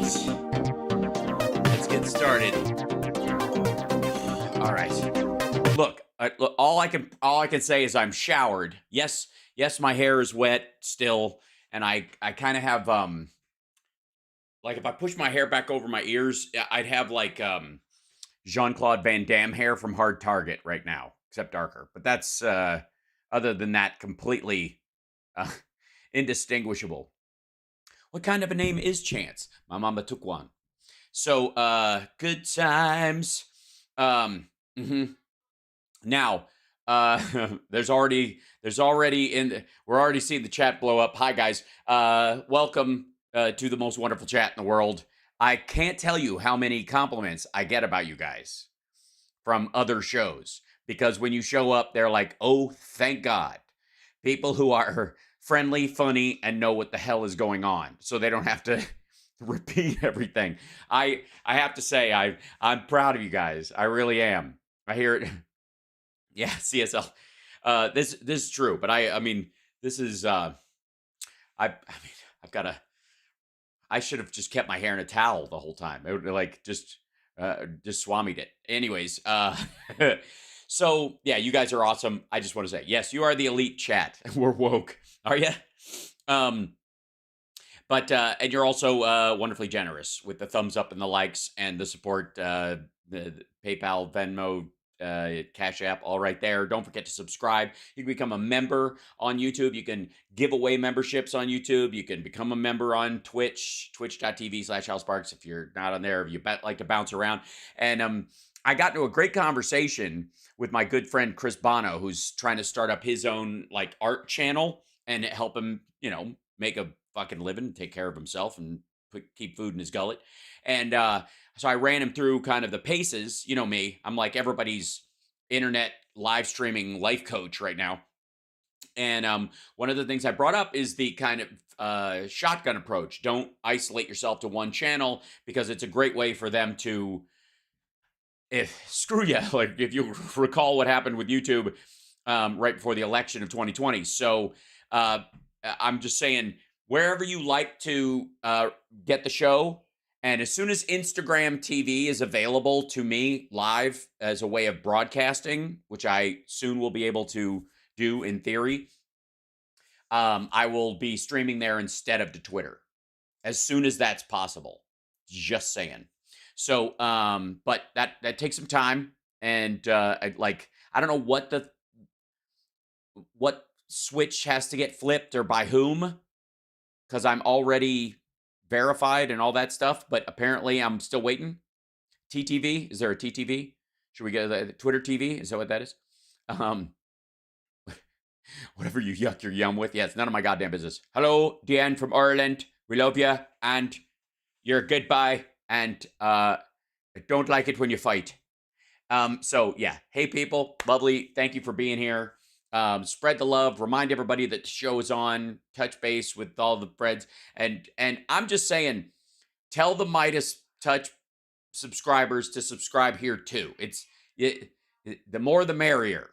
Let's get started. All right. Look, all I can say is I'm showered. Yes, my hair is wet still, and I kind of have like if I push my hair back over my ears, I'd have like Jean-Claude Van Damme hair from Hard Target right now, except darker. But that's other than that, completely uh, indistinguishable. What kind of a name is Chance? My mama took one. So, good times. Mhm. Now, there's already we're already seeing the chat blow up. Hi guys. Welcome to the most wonderful chat in the world. I can't tell you how many compliments I get about you guys from other shows, because when you show up, they're like, "Oh, thank God." People who are friendly, funny, and know what the hell is going on, so they don't have to repeat everything. I have to say, I'm proud of you guys. I really am. I hear it. Yeah, CSL. This is true, but I mean, this is I mean, I've got a. I should have just kept my hair in a towel the whole time. I would like just swamied it. Anyways, so yeah, you guys are awesome. I just want to say, yes, you are the elite chat. We're woke. Are you? But and you're also wonderfully generous with the thumbs up and the likes and the support, the PayPal, Venmo, Cash App, all right there. Don't forget to subscribe. You can become a member on YouTube. You can give away memberships on YouTube. You can become a member on Twitch, twitch.tv/HalSparks. If you're not on there, if you like to bounce around. And I got into a great conversation with my good friend Chris Bono, who's trying to start up his own like art channel and help him, make a fucking living, take care of himself, and keep food in his gullet. And so I ran him through kind of the paces. You know me, I'm like everybody's internet live streaming life coach right now. And one of the things I brought up is the kind of shotgun approach. Don't isolate yourself to one channel, because it's a great way for them to, screw you. Like if you recall what happened with YouTube right before the election of 2020. So I'm just saying, wherever you like to get the show, and as soon as Instagram TV is available to me live as a way of broadcasting, which I soon will be able to do in theory, I will be streaming there instead of to Twitter as soon as that's possible. Just saying. So, but that takes some time, and I don't know what switch has to get flipped or by whom, because I'm already verified and all that stuff, but apparently I'm still waiting. TTV? Is there a TTV? Should we go to the Twitter TV? Is that what that is? Whatever you yuck your yum with. Yeah, it's none of my goddamn business. Hello, Deanne from Ireland. We love you, and you're goodbye, and I don't like it when you fight. So yeah, hey people, lovely. Thank you for being here. Spread the love. Remind everybody that the show is on. Touch base with all the friends, and I'm just saying, tell the Midas Touch subscribers to subscribe here too. The more the merrier.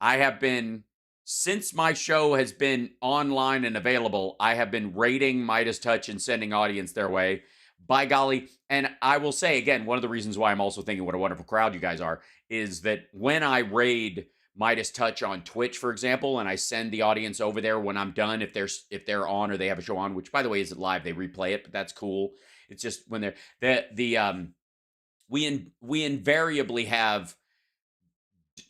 I have been, since my show has been online and available, I have been rating Midas Touch and sending audience their way. By golly. And I will say again, one of the reasons why I'm also thinking what a wonderful crowd you guys are is that when I raid Midas Touch on Twitch, for example, and I send the audience over there when I'm done, if they're on or they have a show on, which by the way isn't live, they replay it, but that's cool. It's just when they're we invariably have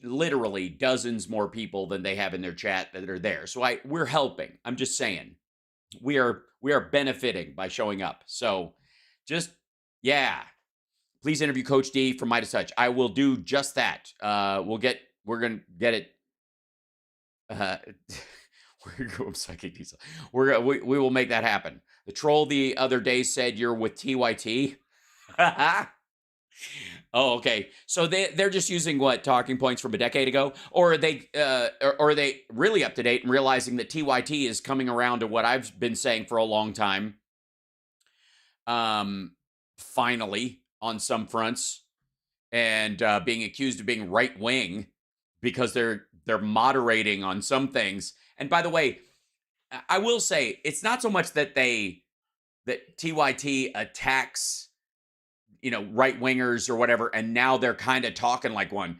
literally dozens more people than they have in their chat that are there. So we're helping. I'm just saying, we are benefiting by showing up. So just, yeah, please interview Coach D from Midas Touch. I will do just that. We're going to get it. I'm psychic diesel. We will make that happen. The troll the other day said you're with TYT. Oh, okay. So they're just using what, talking points from a decade ago, or are they really up to date and realizing that TYT is coming around to what I've been saying for a long time? Finally, on some fronts, and being accused of being right wing because they're moderating on some things. And by the way, I will say it's not so much that they that TYT attacks, right wingers or whatever, and now they're kind of talking like one.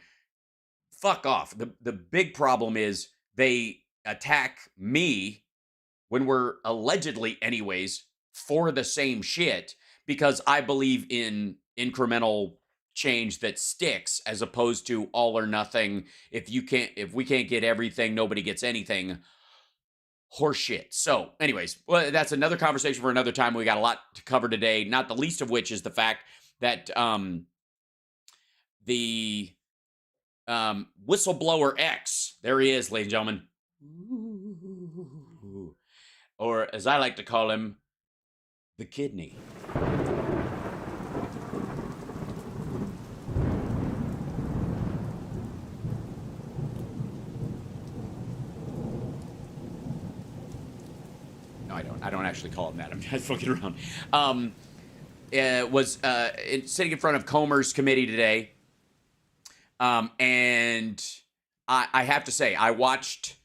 Fuck off. The big problem is they attack me when we're allegedly, anyways, for the same shit because I believe in incremental change that sticks as opposed to all or nothing. If we can't get everything, nobody gets anything. Horseshit. So, anyways, well, that's another conversation for another time. We got a lot to cover today, not the least of which is the fact that the Whistleblower X, there he is, ladies and gentlemen. Ooh. Or as I like to call him, the kidney. No, I don't actually call him that. I'm just fucking around. Was sitting in front of Comer's committee today. And I have to say, I watched,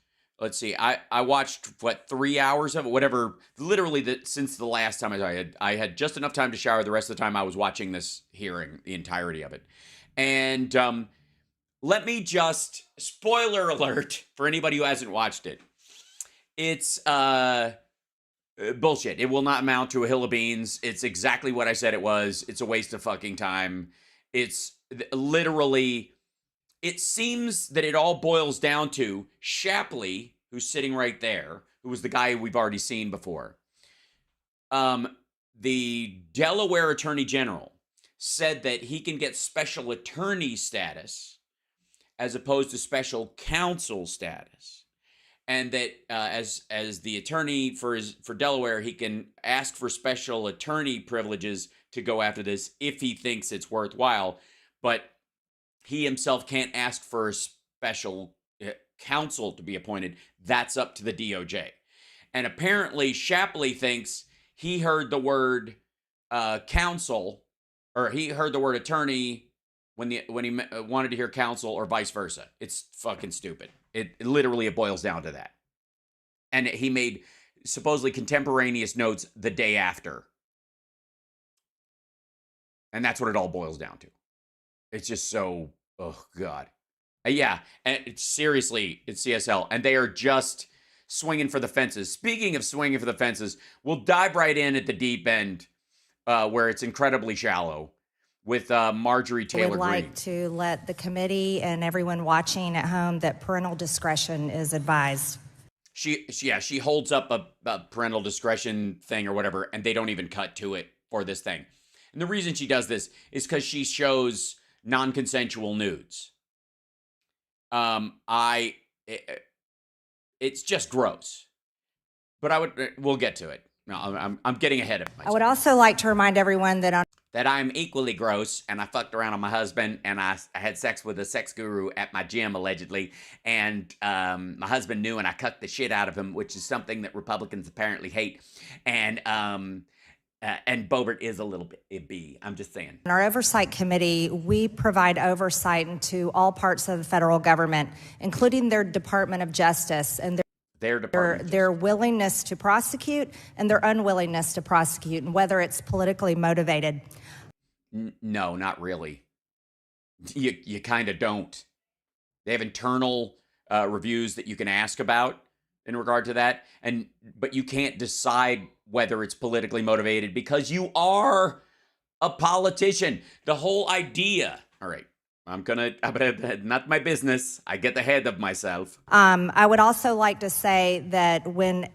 I watched, 3 hours of it, whatever, literally since the last time I had just enough time to shower. The rest of the time I was watching this hearing, the entirety of it. And let me just, spoiler alert for anybody who hasn't watched it. It's bullshit. It will not amount to a hill of beans. It's exactly what I said it was. It's a waste of fucking time. It's literally... It seems that it all boils down to Shapley, who's sitting right there, who was the guy we've already seen before. The Delaware Attorney General said that he can get special attorney status as opposed to special counsel status. And that as the attorney for Delaware, he can ask for special attorney privileges to go after this if he thinks it's worthwhile. But he himself can't ask for a special counsel to be appointed. That's up to the DOJ. And apparently Shapley thinks he heard the word counsel, or he heard the word attorney when he wanted to hear counsel, or vice versa. It's fucking stupid. It literally boils down to that. And he made supposedly contemporaneous notes the day after. And that's what it all boils down to. It's just so... Oh, God. Yeah, and seriously, it's CSL, and they are just swinging for the fences. Speaking of swinging for the fences, we'll dive right in at the deep end, where it's incredibly shallow, with Marjorie Taylor Greene. I would like to let the committee and everyone watching at home that parental discretion is advised. She holds up a parental discretion thing or whatever, and they don't even cut to it for this thing. And the reason she does this is because she shows non-consensual nudes. It's just gross. But we'll get to it. No, I'm getting ahead of myself. I would also like to remind everyone that I'm equally gross, and I fucked around on my husband, and I had sex with a sex guru at my gym, allegedly, and my husband knew, and I cut the shit out of him, which is something that Republicans apparently hate, and Boebert is a little bit B. I'm just saying. In our oversight committee, we provide oversight into all parts of the federal government, including their Department of Justice and their willingness to prosecute and their unwillingness to prosecute, and whether it's politically motivated. No, not really. You kind of don't. They have internal reviews that you can ask about in regard to that, but you can't decide whether it's politically motivated because you are a politician. The whole idea. All right. I'm gonna, not my business. I get ahead of myself. I would also like to say that when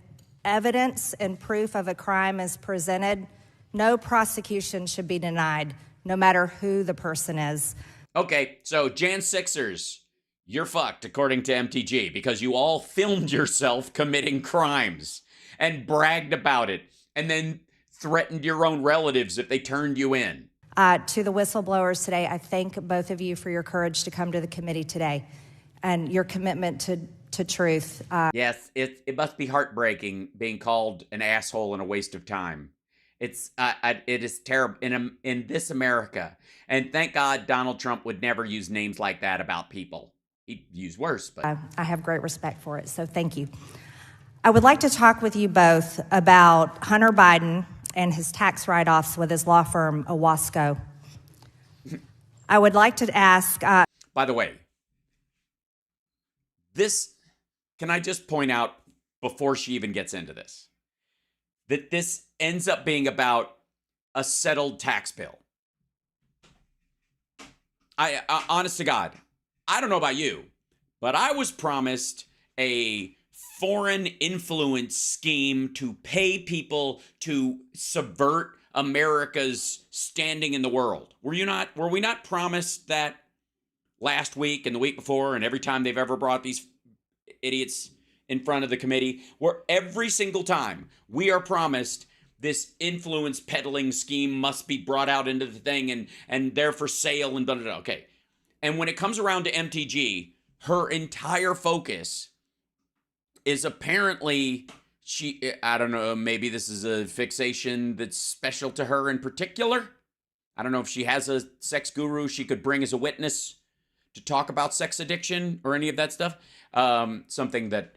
evidence and proof of a crime is presented, no prosecution should be denied, no matter who the person is. Okay, so Jan 6ers, you're fucked, according to MTG, because you all filmed yourself committing crimes and bragged about it, and then threatened your own relatives if they turned you in. To the whistleblowers today, I thank both of you for your courage to come to the committee today and your commitment to truth. Yes, it must be heartbreaking being called an asshole and a waste of time. It is terrible in this America. And thank God Donald Trump would never use names like that about people. He'd use worse. But I have great respect for it, so thank you. I would like to talk with you both about Hunter Biden and his tax write-offs with his law firm, Owasco. I would like to ask... By the way, can I just point out, before she even gets into this, that this ends up being about a settled tax bill. I honest to God, I don't know about you, but I was promised a foreign influence scheme to pay people to subvert America's standing in the world. Were we not promised that last week and the week before and every time they've ever brought these idiots in front of the committee, where every single time we are promised this influence peddling scheme must be brought out into the thing and they're for sale and blah, blah, blah. Okay. And when it comes around to MTG, her entire focus is apparently I don't know, maybe this is a fixation that's special to her in particular. I don't know if she has a sex guru she could bring as a witness to talk about sex addiction or any of that stuff. Something that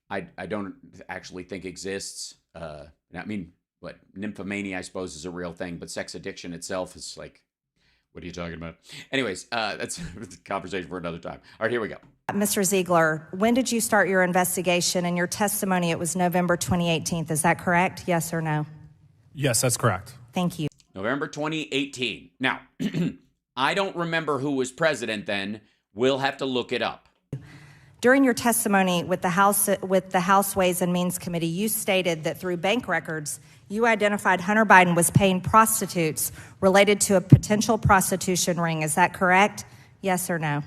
I don't actually think exists. I mean, what, nymphomania, I suppose, is a real thing, but sex addiction itself is like, what are you talking about? Anyways, that's a conversation for another time. All right, here we go. Mr. Ziegler, when did you start your investigation? In your testimony, it was November 2018. Is that correct? Yes or no? Yes, that's correct. Thank you. November 2018. Now, I don't remember who was president then. We'll have to look it up. During your testimony with the House Ways and Means Committee, you stated that through bank records, you identified Hunter Biden was paying prostitutes related to a potential prostitution ring. Is that correct? Yes or no?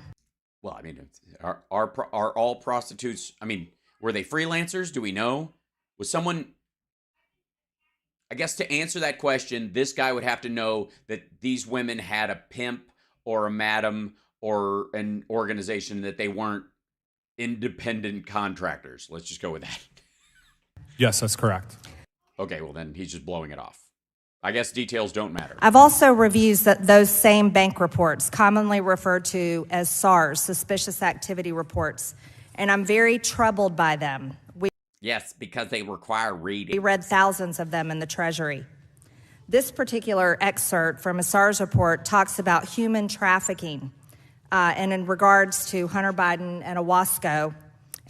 Well, I mean, are all prostitutes, I mean, were they freelancers? Do we know? Was someone, I guess to answer that question, this guy would have to know that these women had a pimp or a madam or an organization, that they weren't independent contractors. Let's just go with that. Yes, that's correct. Okay, well then he's just blowing it off. I guess details don't matter. I've also reviewed those same bank reports, commonly referred to as SARS, Suspicious Activity Reports, and I'm very troubled by them. Yes, because they require reading. We read thousands of them in the Treasury. This particular excerpt from a SARS report talks about human trafficking, and in regards to Hunter Biden and Owasco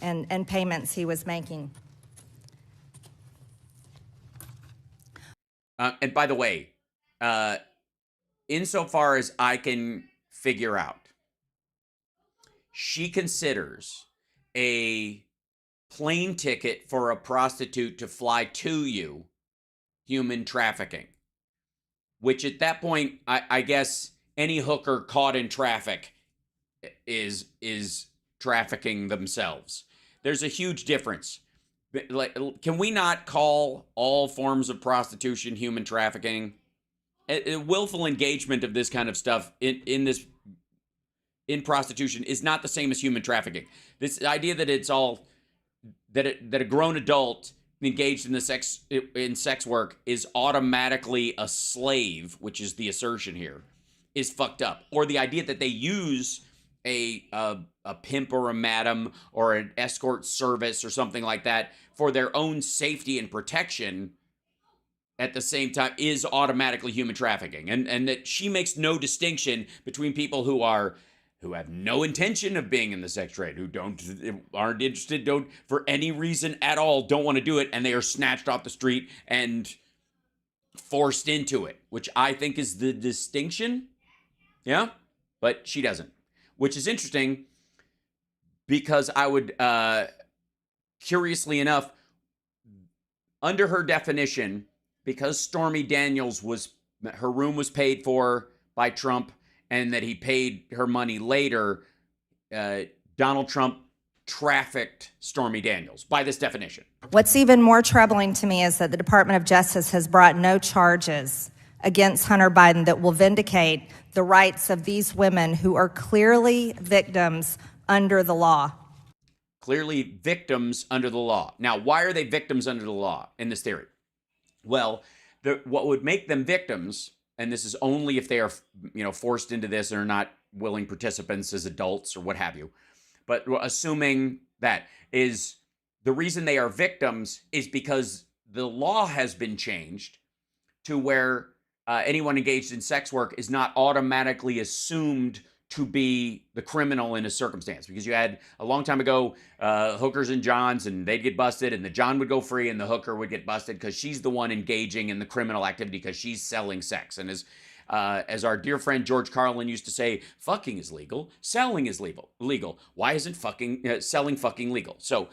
and payments he was making. And by the way, insofar as I can figure out, she considers a plane ticket for a prostitute to fly to you human trafficking, which at that point, I guess any hooker caught in traffic is trafficking themselves. There's a huge difference. Like, can we not call all forms of prostitution human trafficking? A willful engagement of this kind of stuff in prostitution is not the same as human trafficking. This idea that it's all that a grown adult engaged in sex work is automatically a slave, which is the assertion here, is fucked up. Or the idea that they use a pimp or a madam or an escort service or something like that for their own safety and protection at the same time is automatically human trafficking. And that she makes no distinction between people who have no intention of being in the sex trade, who aren't interested, don't for any reason at all, don't want to do it, and they are snatched off the street and forced into it, which I think is the distinction. Yeah, but she doesn't. Which is interesting because I would, curiously enough, under her definition, because Stormy Daniels her room was paid for by Trump and that he paid her money later, Donald Trump trafficked Stormy Daniels by this definition. What's even more troubling to me is that the Department of Justice has brought no charges against Hunter Biden that will vindicate the rights of these women who are clearly victims under the law. Clearly victims under the law. Now, why are they victims under the law in this theory? Well, what would make them victims, and this is only if they are, forced into this and are not willing participants as adults or what have you, but assuming that is the reason they are victims is because the law has been changed to where anyone engaged in sex work is not automatically assumed to be the criminal in a circumstance, because you had a long time ago hookers and johns, and they'd get busted, and the john would go free and the hooker would get busted because she's the one engaging in the criminal activity because she's selling sex. And as our dear friend George Carlin used to say, fucking is legal, selling is legal. Why isn't selling fucking legal? So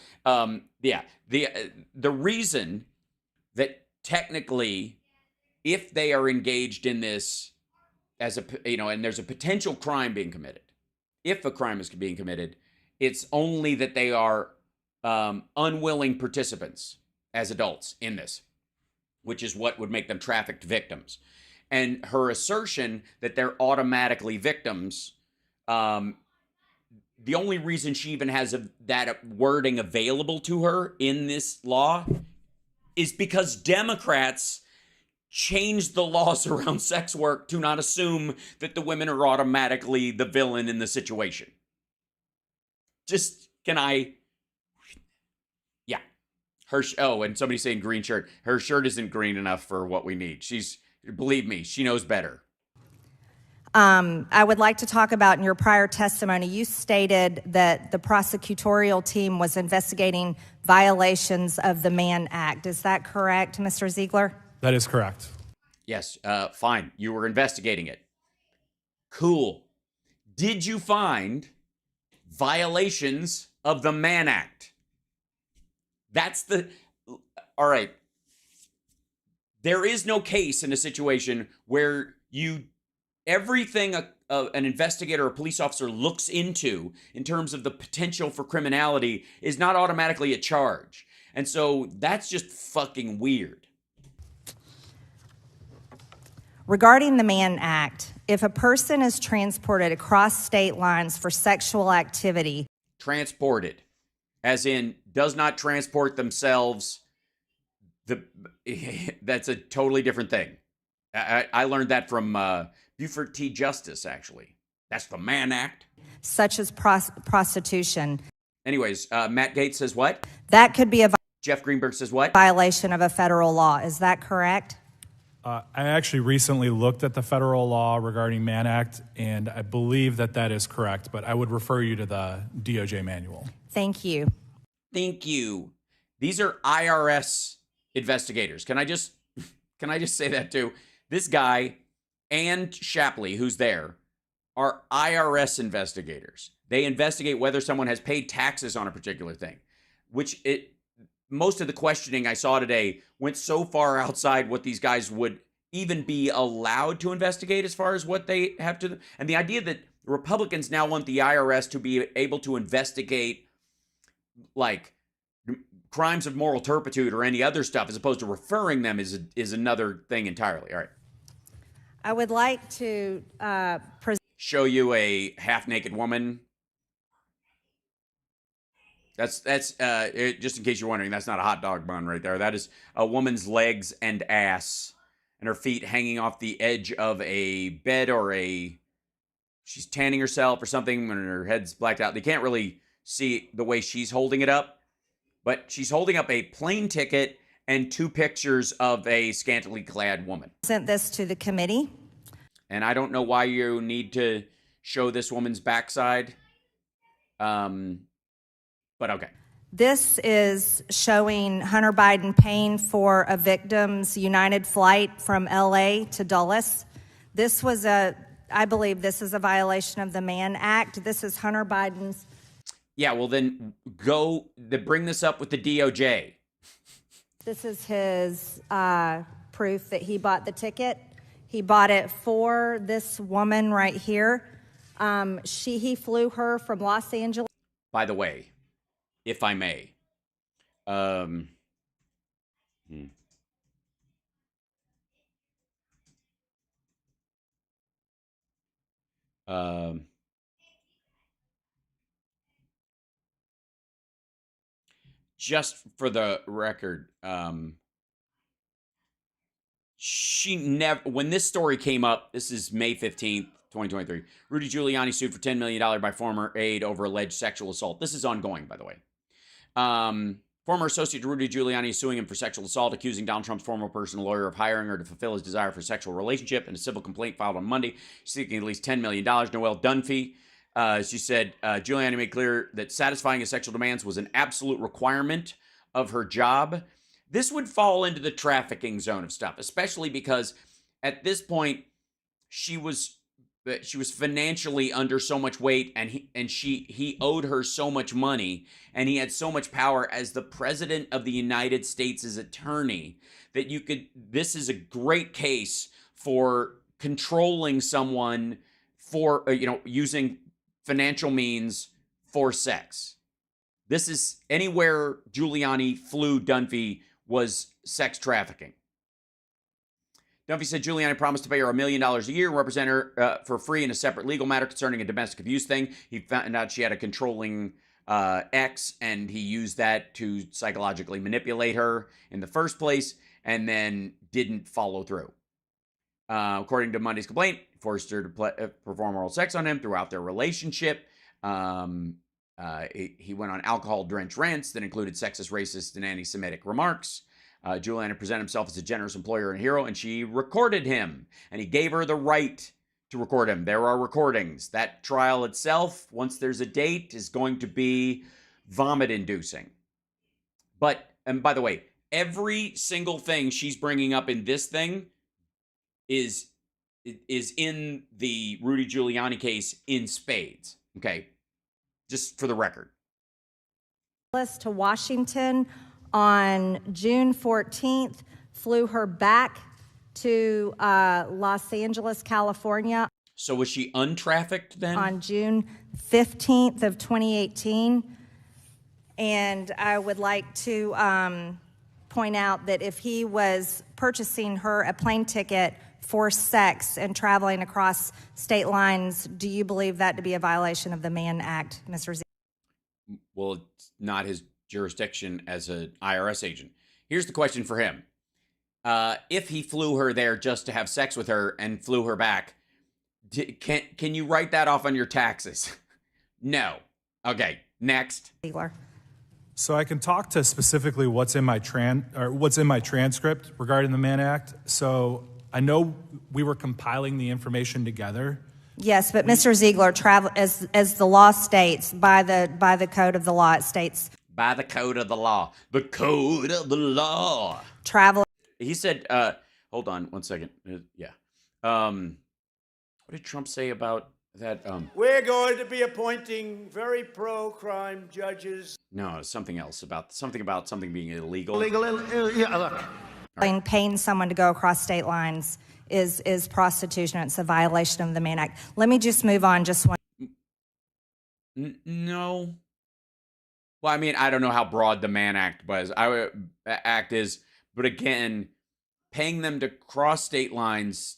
yeah, the reason that technically, if they are engaged in this as and there's a potential crime being committed, if a crime is being committed, it's only that they are unwilling participants as adults in this, which is what would make them trafficked victims. And her assertion that they're automatically victims, the only reason she even has that wording available to her in this law is because Democrats changed the laws around sex work to not assume that the women are automatically the villain in the situation. Yeah. And somebody's saying green shirt. Her shirt isn't green enough for what we need. Believe me, she knows better. I would like to talk about, in your prior testimony, you stated that the prosecutorial team was investigating violations of the Mann Act. Is that correct, Mr. Ziegler? That is correct. Yes, fine. You were investigating it. Cool. Did you find violations of the Mann Act? All right. There is no case in a situation where everything an investigator or police officer looks into in terms of the potential for criminality is not automatically a charge. And so that's just fucking weird. Regarding the Mann Act, if a person is transported across state lines for sexual activity... Transported, as in does not transport themselves, that's a totally different thing. I learned that from Buford T. Justice, actually. That's the Mann Act. Such as prostitution. Anyways, Matt Gates says what? That could be a... Jeff Greenberg says what? Violation of a federal law. Is that correct? I actually recently looked at the federal law regarding Mann Act, and I believe that is correct, but I would refer you to the DOJ manual. Thank you. Thank you. These are IRS investigators. Can I just say that too? This guy and Shapley, who's there, are IRS investigators. They investigate whether someone has paid taxes on a particular thing, most of the questioning I saw today went so far outside what these guys would even be allowed to investigate as far as what they have to. And the idea that Republicans now want the IRS to be able to investigate like crimes of moral turpitude or any other stuff as opposed to referring them is another thing entirely. All right. I would like to show you a half-naked woman. That's just in case you're wondering, that's not a hot dog bun right there. That is a woman's legs and ass and her feet hanging off the edge of a bed she's tanning herself or something when her head's blacked out. They can't really see the way she's holding it up, but she's holding up a plane ticket and two pictures of a scantily clad woman. Sent this to the committee. And I don't know why you need to show this woman's backside. But okay. This is showing Hunter Biden paying for a victim's United flight from LA to Dulles. I believe this is a violation of the Mann Act. This is Hunter Biden's. Yeah, well then bring this up with the DOJ. This is his proof that he bought the ticket. He bought it for this woman right here. He flew her from Los Angeles. By the way, if I may, just for the record, when this story came up, this is May 15th, 2023. Rudy Giuliani sued for $10 million by former aide over alleged sexual assault. This is ongoing, by the way. Former associate to Rudy Giuliani is suing him for sexual assault, accusing Donald Trump's former personal lawyer of hiring her to fulfill his desire for a sexual relationship. In a civil complaint filed on Monday, she's seeking at least $10 million. Noelle Dunphy, she said, Giuliani made clear that satisfying his sexual demands was an absolute requirement of her job. This would fall into the trafficking zone of stuff, especially because at this point, she was financially under so much weight, and he owed her so much money, and he had so much power as the president of the United States' attorney that this is a great case for controlling someone for using financial means for sex. This is anywhere Giuliani flew Dunphy was sex trafficking. Dunphy said Giuliani promised to pay her $1 million a year and represent her for free in a separate legal matter concerning a domestic abuse thing. He found out she had a controlling ex, and he used that to psychologically manipulate her in the first place, and then didn't follow through. According to Monday's complaint, he forced her to perform oral sex on him throughout their relationship. He went on alcohol-drenched rants that included sexist, racist, and anti-Semitic remarks. Giuliani presented himself as a generous employer and hero, and she recorded him, and he gave her the right to record him. There are recordings. That trial itself, once there's a date, is going to be vomit-inducing. And by the way, every single thing she's bringing up in this thing is in the Rudy Giuliani case in spades. Okay, just for the record. To Washington on June 14th, flew her back to Los Angeles, California. So was she untrafficked then? On June 15th of 2018. And I would like to point out that if he was purchasing her a plane ticket for sex and traveling across state lines, do you believe that to be a violation of the Mann Act, Mr. Z? Well, it's not his jurisdiction as an IRS agent. Here's the question for him. If he flew her there just to have sex with her and flew her back, can you write that off on your taxes? No. Okay, next. So I can talk to specifically what's in my transcript regarding the Mann Act. So I know we were compiling the information together. Yes, but Mr. Ziegler, as the law states, by the code of the law, it states. By the code of the law. The code of the law. Travel. He said, hold on one second. Yeah. What did Trump say about that? We're going to be appointing very pro-crime judges. No, something else about something being illegal. Yeah, look. Right. Paying someone to go across state lines is prostitution. It's a violation of the Mann Act. Let me just move on just one. No. Well, I mean, I don't know how broad the Mann Act is, but again, paying them to cross state lines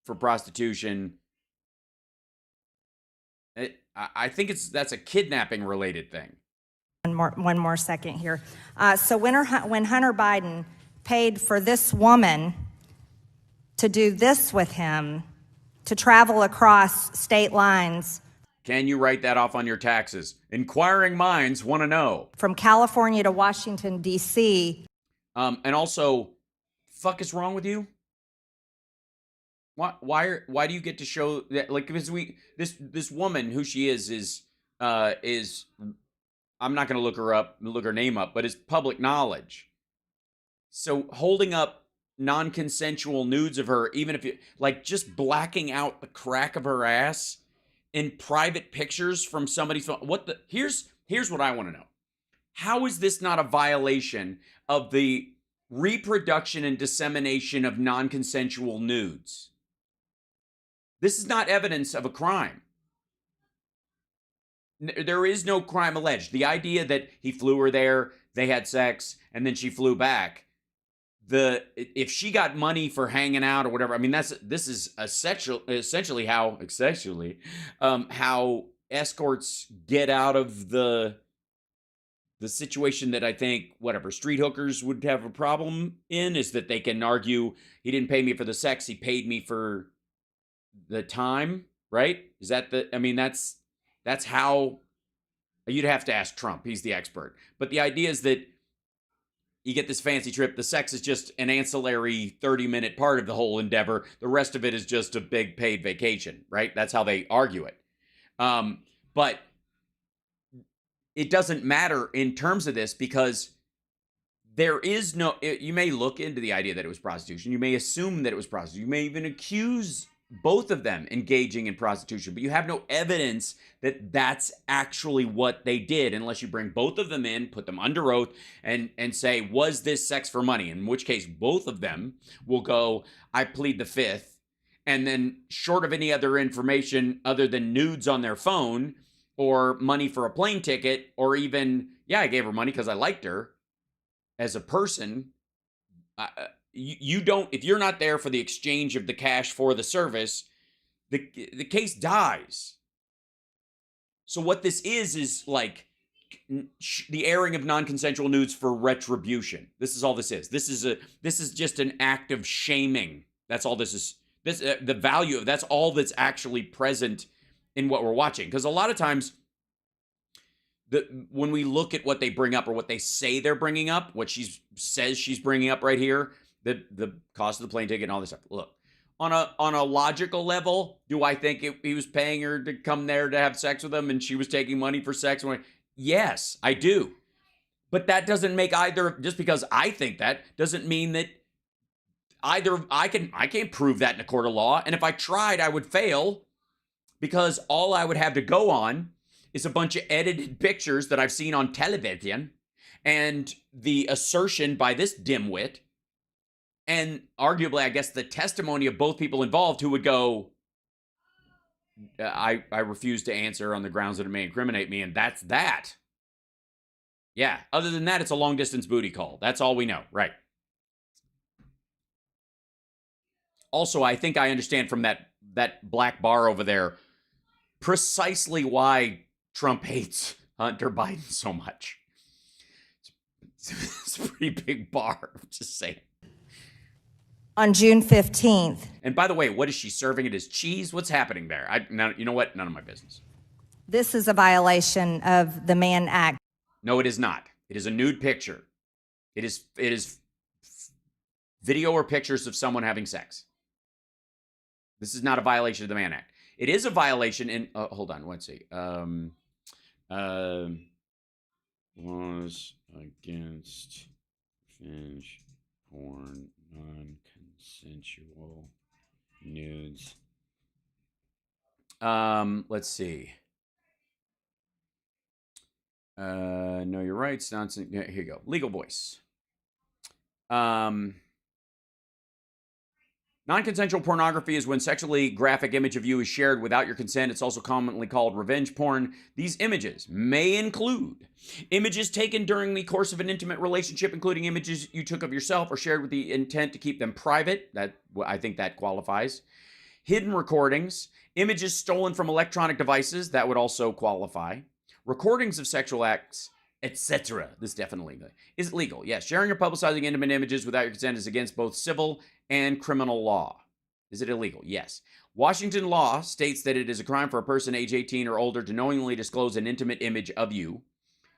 for prostitution, I think that's a kidnapping related thing. One more second here. So when Hunter Biden paid for this woman to do this with him, to travel across state lines. Can you write that off on your taxes? Inquiring minds want to know. From California to Washington, D.C. And also, fuck is wrong with you? Why do you get to show that? Like, because this woman, who she is I'm not going to look her name up, but it's public knowledge. So holding up non-consensual nudes of her, even if you like, just blacking out the crack of her ass in private pictures from somebody's phone. Here's what I want to know. How is this not a violation of the reproduction and dissemination of non-consensual nudes? This is not evidence of a crime. There is no crime alleged. The idea that he flew her there, they had sex, and then she flew back. If she got money for hanging out or whatever, I mean, this is essentially how escorts get out of the situation that I think street hookers would have a problem in, is that they can argue he didn't pay me for the sex, he paid me for the time, right? Is that that's how you'd have to ask Trump. He's the expert. But the idea is that you get this fancy trip. The sex is just an ancillary 30-minute part of the whole endeavor. The rest of it is just a big paid vacation, right? That's how they argue it. But it doesn't matter in terms of this because there is no, you may look into the idea that it was prostitution. You may assume that it was prostitution. You may even accuse both of them engaging in prostitution, but you have no evidence that that's actually what they did unless you bring both of them in, put them under oath, and say, was this sex for money? In which case, both of them will go, I plead the fifth. And then short of any other information other than nudes on their phone or money for a plane ticket, or even, yeah, I gave her money because I liked her as a person, you don't, if you're not there for the exchange of the cash for the service, the case dies. So what this is like the airing of non-consensual nudes for retribution. This is all this is. This is just an act of shaming. That's all this is. This the value of that's all that's actually present in what we're watching. Because a lot of times, when we look at what they bring up or what they say they're bringing up, what she says she's bringing up right here, the cost of the plane ticket and all this stuff. Look, on a logical level, do I think he was paying her to come there to have sex with him and she was taking money for sex? Yes, I do. But that doesn't make either, just because I think that doesn't mean that either I can't prove that in a court of law. And if I tried, I would fail, because all I would have to go on is a bunch of edited pictures that I've seen on television and the assertion by this dimwit, and arguably, I guess, the testimony of both people involved who would go, I refuse to answer on the grounds that it may incriminate me, and that's that. Yeah, other than that, it's a long-distance booty call. That's all we know, right? Also, I think I understand from that black bar over there precisely why Trump hates Hunter Biden so much. It's a pretty big bar, I'm just saying. On June 15th. And by the way, what is she serving it as cheese? What's happening there? Now, you know what? None of my business. This is a violation of the Mann Act. No, it is not. It is a nude picture. It is video or pictures of someone having sex. This is not a violation of the Mann Act. It is a violation in, hold on, let's see. Laws against revenge porn, non-consensual nudes. Let's see. Know your rights, nonsense. Here you go. Legal voice. Non-consensual pornography is when sexually graphic image of you is shared without your consent. It's also commonly called revenge porn. These images may include images taken during the course of an intimate relationship, including images you took of yourself or shared with the intent to keep them private. I think that qualifies. Hidden recordings, images stolen from electronic devices, that would also qualify. Recordings of sexual acts, etc. This definitely is legal. Yes, sharing or publicizing intimate images without your consent is against both civil and criminal law. Is it illegal? Yes. Washington law states that it is a crime for a person age 18 or older to knowingly disclose an intimate image of you.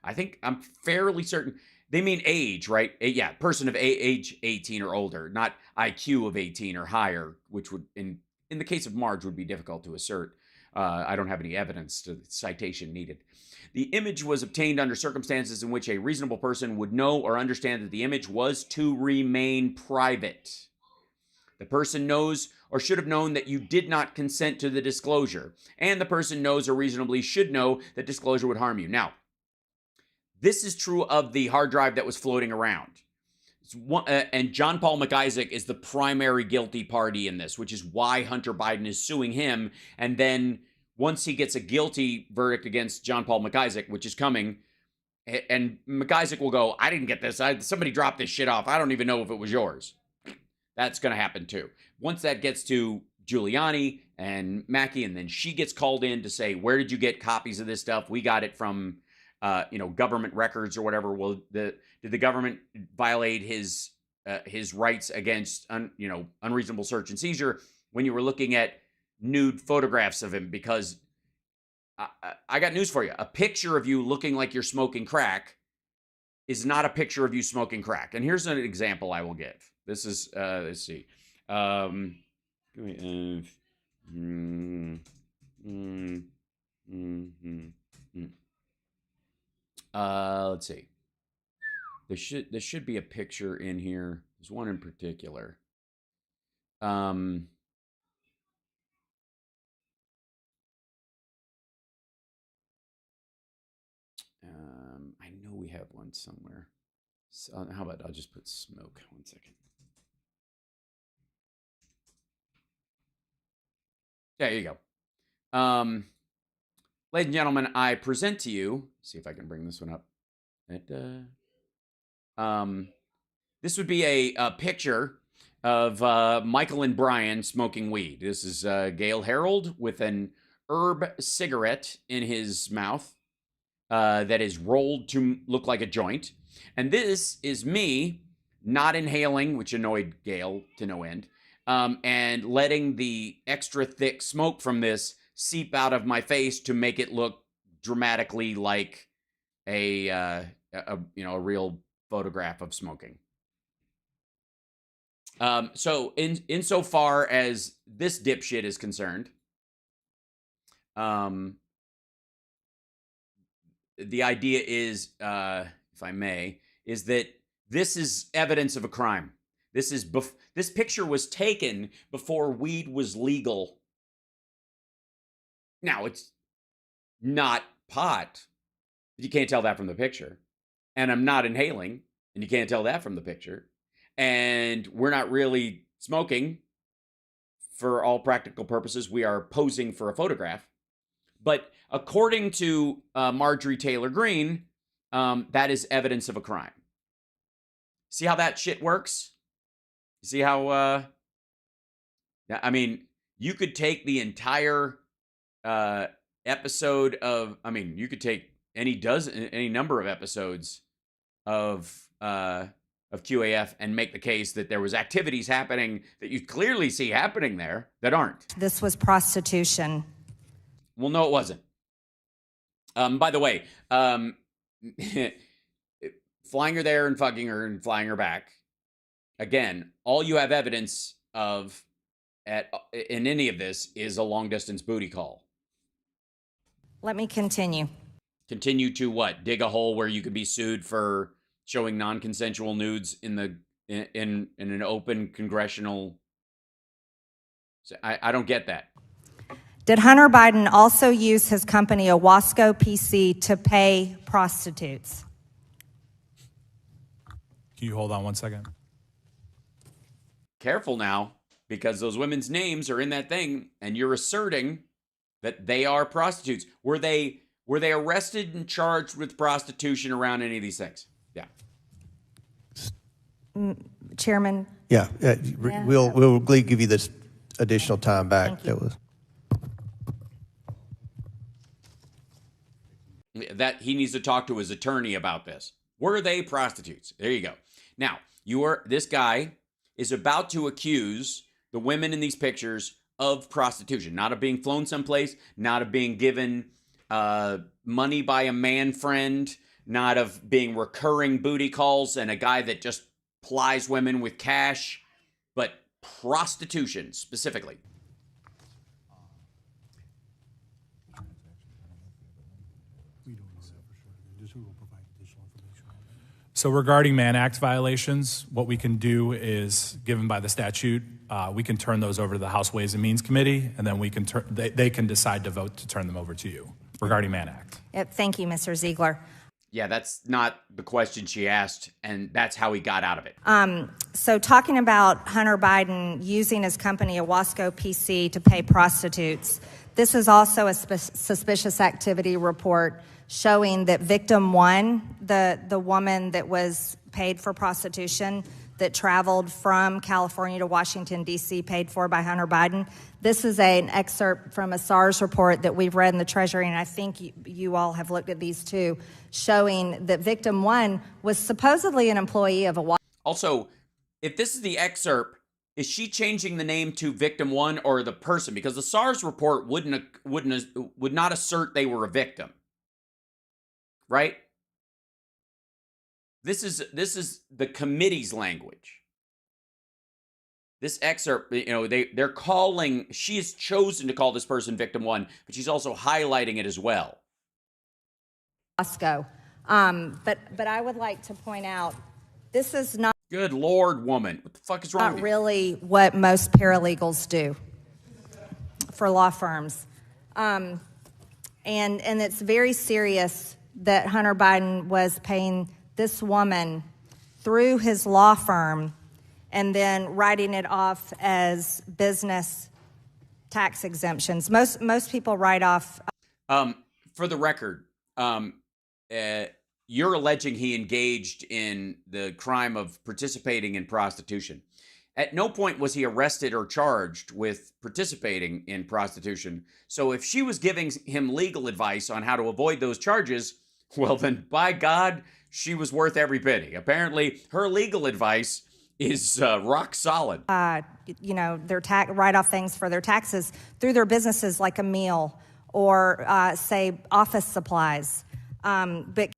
I'm fairly certain they mean age, right? Yeah, person of age 18 or older, not IQ of 18 or higher, which would, in the case of Marge, would be difficult to assert. I don't have any evidence to the citation needed. The image was obtained under circumstances in which a reasonable person would know or understand that the image was to remain private. The person knows or should have known that you did not consent to the disclosure, and the person knows or reasonably should know that disclosure would harm you. Now, this is true of the hard drive that was floating around. And John Paul McIsaac is the primary guilty party in this, which is why Hunter Biden is suing him. And then once he gets a guilty verdict against John Paul McIsaac, which is coming, and McIsaac will go, I didn't get this. Somebody dropped this shit off. I don't even know if it was yours. That's going to happen too. Once that gets to Giuliani and Mackey, and then she gets called in to say, where did you get copies of this stuff? We got it from, government records or whatever. Well, did the government violate his rights against, unreasonable search and seizure when you were looking at nude photographs of him? Because I got news for you. A picture of you looking like you're smoking crack is not a picture of you smoking crack. And here's an example I will give. This is, let's see. Let's see. There should be a picture in here. There's one in particular. I know we have one somewhere. So how about I'll just put smoke. 1 second. There you go. Ladies and gentlemen, I present to you. See if I can bring this one up. This would be a picture of Michael and Brian smoking weed. This is Gail Harold with an herb cigarette in his mouth that is rolled to look like a joint. And this is me not inhaling, which annoyed Gail to no end, and letting the extra thick smoke from this seep out of my face to make it look dramatically like a real photograph of smoking. So insofar as this dipshit is concerned, the idea is, if I may, is that this is evidence of a crime. This picture was taken before weed was legal. Now, it's not pot, but you can't tell that from the picture. And I'm not inhaling, and you can't tell that from the picture. And we're not really smoking. For all practical purposes, we are posing for a photograph. But according to Marjorie Taylor Greene, that is evidence of a crime. See how that shit works? See how, I mean, you could take the entire episode of, you could take any number of episodes of QAF and make the case that there was activities happening that you clearly see happening there that aren't. This was prostitution. Well, no, it wasn't. By the way, flying her there and fucking her and flying her back. Again, all you have evidence of in any of this is a long distance booty call. Let me continue. Continue to what? Dig a hole where you could be sued for showing non-consensual nudes in an open congressional. I don't get that. Did Hunter Biden also use his company, Owasco PC, to pay prostitutes? Can you hold on 1 second? Careful now, because those women's names are in that thing, and you're asserting that they are prostitutes. Were they arrested and charged with prostitution around any of these things? Yeah. Chairman? Yeah, we'll give you this additional time back. That was. That he needs to talk to his attorney about this. Were they prostitutes? There you go. Now, this guy is about to accuse the women in these pictures of prostitution, not of being flown someplace, not of being given money by a man friend, not of being recurring booty calls and a guy that just plies women with cash, but prostitution specifically. So regarding Mann Act violations, what we can do is, given by the statute, we can turn those over to the House Ways and Means Committee, and then we can they can decide to vote to turn them over to you regarding Mann Act. Yep, thank you, Mr. Ziegler. Yeah, that's not the question she asked, and that's how he got out of it. So talking about Hunter Biden using his company, Owasco PC, to pay prostitutes, this is also a suspicious activity report showing that victim one, the woman that was paid for prostitution, that traveled from California to Washington, D.C., paid for by Hunter Biden. This is an excerpt from a SARS report that we've read in the Treasury, and I think you all have looked at these too, showing that victim one was supposedly an employee of a... Also, if this is the excerpt, is she changing the name to victim one or the person? Because the SARS report would not assert they were a victim. Right? This is the committee's language. This excerpt, you know, they're calling, she has chosen to call this person victim one, but she's also highlighting it as well. But I would like to point out, this is not Good Lord, woman. What the fuck is wrong with you? really what most paralegals do for law firms. And it's very serious that Hunter Biden was paying this woman through his law firm and then writing it off as business tax exemptions. Most people write off. For the record, you're alleging he engaged in the crime of participating in prostitution. At no point was he arrested or charged with participating in prostitution. So if she was giving him legal advice on how to avoid those charges, well then, by God, she was worth every penny. Apparently, her legal advice is rock solid. You know, their write off things for their taxes through their businesses, like a meal or say office supplies. But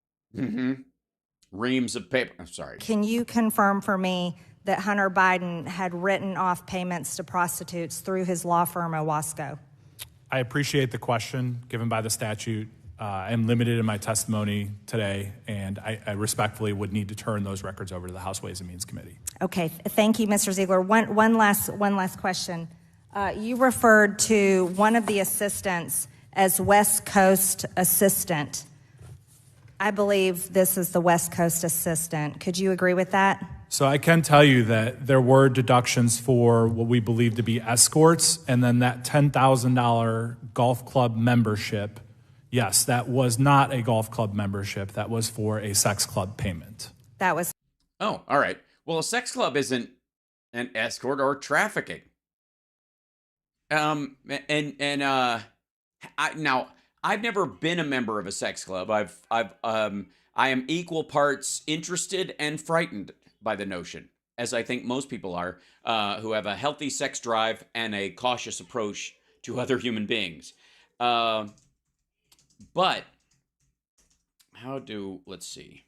reams of paper. I'm sorry. Can you confirm for me that Hunter Biden had written off payments to prostitutes through his law firm, Owasco? I appreciate the question given by the statute. I'm limited in my testimony today, and I respectfully would need to turn those records over to the House Ways and Means Committee. Okay, thank you, Mr. Ziegler. One last question. You referred to one of the assistants as West Coast assistant. I believe this is the West Coast assistant. Could you agree with that? So I can tell you that there were deductions for what we believe to be escorts, and then that $10,000 golf club membership. Yes, that was not a golf club membership. That was for a sex club payment. That was. Oh, all right. Well, a sex club isn't an escort or trafficking. Now I've never been a member of a sex club. I am equal parts interested and frightened by the notion, as I think most people are, who have a healthy sex drive and a cautious approach to other human beings. But let's see.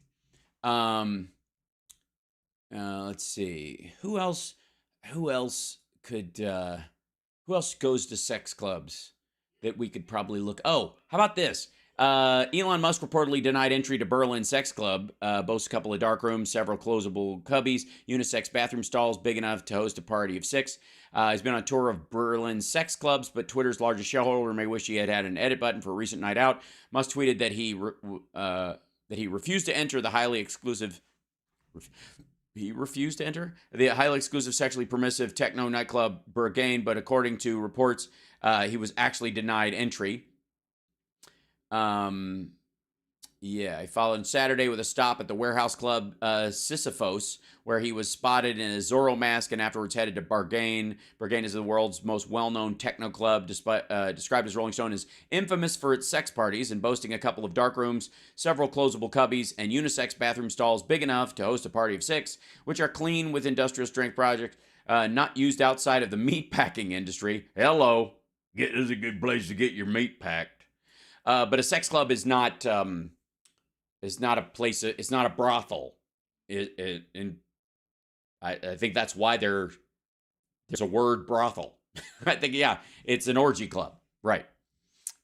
Let's see. Who else goes to sex clubs that we could probably look? Oh, how about this? Elon Musk reportedly denied entry to Berlin Sex Club, boasts a couple of dark rooms, several closable cubbies, unisex bathroom stalls big enough to host a party of six. He's been on tour of Berlin sex clubs, but Twitter's largest shareholder may wish he had an edit button for a recent night out. Musk tweeted that he refused to enter the highly exclusive... He refused to enter the highly exclusive, sexually permissive techno nightclub Berghain, but according to reports, he was actually denied entry. He followed Saturday with a stop at the warehouse club Sisyphos, where he was spotted in a Zorro mask and afterwards headed to Berghain. Berghain is the world's most well-known techno club, described as Rolling Stone as infamous for its sex parties and boasting a couple of dark rooms, several closable cubbies, and unisex bathroom stalls big enough to host a party of six, which are clean with industrial strength projects, not used outside of the meat packing industry. Hello. This is a good place to get your meat packed. But a sex club is not a place. It's not a brothel. I think that's why there's a word brothel. I think, yeah, it's an orgy club. Right.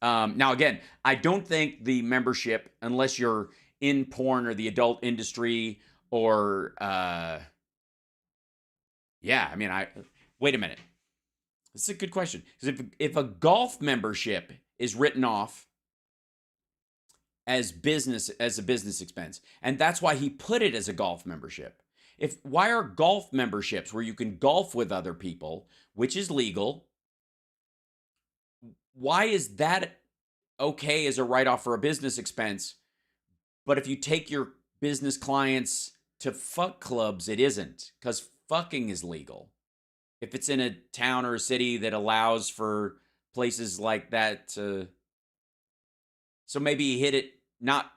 Now, again, I don't think the membership, unless you're in porn or the adult industry or, wait a minute. This is a good question. Because if a golf membership is written off as a business expense, and that's why he put it as a golf membership. Why are golf memberships where you can golf with other people, which is legal, why is that okay as a write-off for a business expense, but if you take your business clients to fuck clubs, it isn't, because fucking is legal. If it's in a town or a city that allows for places like that to... So maybe he hit it not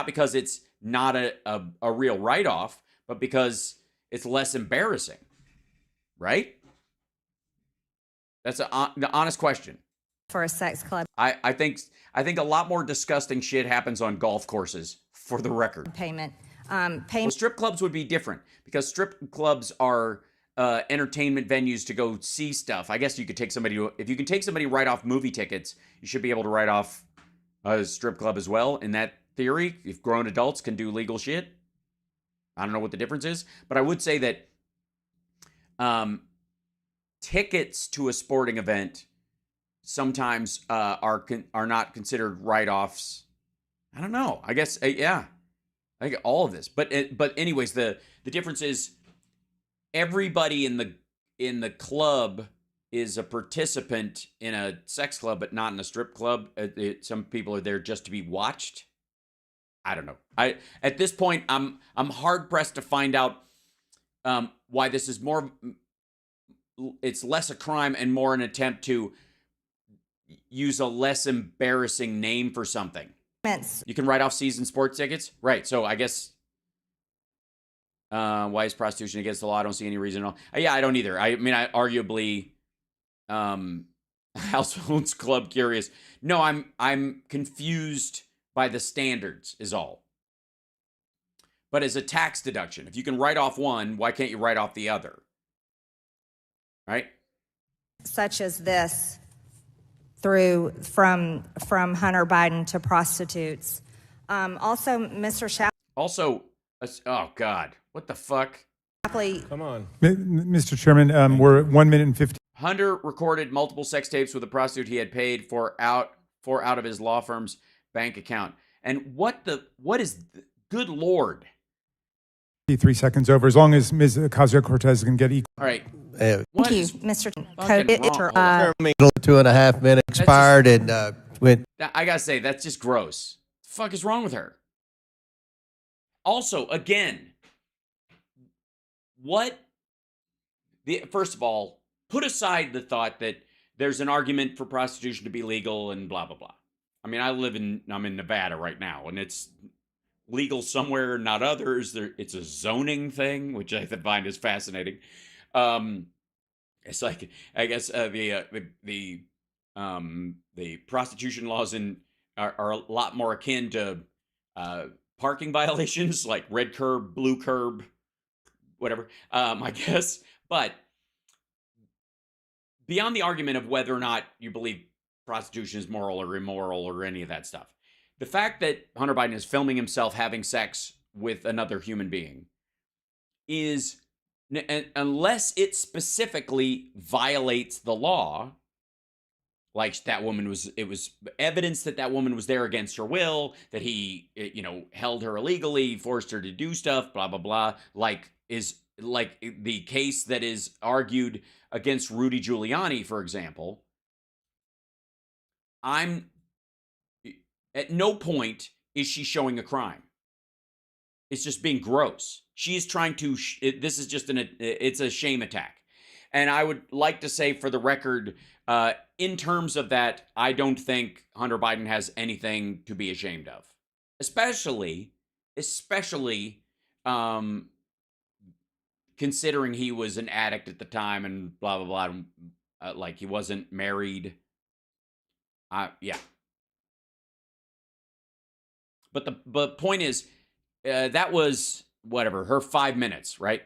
because it's not a real write-off, but because it's less embarrassing, right? That's the honest question. For a sex club. I think a lot more disgusting shit happens on golf courses, for the record. Payment. Well, strip clubs would be different because strip clubs are entertainment venues to go see stuff. I guess you could take somebody if you can take somebody write off movie tickets, you should be able to write off a strip club as well. In that theory, if grown adults can do legal shit, I don't know what the difference is, but I would say that tickets to a sporting event sometimes are not considered write-offs. I don't know. I guess yeah. I get all of this, but anyways, the difference is everybody in the club is a participant in a sex club, but not in a strip club. Some people are there just to be watched. I don't know. At this point, I'm hard pressed to find out why this is more. It's less a crime and more an attempt to use a less embarrassing name for something. You can write off season sports tickets, right? So I guess why is prostitution against the law? I don't see any reason at all. Yeah, I don't either. I mean, I arguably Households Club curious. No, I'm confused by the standards is all. But as a tax deduction, if you can write off one, why can't you write off the other? Right? Such as this from Hunter Biden to prostitutes. Also, Mr. Shapley. Also, oh God, what the fuck? Come on. Mr. Chairman, we're at 1 minute and 50. Hunter recorded multiple sex tapes with a prostitute he had paid for out of his law firm's bank account. And what is, good Lord. 3 seconds over, as long as Ms. Ocasio-Cortez can get equal. All right. Thank you, Mr. Code. 2.5 minutes expired and went. I gotta say, that's just gross. What the fuck is wrong with her? Also, again, first of all, put aside the thought that there's an argument for prostitution to be legal and blah, blah, blah. I mean, I'm in Nevada right now, and it's legal somewhere, not others. It's a zoning thing, which I find is fascinating. It's like, I guess the prostitution laws are a lot more akin to parking violations, like red curb, blue curb, whatever. I guess, but beyond the argument of whether or not you believe prostitution is moral or immoral or any of that stuff, the fact that Hunter Biden is filming himself having sex with another human being is, unless it specifically violates the law, like it was evidence that woman was there against her will, that he, held her illegally, forced her to do stuff, blah, blah, blah, like the case that is argued against Rudy Giuliani, for example. At no point is she showing a crime. It's just being gross. She's trying to, this is just it's a shame attack. And I would like to say for the record, in terms of that, I don't think Hunter Biden has anything to be ashamed of. Especially, considering he was an addict at the time and blah, blah, blah, like he wasn't married. Yeah. But the point is, that was, whatever, her 5 minutes, right?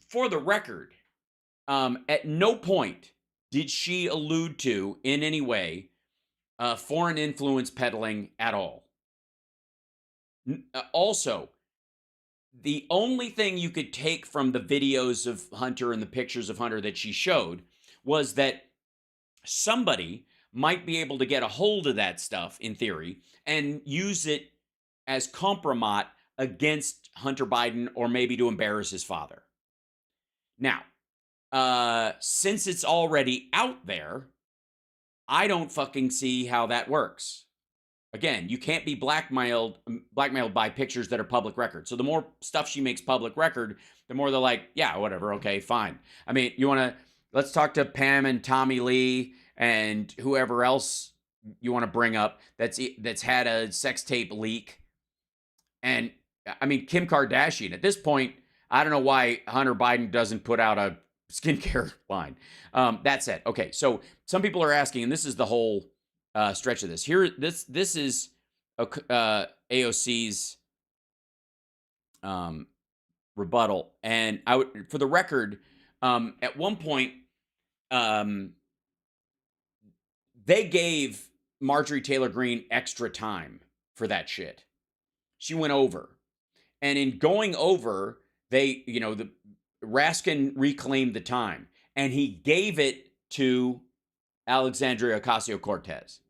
For the record, at no point did she allude to, in any way, foreign influence peddling at all. Also, the only thing you could take from the videos of Hunter and the pictures of Hunter that she showed was that somebody might be able to get a hold of that stuff, in theory, and use it as compromat against Hunter Biden or maybe to embarrass his father. Now, since it's already out there, I don't fucking see how that works. Again, you can't be blackmailed by pictures that are public record. So the more stuff she makes public record, the more they're like, yeah, whatever, okay, fine. I mean, let's talk to Pam and Tommy Lee and whoever else you want to bring up that's had a sex tape leak. And I mean, Kim Kardashian, at this point, I don't know why Hunter Biden doesn't put out a skincare line. That said, okay, so some people are asking, and this is the whole stretch of this. Here, this is AOC's rebuttal. And I would, for the record, at one point, they gave Marjorie Taylor Greene extra time for that shit. She went over. And in going over, they, Raskin reclaimed the time. And he gave it to Alexandria Ocasio-Cortez,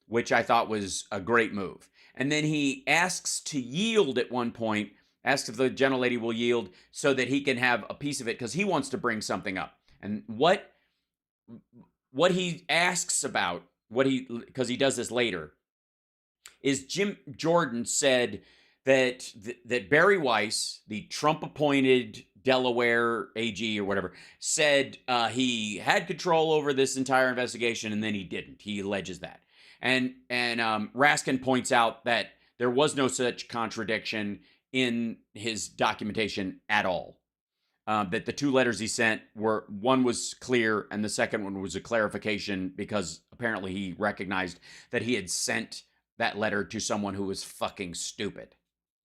which I thought was a great move. And then he asks to yield at one point, asks if the gentlelady will yield so that he can have a piece of it because he wants to bring something up. And what he asks about, because he does this later, is Jim Jordan said that Barry Weiss, the Trump-appointed Delaware AG or whatever, said he had control over this entire investigation and then he didn't. He alleges that. And Raskin points out that there was no such contradiction in his documentation at all. That the two letters he sent were, one was clear and the second one was a clarification because apparently he recognized that he had sent that letter to someone who was fucking stupid.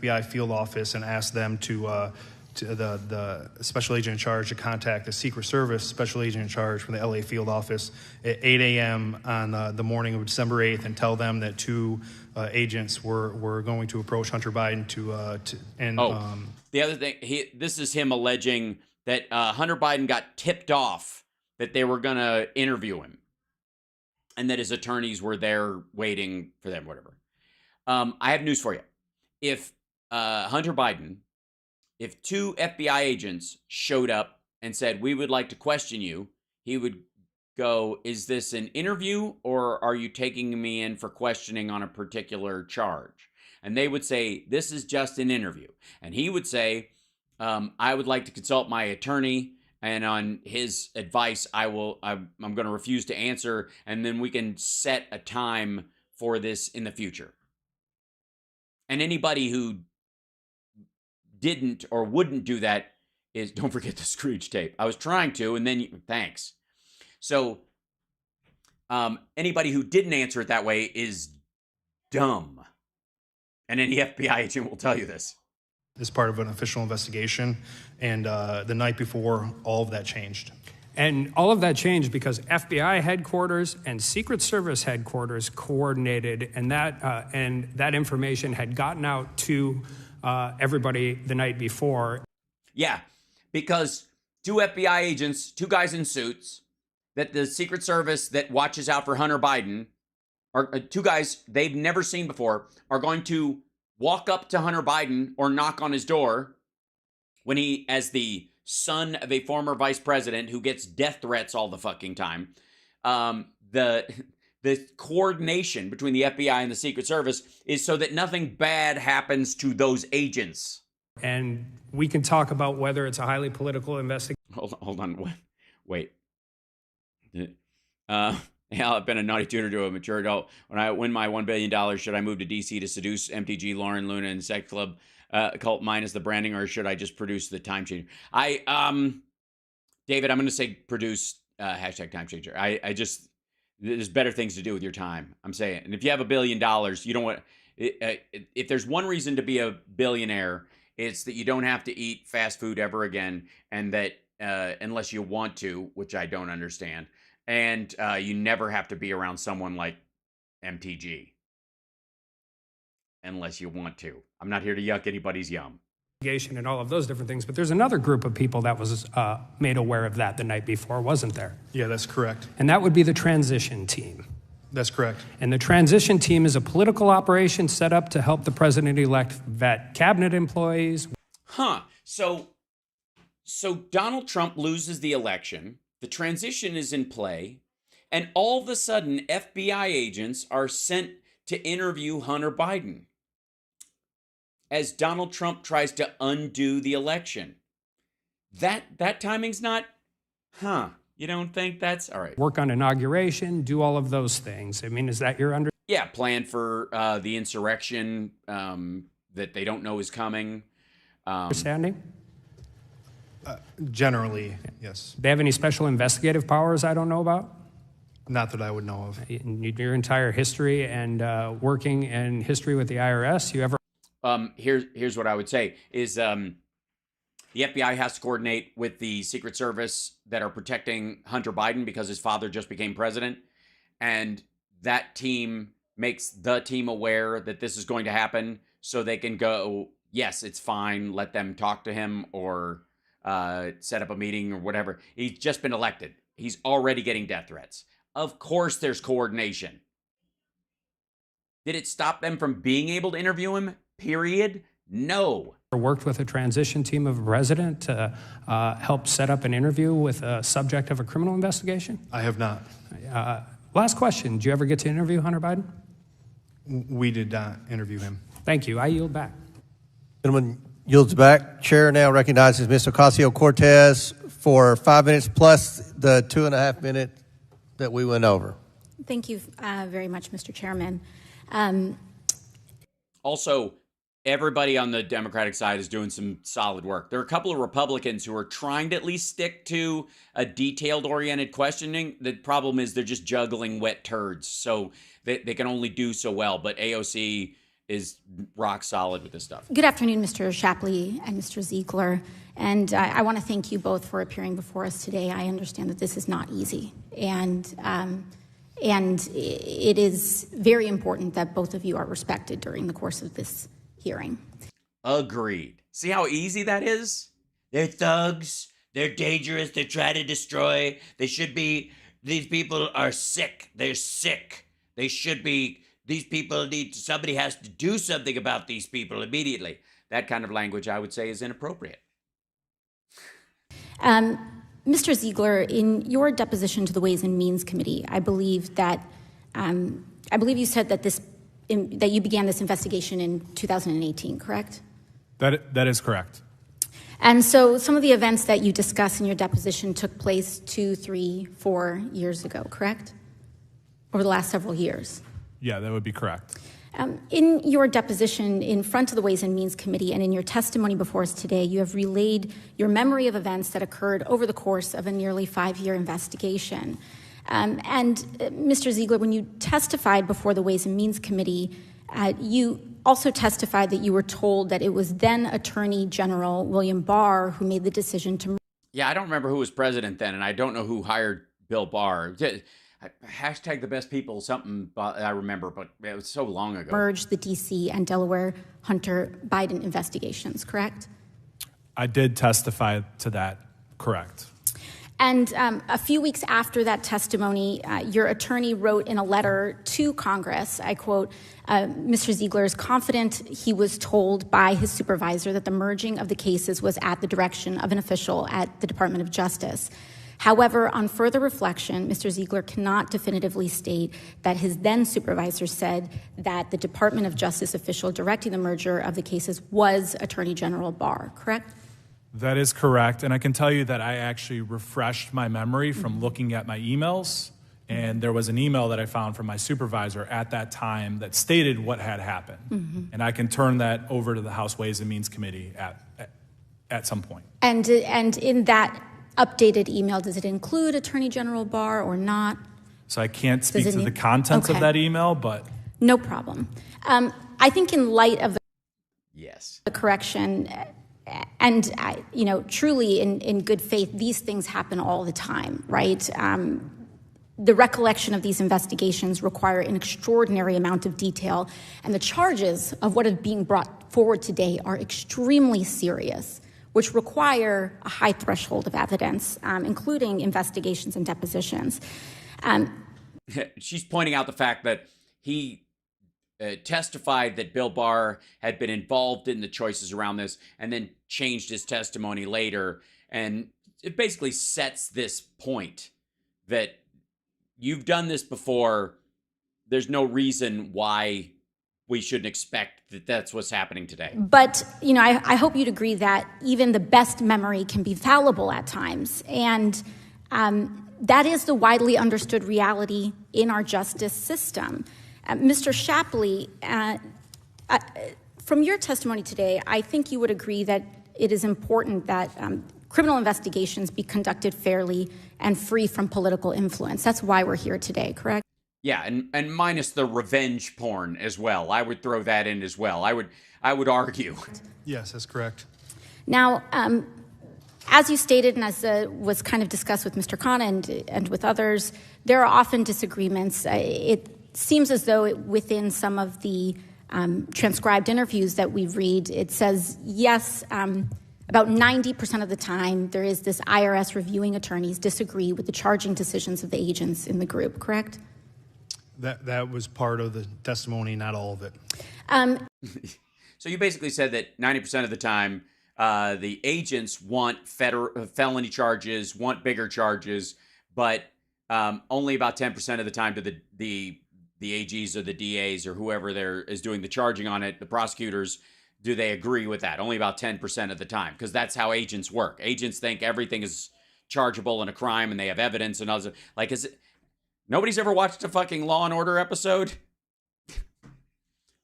FBI field office and asked them to the special agent in charge to contact the Secret Service special agent in charge from the LA field office at 8 a.m. on the morning of December 8th and tell them that two agents were going to approach Hunter Biden the other thing, this is him alleging that Hunter Biden got tipped off that they were going to interview him and that his attorneys were there waiting for them, whatever. I have news for you. If Hunter Biden, if two FBI agents showed up and said, we would like to question you, he would go, is this an interview or are you taking me in for questioning on a particular charge? And they would say, this is just an interview. And he would say, I would like to consult my attorney, and on his advice, I'm going to refuse to answer, and then we can set a time for this in the future. And anybody who didn't or wouldn't do that is, don't forget the Scrooge tape. I was trying to, and then thanks. So anybody who didn't answer it that way is dumb. And any FBI agent will tell you this. As part of an official investigation, and the night before, all of that changed. And all of that changed because FBI headquarters and Secret Service headquarters coordinated, and that information had gotten out to everybody the night before. Yeah, because two FBI agents, two guys in suits, that the Secret Service that watches out for Hunter Biden, are two guys they've never seen before, are going to walk up to Hunter Biden or knock on his door when he, as the son of a former vice president who gets death threats all the fucking time, the coordination between the FBI and the Secret Service is so that nothing bad happens to those agents. And we can talk about whether it's a highly political investigation. Hold on. Wait. Yeah, I've been a naughty tutor to a mature adult. When I win my $1 billion, should I move to D.C. to seduce MTG, Lauren, Luna, and Sex Club cult minus the branding, or should I just produce the time changer? David, I'm going to say produce hashtag time changer. I just, there's better things to do with your time. I'm saying, and if you have $1 billion, you don't want. If there's one reason to be a billionaire, it's that you don't have to eat fast food ever again, and that unless you want to, which I don't understand. And you never have to be around someone like MTG. Unless you want to. I'm not here to yuck anybody's yum. And all of those different things. But there's another group of people that was made aware of that the night before, wasn't there? Yeah, that's correct. And that would be the transition team. That's correct. And the transition team is a political operation set up to help the president-elect vet cabinet employees. So Donald Trump loses the election. The transition is in play, and all of a sudden, FBI agents are sent to interview Hunter Biden as Donald Trump tries to undo the election. That timing's not, you don't think that's, all right. Work on inauguration, do all of those things. I mean, is that your under? Yeah, plan for the insurrection that they don't know is coming. Understanding? Generally, yes. Do they have any special investigative powers I don't know about? Not that I would know of. In your entire history and working in history with the IRS, you ever? Here's what I would say is the FBI has to coordinate with the Secret Service that are protecting Hunter Biden because his father just became president. And that team makes the team aware that this is going to happen so they can go, yes, it's fine. Let them talk to him or set up a meeting or whatever. He's just been elected. He's already getting death threats. Of course there's coordination. Did it stop them from being able to interview him? Period. No. Worked with a transition team of a president to help set up an interview with a subject of a criminal investigation? I have not. Last question. Did you ever get to interview Hunter Biden? We did not interview him. Thank you. I yield back. Gentleman yields back. Chair now recognizes Mr. Ocasio-Cortez for 5 minutes plus the 2.5 minutes that we went over. Thank you very much, Mr. Chairman. Also, everybody on the Democratic side is doing some solid work. There are a couple of Republicans who are trying to at least stick to a detailed-oriented questioning. The problem is they're just juggling wet turds, so they can only do so well. But AOC is rock solid with this stuff. Good afternoon, Mr. Shapley and Mr. Ziegler. And I want to thank you both for appearing before us today. I understand that this is not easy. And it is very important that both of you are respected during the course of this hearing. Agreed. See how easy that is? They're thugs. They're dangerous. They're trying to destroy. They should be. These people are sick. They're sick. They should be. These people need. Somebody has to do something about these people immediately. That kind of language, I would say, is inappropriate. Mr. Ziegler, in your deposition to the Ways and Means Committee, I believe you said that that you began this investigation in 2018, correct? That is correct. And so some of the events that you discuss in your deposition took place 2, 3, 4 years ago, correct? Over the last several years. Yeah, that would be correct. In your deposition in front of the Ways and Means Committee and in your testimony before us today, you have relayed your memory of events that occurred over the course of a nearly 5-year investigation. And Mr. Ziegler, when you testified before the Ways and Means Committee, you also testified that you were told that it was then Attorney General William Barr who made the decision to... Yeah, I don't remember who was president then, and I don't know who hired Bill Barr. Hashtag the best people, something I remember, but it was so long ago. Merge the D.C. and Delaware Hunter Biden investigations, correct? I did testify to that, correct. And a few weeks after that testimony, your attorney wrote in a letter to Congress, I quote, Mr. Ziegler is confident he was told by his supervisor that the merging of the cases was at the direction of an official at the Department of Justice. However, on further reflection, Mr. Ziegler cannot definitively state that his then supervisor said that the Department of Justice official directing the merger of the cases was Attorney General Barr, correct? That is correct. And I can tell you that I actually refreshed my memory from looking at my emails. And there was an email that I found from my supervisor at that time that stated what had happened. And I can turn that over to the House Ways and Means Committee at some point. And in that updated email, does it include Attorney General Barr or not? So I can't speak to the contents of that email, but... No problem. I think in light of the correction, and truly in good faith, these things happen all the time, right? The recollection of these investigations require an extraordinary amount of detail, and the charges of what is being brought forward today are extremely serious, which require a high threshold of evidence, including investigations and depositions. She's pointing out the fact that he testified that Bill Barr had been involved in the choices around this and then changed his testimony later. And it basically sets this point that you've done this before. There's no reason why we shouldn't expect that that's what's happening today. But, I hope you'd agree that even the best memory can be fallible at times. And that is the widely understood reality in our justice system. Mr. Shapley, from your testimony today, I think you would agree that it is important that criminal investigations be conducted fairly and free from political influence. That's why we're here today, correct? Yeah, and minus the revenge porn as well. I would throw that in as well. I would argue. Yes, that's correct. Now, as you stated, and as was kind of discussed with Mr. Khan and with others, there are often disagreements. It seems as though within some of the transcribed interviews that we read, it says, yes, about 90% of the time, there is this IRS reviewing attorneys disagree with the charging decisions of the agents in the group, correct? That was part of the testimony, not all of it. So you basically said that 90% of the time, the agents want felony charges, want bigger charges, but only about 10% of the time do the AGs or the DAs or whoever there is doing the charging on it, the prosecutors, do they agree with that? Only about 10% of the time, because that's how agents work. Agents think everything is chargeable in a crime and they have evidence and others. Like, nobody's ever watched a fucking Law and Order episode?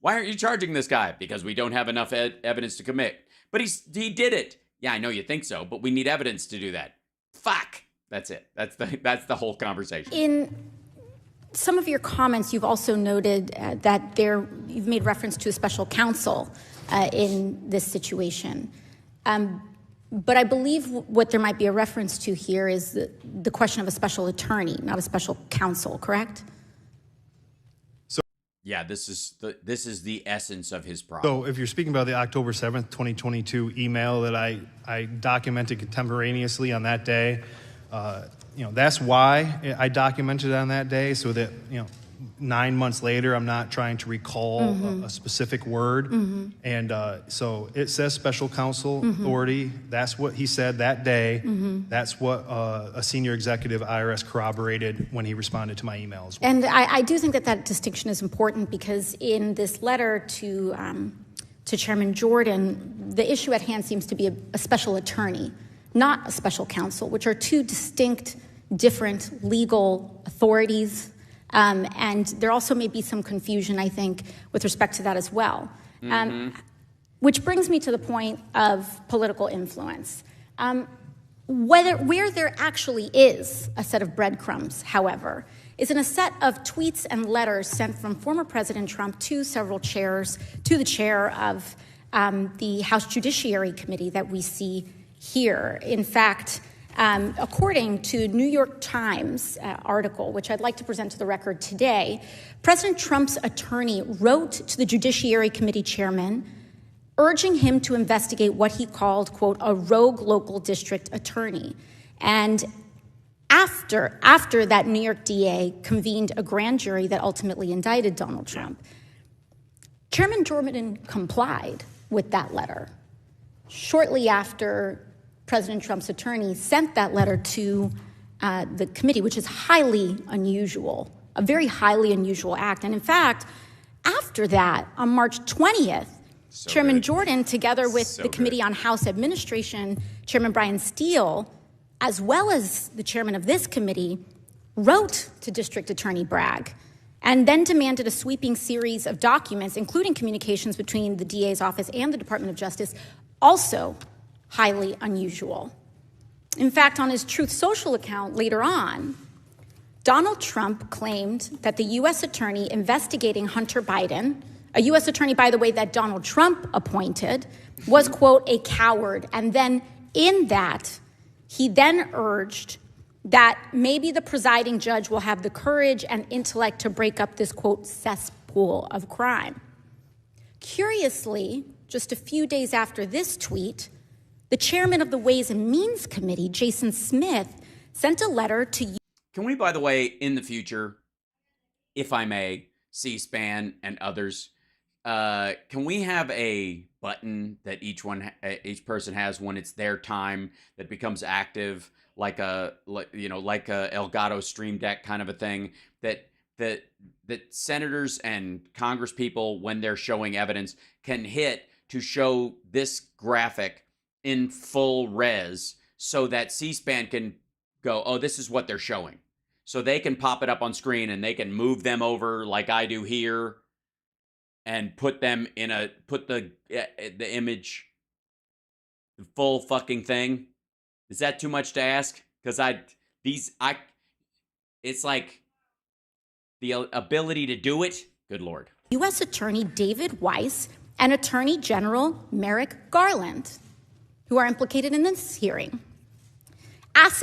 Why aren't you charging this guy? Because we don't have enough evidence to commit. But he did it. Yeah, I know you think so, but we need evidence to do that. Fuck. That's it. That's the whole conversation. In some of your comments, you've also noted that you've made reference to a special counsel in this situation. But I believe what there might be a reference to here is the question of a special attorney, not a special counsel, correct? Yeah, this is the essence of his problem. So if you're speaking about the October 7th, 2022 email that I documented contemporaneously on that day, that's why I documented it on that day, so that, 9 months later, I'm not trying to recall a specific word. And so it says special counsel authority. That's what he said that day. That's what a senior executive IRS corroborated when he responded to my email as well. And I do think that distinction is important, because in this letter to Chairman Jordan, the issue at hand seems to be a special attorney, not a special counsel, which are two distinct, different legal authorities. And there also may be some confusion, I think, with respect to that as well. Which brings me to the point of political influence. Where there actually is a set of breadcrumbs, however, is in a set of tweets and letters sent from former President Trump to several chairs, to the chair of the House Judiciary Committee that we see here. In fact, according to New York Times article, which I'd like to present to the record today, President Trump's attorney wrote to the Judiciary Committee chairman, urging him to investigate what he called, quote, a rogue local district attorney. And after that New York DA convened a grand jury that ultimately indicted Donald Trump, Chairman Jordan complied with that letter. Shortly after President Trump's attorney sent that letter to the committee, which is highly unusual, a very highly unusual act. And in fact, after that, on March 20th, Chairman Jordan, together with the Committee on House Administration, Chairman Brian Steele, as well as the chairman of this committee, wrote to District Attorney Bragg and then demanded a sweeping series of documents, including communications between the DA's office and the Department of Justice, also highly unusual. In fact, on his Truth Social account later on, Donald Trump claimed that the U.S. attorney investigating Hunter Biden, a U.S. attorney, by the way, that Donald Trump appointed, was, quote, a coward. And then in that, he then urged that maybe the presiding judge will have the courage and intellect to break up this, quote, cesspool of crime. Curiously, just a few days after this tweet, the chairman of the Ways and Means Committee, Jason Smith, sent a letter to... Can we, by the way, in the future, if I may, C-SPAN and others, can we have a button that each person has when it's their time that becomes active, like a Elgato Stream Deck kind of a thing, that senators and Congress people, when they're showing evidence, can hit to show this graphic in full res, so that C-SPAN can go, oh, this is what they're showing. So they can pop it up on screen and they can move them over like I do here and put them in the image, the full fucking thing. Is that too much to ask? Because it's like, the ability to do it, good Lord. U.S. Attorney David Weiss and Attorney General Merrick Garland, who are implicated in this hearing,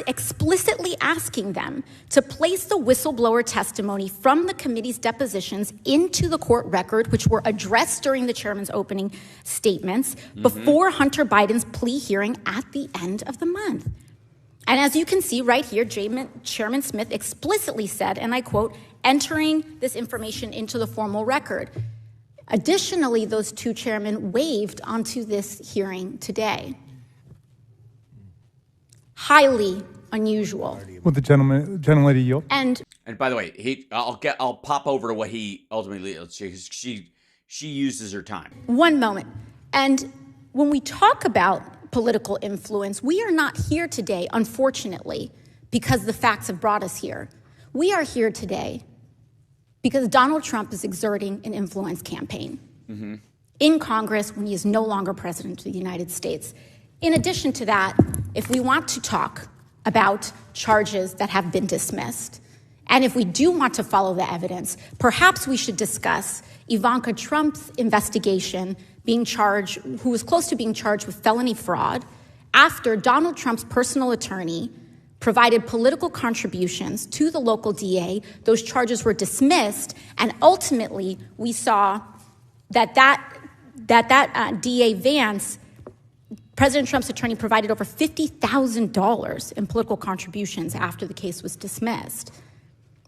explicitly asking them to place the whistleblower testimony from the committee's depositions into the court record, which were addressed during the chairman's opening statements before Hunter Biden's plea hearing at the end of the month. And as you can see right here, Chairman Smith explicitly said, and I quote, entering this information into the formal record. Additionally, those two chairmen waived onto this hearing today. Highly unusual. Will the gentlelady yield? And by the way, I'll pop over to what he ultimately she uses her time. one moment. And when we talk about political influence, we are not here today, unfortunately, because the facts have brought us here. We are here today because Donald Trump is exerting an influence campaign in Congress when he is no longer president of the United States. In addition to that, if we want to talk about charges that have been dismissed, and if we do want to follow the evidence, perhaps we should discuss Ivanka Trump's investigation who was close to being charged with felony fraud after Donald Trump's personal attorney provided political contributions to the local DA. Those charges were dismissed, and ultimately we saw that DA Vance, President Trump's attorney, provided over $50,000 in political contributions after the case was dismissed.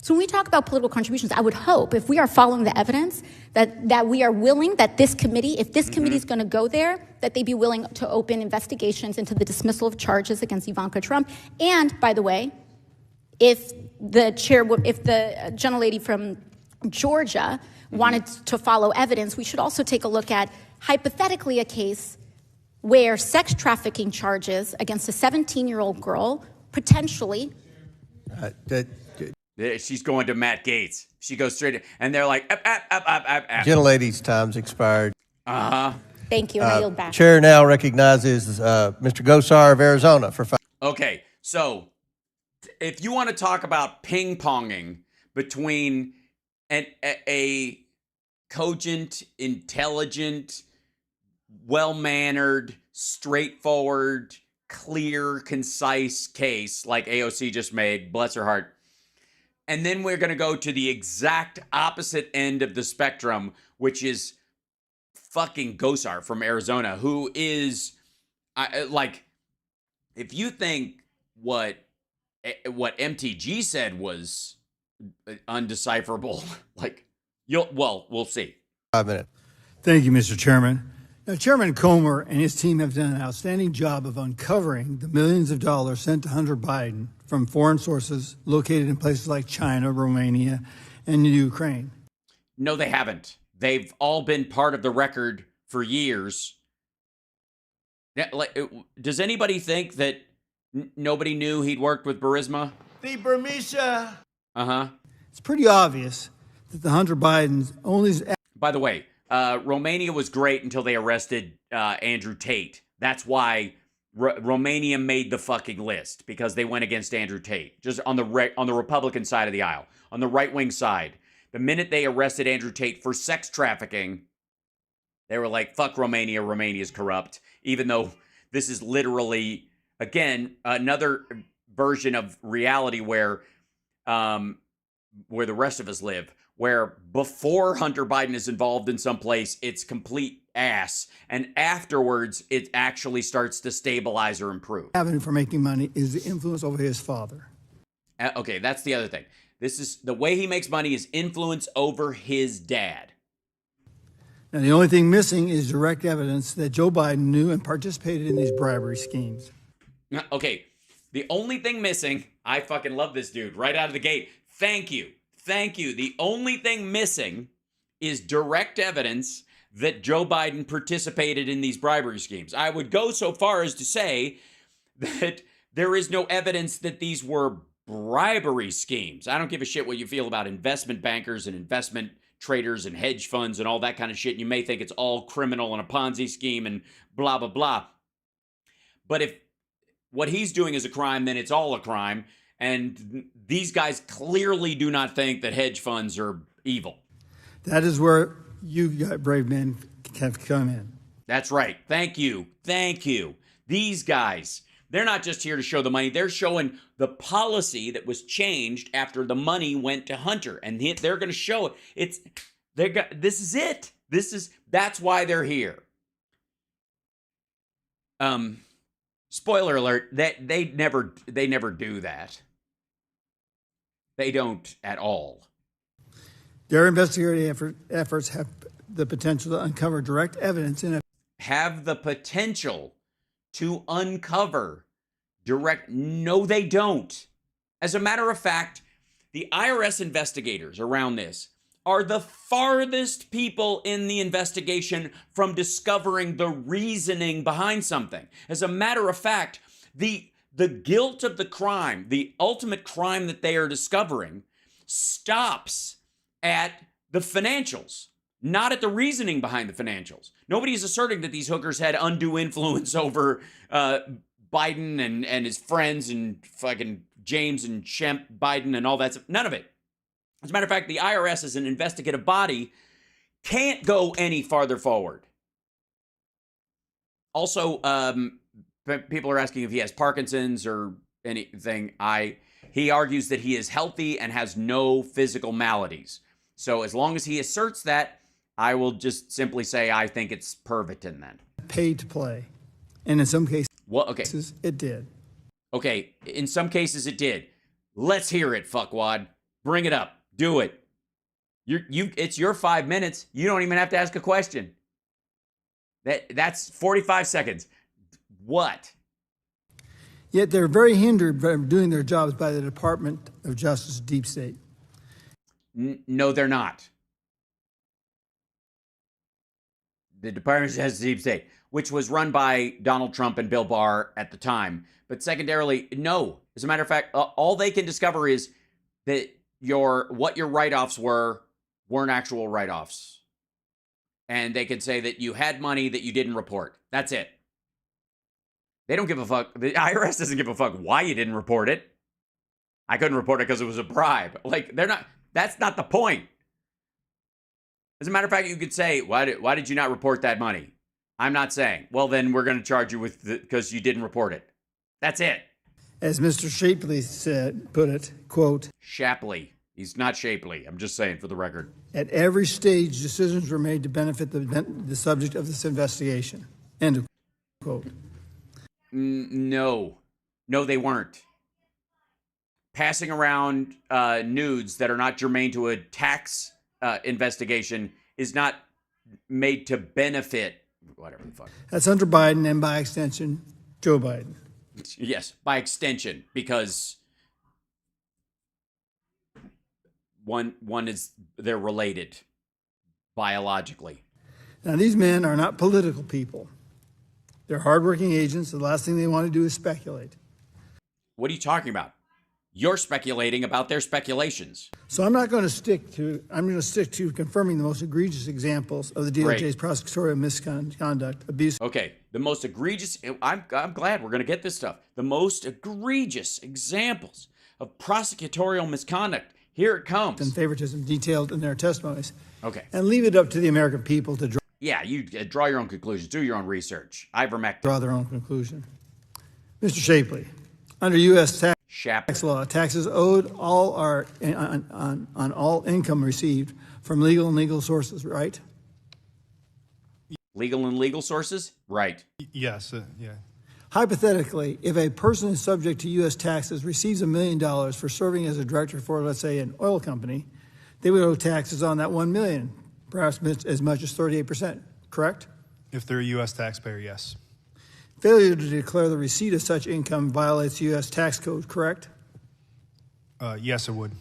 So when we talk about political contributions, I would hope, if we are following the evidence, that we are willing, that this committee, if this committee is going to go there, that they be willing to open investigations into the dismissal of charges against Ivanka Trump. And, by the way, if the gentlelady from Georgia wanted to follow evidence, we should also take a look at, hypothetically, a case where sex trafficking charges against a 17-year-old girl potentially... She's going to Matt Gaetz. She goes straight, and they're like, Gentlelady's time's expired. Thank you, and I yield back. Chair now recognizes Mr. Gosar of Arizona for 5. Okay, so if you want to talk about ping-ponging between a cogent, intelligent, well-mannered, straightforward, clear, concise case like AOC just made, bless her heart, and then we're going to go to the exact opposite end of the spectrum, which is fucking Gosar from Arizona, who is, like, if you think what MTG said was undecipherable, like, we'll see. 5 minutes. Thank you, Mr. Chairman. Now, Chairman Comer and his team have done an outstanding job of uncovering the millions of dollars sent to Hunter Biden from foreign sources located in places like China, Romania, and Ukraine. No, they haven't. They've all been part of the record for years. Does anybody think that nobody knew he'd worked with Burisma? The Burmesa. It's pretty obvious that the Hunter Biden's only... By the way, Romania was great until they arrested Andrew Tate. That's why Romania made the fucking list, because they went against Andrew Tate, just on the Republican side of the aisle. On the right-wing side, the minute they arrested Andrew Tate for sex trafficking, they were like, fuck Romania, Romania's corrupt, even though this is literally, again, another version of reality where the rest of us live, where before Hunter Biden is involved in some place, it's complete ass, and afterwards, it actually starts to stabilize or improve. Avenue for making money is the influence over his father. Okay, that's the other thing. This is the way he makes money is influence over his dad. Now, the only thing missing is direct evidence that Joe Biden knew and participated in these bribery schemes. Okay, the only thing missing, I fucking love this dude right out of the gate. Thank you. The only thing missing is direct evidence that Joe Biden participated in these bribery schemes. I would go so far as to say that there is no evidence that these were bribery schemes. I don't give a shit what you feel about investment bankers and investment traders and hedge funds and all that kind of shit. You may think it's all criminal and a Ponzi scheme and blah, blah, blah. But if what he's doing is a crime, then it's all a crime. And these guys clearly do not think that hedge funds are evil. That is where you brave men have come in. That's right. Thank you. Thank you. These guys, they're not just here to show the money. They're showing the policy that was changed after the money went to Hunter. And they're going to show it. This is it. That's why they're here. Spoiler alert, they never do that. They don't at all. Their investigative efforts have the potential to uncover direct evidence have the potential to uncover direct. No, they don't. As a matter of fact, the IRS investigators around this are the farthest people in the investigation from discovering the reasoning behind something. As a matter of fact, the guilt of the crime, the ultimate crime that they are discovering, stops at the financials, not at the reasoning behind the financials. Nobody is asserting that these hookers had undue influence over Biden and his friends and fucking James and Shemp Biden and all that stuff. None of it. As a matter of fact, the IRS as an investigative body can't go any farther forward. Also, people are asking if he has Parkinson's or anything. He argues that he is healthy and has no physical maladies. So as long as he asserts that, I will just simply say I think it's Pervitin then. Paid to play. And in some cases, okay, it did. Okay, in some cases it did. Let's hear it, fuckwad. Bring it up. Do it. It's your 5 minutes. You don't even have to ask a question. That's 45 seconds. What? Yet they're very hindered from doing their jobs by the Department of Justice deep state. No, they're not. The Department of Justice deep state, which was run by Donald Trump and Bill Barr at the time. But secondarily, no. As a matter of fact, all they can discover is that what your write-offs weren't actual write-offs. And they could say that you had money that you didn't report. That's it. They don't give a fuck. The IRS doesn't give a fuck why you didn't report it. I couldn't report it because it was a bribe. Like, that's not the point. As a matter of fact, you could say, why did you not report that money? I'm not saying. Well, then we're going to charge you with because you didn't report it. That's it. As Mr. Shapley put it, quote, Shapley. He's not shapely. I'm just saying for the record. At every stage, decisions were made to benefit the subject of this investigation. End of quote. No, they weren't. Passing around nudes that are not germane to a tax investigation is not made to benefit whatever the fuck. That's Hunter Biden and by extension, Joe Biden. Yes, by extension, because one is they're related biologically. Now these men are not political people. They're hardworking agents. The last thing they want to do is speculate. What are you talking about? You're speculating about their speculations. So I'm going to stick to confirming the most egregious examples of the DOJ's prosecutorial misconduct, abuse. Okay, the most egregious, I'm glad we're going to get this stuff. The most egregious examples of prosecutorial misconduct. Here it comes. And favoritism detailed in their testimonies. Okay. And leave it up to the American people to draw. Yeah, you draw your own conclusions. Do your own research. Ivermectin. Draw their own conclusion. Mr. Shapley, under U.S. tax law, taxes owed all are on all income received from legal and legal sources, right? Legal and legal sources? Right. Yes, yeah. Hypothetically, if a person is subject to U.S. taxes receives $1 million for serving as a director for, let's say, an oil company, they would owe taxes on that $1 million, perhaps as much as 38%, correct? If they're a U.S. taxpayer, yes. Failure to declare the receipt of such income violates the U.S. tax code, correct? Yes, it would.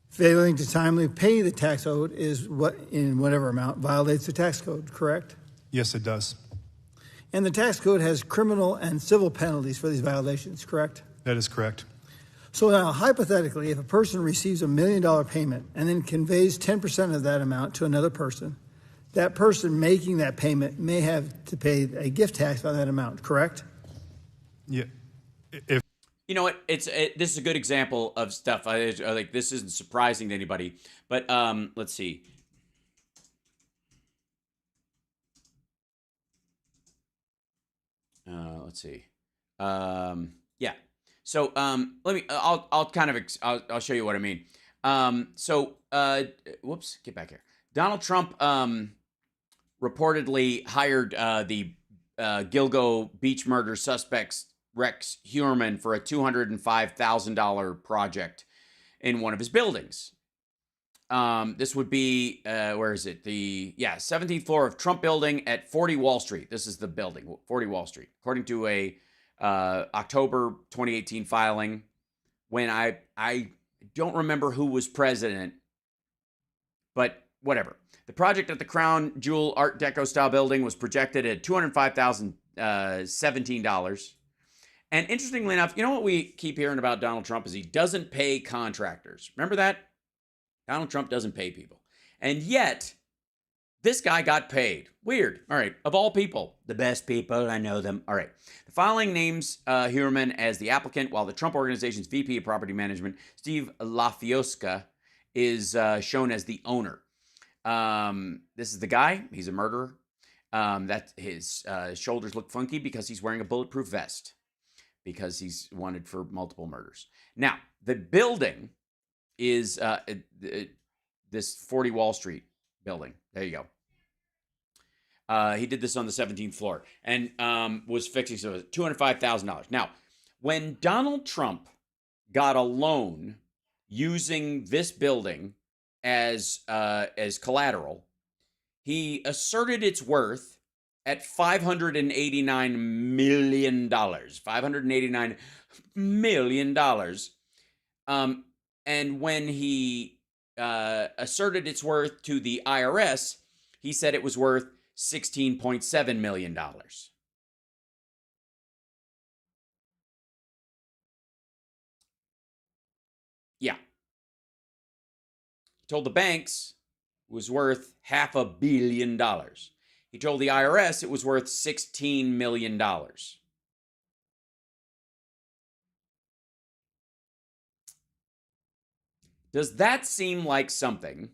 Failing to timely pay the tax owed in whatever amount violates the tax code, correct? Yes, it does. And the tax code has criminal and civil penalties for these violations, correct? That is correct. So now, hypothetically, if a person receives $1 million payment and then conveys 10% of that amount to another person, that person making that payment may have to pay a gift tax on that amount, correct? Yeah. You know what? This is a good example of stuff. Like this isn't surprising to anybody, but let's see. Let's see. Yeah. So let me. I'll kind of. I'll show you what I mean. Whoops. Get back here. Donald Trump reportedly hired the Gilgo beach murder suspects Rex Heuermann for a $205,000 project in one of his buildings. This would be, where is it? The 17th floor of Trump Building at 40 Wall Street. This is the building, 40 Wall Street. According to a October 2018 filing, when I don't remember who was president, but whatever. The project at the Crown Jewel Art Deco style building was projected at $205,017. And interestingly enough, you know what we keep hearing about Donald Trump is he doesn't pay contractors. Remember that? Donald Trump doesn't pay people. And yet, this guy got paid. Weird. All right. Of all people, the best people, I know them. All right. The filing names Heuermann as the applicant, while the Trump Organization's VP of Property Management, Steve Lafioska, is shown as the owner. This is the guy. He's a murderer. That his shoulders look funky because he's wearing a bulletproof vest because he's wanted for multiple murders. Now, the building is this 40 Wall Street building. There you go. He did this on the 17th floor and was fixing so $205,000. Now, when Donald Trump got a loan using this building as collateral, he asserted its worth at $589 million. $589 million. And when he asserted its worth to the IRS, he said it was worth $16.7 million. Yeah. He told the banks it was worth $500 million. He told the IRS it was worth $16 million. Does that seem like something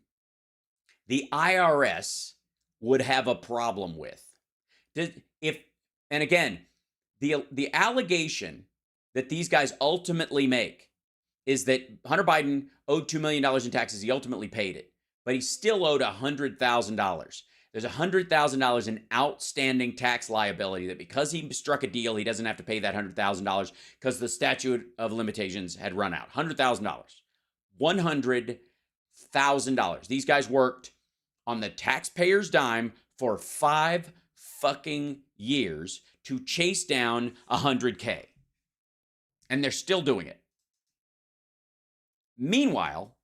the IRS would have a problem with? And again, the allegation that these guys ultimately make is that Hunter Biden owed $2 million in taxes. He ultimately paid it, but he still owed $100,000. There's $100,000 in outstanding tax liability that because he struck a deal, he doesn't have to pay that $100,000 because the statute of limitations had run out. $100,000. $100,000. These guys worked on the taxpayer's dime for 5 fucking years to chase down $100K. And they're still doing it. Meanwhile,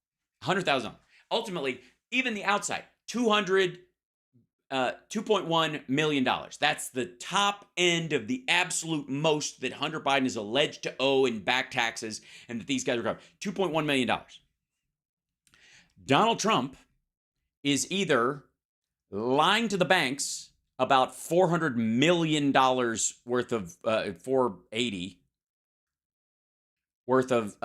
$100,000. Ultimately, even the outside, $2.1 million. That's the top end of the absolute most that Hunter Biden is alleged to owe in back taxes and that these guys recovered. $2.1 million. Donald Trump is either lying to the banks about $400 million worth of, 480 worth of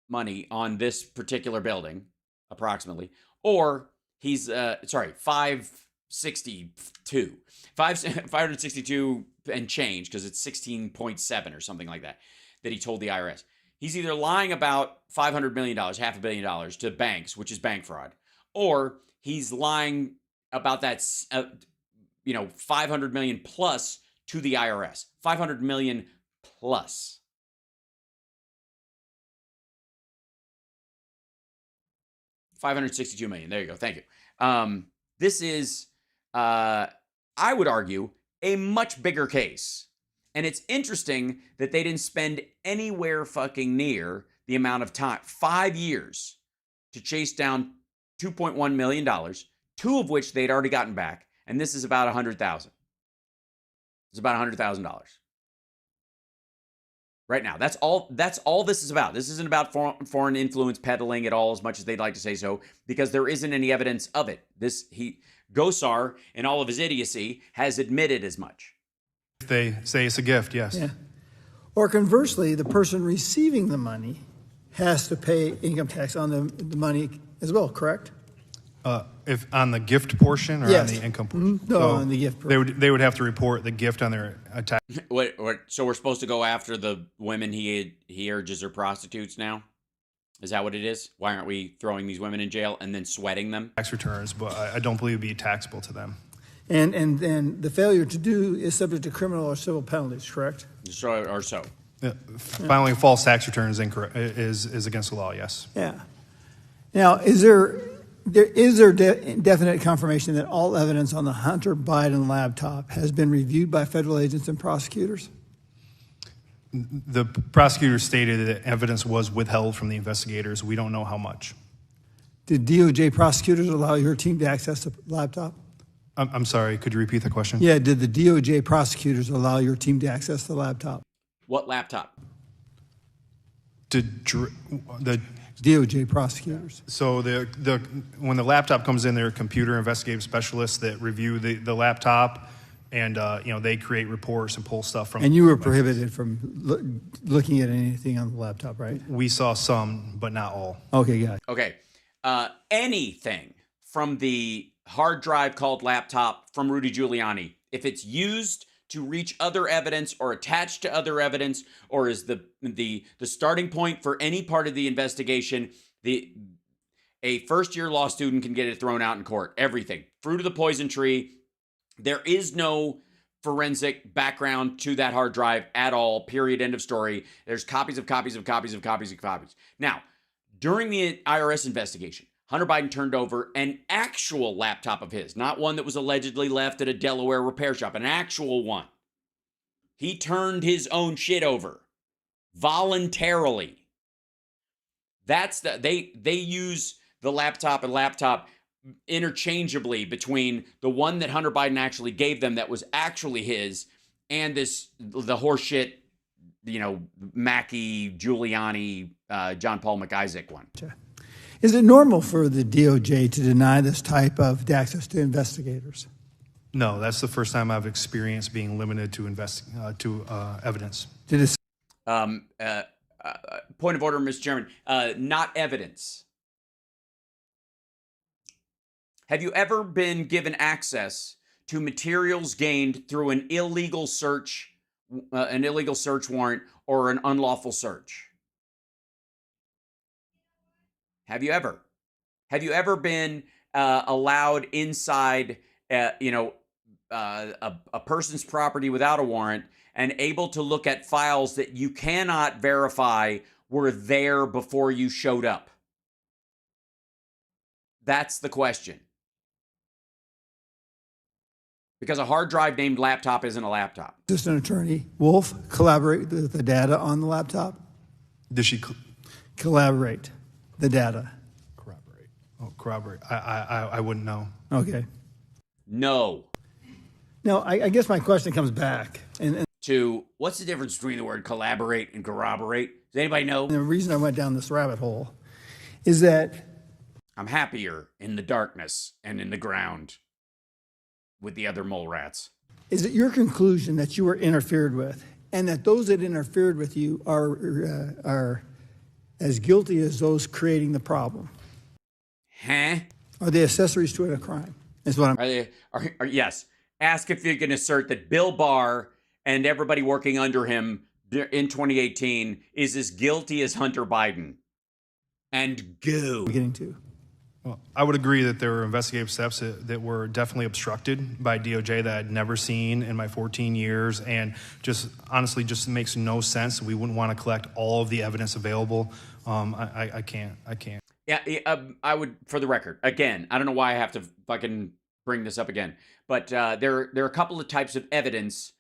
money on this particular building, approximately, or he's, 562 and change, because it's 16.7 or something like that he told the IRS. He's either lying about $500 million, $500 million to banks, which is bank fraud, or he's lying about that, $500 million plus to the IRS. $500 million plus. $562 million. There you go. Thank you. This is, I would argue, a much bigger case. And it's interesting that they didn't spend anywhere fucking near the amount of time, 5 years, to chase down $2.1 million, 2 of which they'd already gotten back. And this is about $100,000. It's about $100,000. Right now, that's all this is about. This isn't about foreign influence peddling at all, as much as they'd like to say so, because there isn't any evidence of it. Gosar, in all of his idiocy, has admitted as much. They say it's a gift, yes. Yeah. Or conversely, the person receiving the money has to pay income tax on the money as well, correct? If on the gift portion or Yes. on the income portion? No, on the gift portion. They would have to report the gift on their tax. So we're supposed to go after the women he urges are prostitutes now? Is that what it is? Why aren't we throwing these women in jail and then sweating them? Tax returns, but I don't believe it'd be taxable to them. And then the failure to do is subject to criminal or civil penalties, correct? So. Yeah. Filing false tax returns is against the law, yes. Yeah. Now, is there definite confirmation that all evidence on the Hunter Biden laptop has been reviewed by federal agents and prosecutors? The prosecutor stated that evidence was withheld from the investigators. We don't know how much. Did DOJ prosecutors allow your team to access the laptop? I'm sorry, could you repeat the question? Yeah, did the DOJ prosecutors allow your team to access the laptop? What laptop? The DOJ prosecutors. So when the laptop comes in, there are computer investigative specialists that review the laptop, and they create reports and pull stuff from. And you were prohibited from looking at anything on the laptop, right? We saw some, but not all. Okay, got it. Okay. Anything from the hard drive called laptop from Rudy Giuliani, if it's used to reach other evidence or attached to other evidence, or is the starting point for any part of the investigation, a first-year law student can get it thrown out in court. Everything. Fruit of the poison tree. There is no forensic background to that hard drive at all, period, end of story. There's copies of copies of copies of copies of copies. Now, during the IRS investigation, Hunter Biden turned over an actual laptop of his, not one that was allegedly left at a Delaware repair shop, an actual one. He turned his own shit over voluntarily. They use the laptop and laptop interchangeably between the one that Hunter Biden actually gave them that was actually his and the horseshit, Mackey, Giuliani, John Paul McIsaac one. Is it normal for the DOJ to deny this type of access to investigators? No, that's the first time I've experienced being limited to evidence. Did it? Point of order, Mr. Chairman. Not evidence. Have you ever been given access to materials gained through an illegal search warrant, or an unlawful search? Have you ever? Have you ever been allowed inside, a person's property without a warrant and able to look at files that you cannot verify were there before you showed up? That's the question. Because a hard drive named laptop isn't a laptop. Assistant Attorney Wolf collaborate with the data on the laptop? Did she collaborate the data? Corroborate. Oh, corroborate. I wouldn't know. Okay. No. Now, I guess my question comes back. To what's the difference between the word collaborate and corroborate? Does anybody know? And the reason I went down this rabbit hole is that I'm happier in the darkness and in the ground with the other mole rats. Is it your conclusion that you were interfered with, and that those that interfered with you are as guilty as those creating the problem? Huh? Are they accessories to a crime? Is what I'm. Yes. Ask if you can assert that Bill Barr and everybody working under him in 2018 is as guilty as Hunter Biden. And go. Getting to. Well, I would agree that there were investigative steps that were definitely obstructed by DOJ that I'd never seen in my 14 years, and just honestly just makes no sense. We wouldn't want to collect all of the evidence available. I can't. Yeah, I would, for the record, again, I don't know why I have to fucking bring this up again, but there are a couple of types of evidence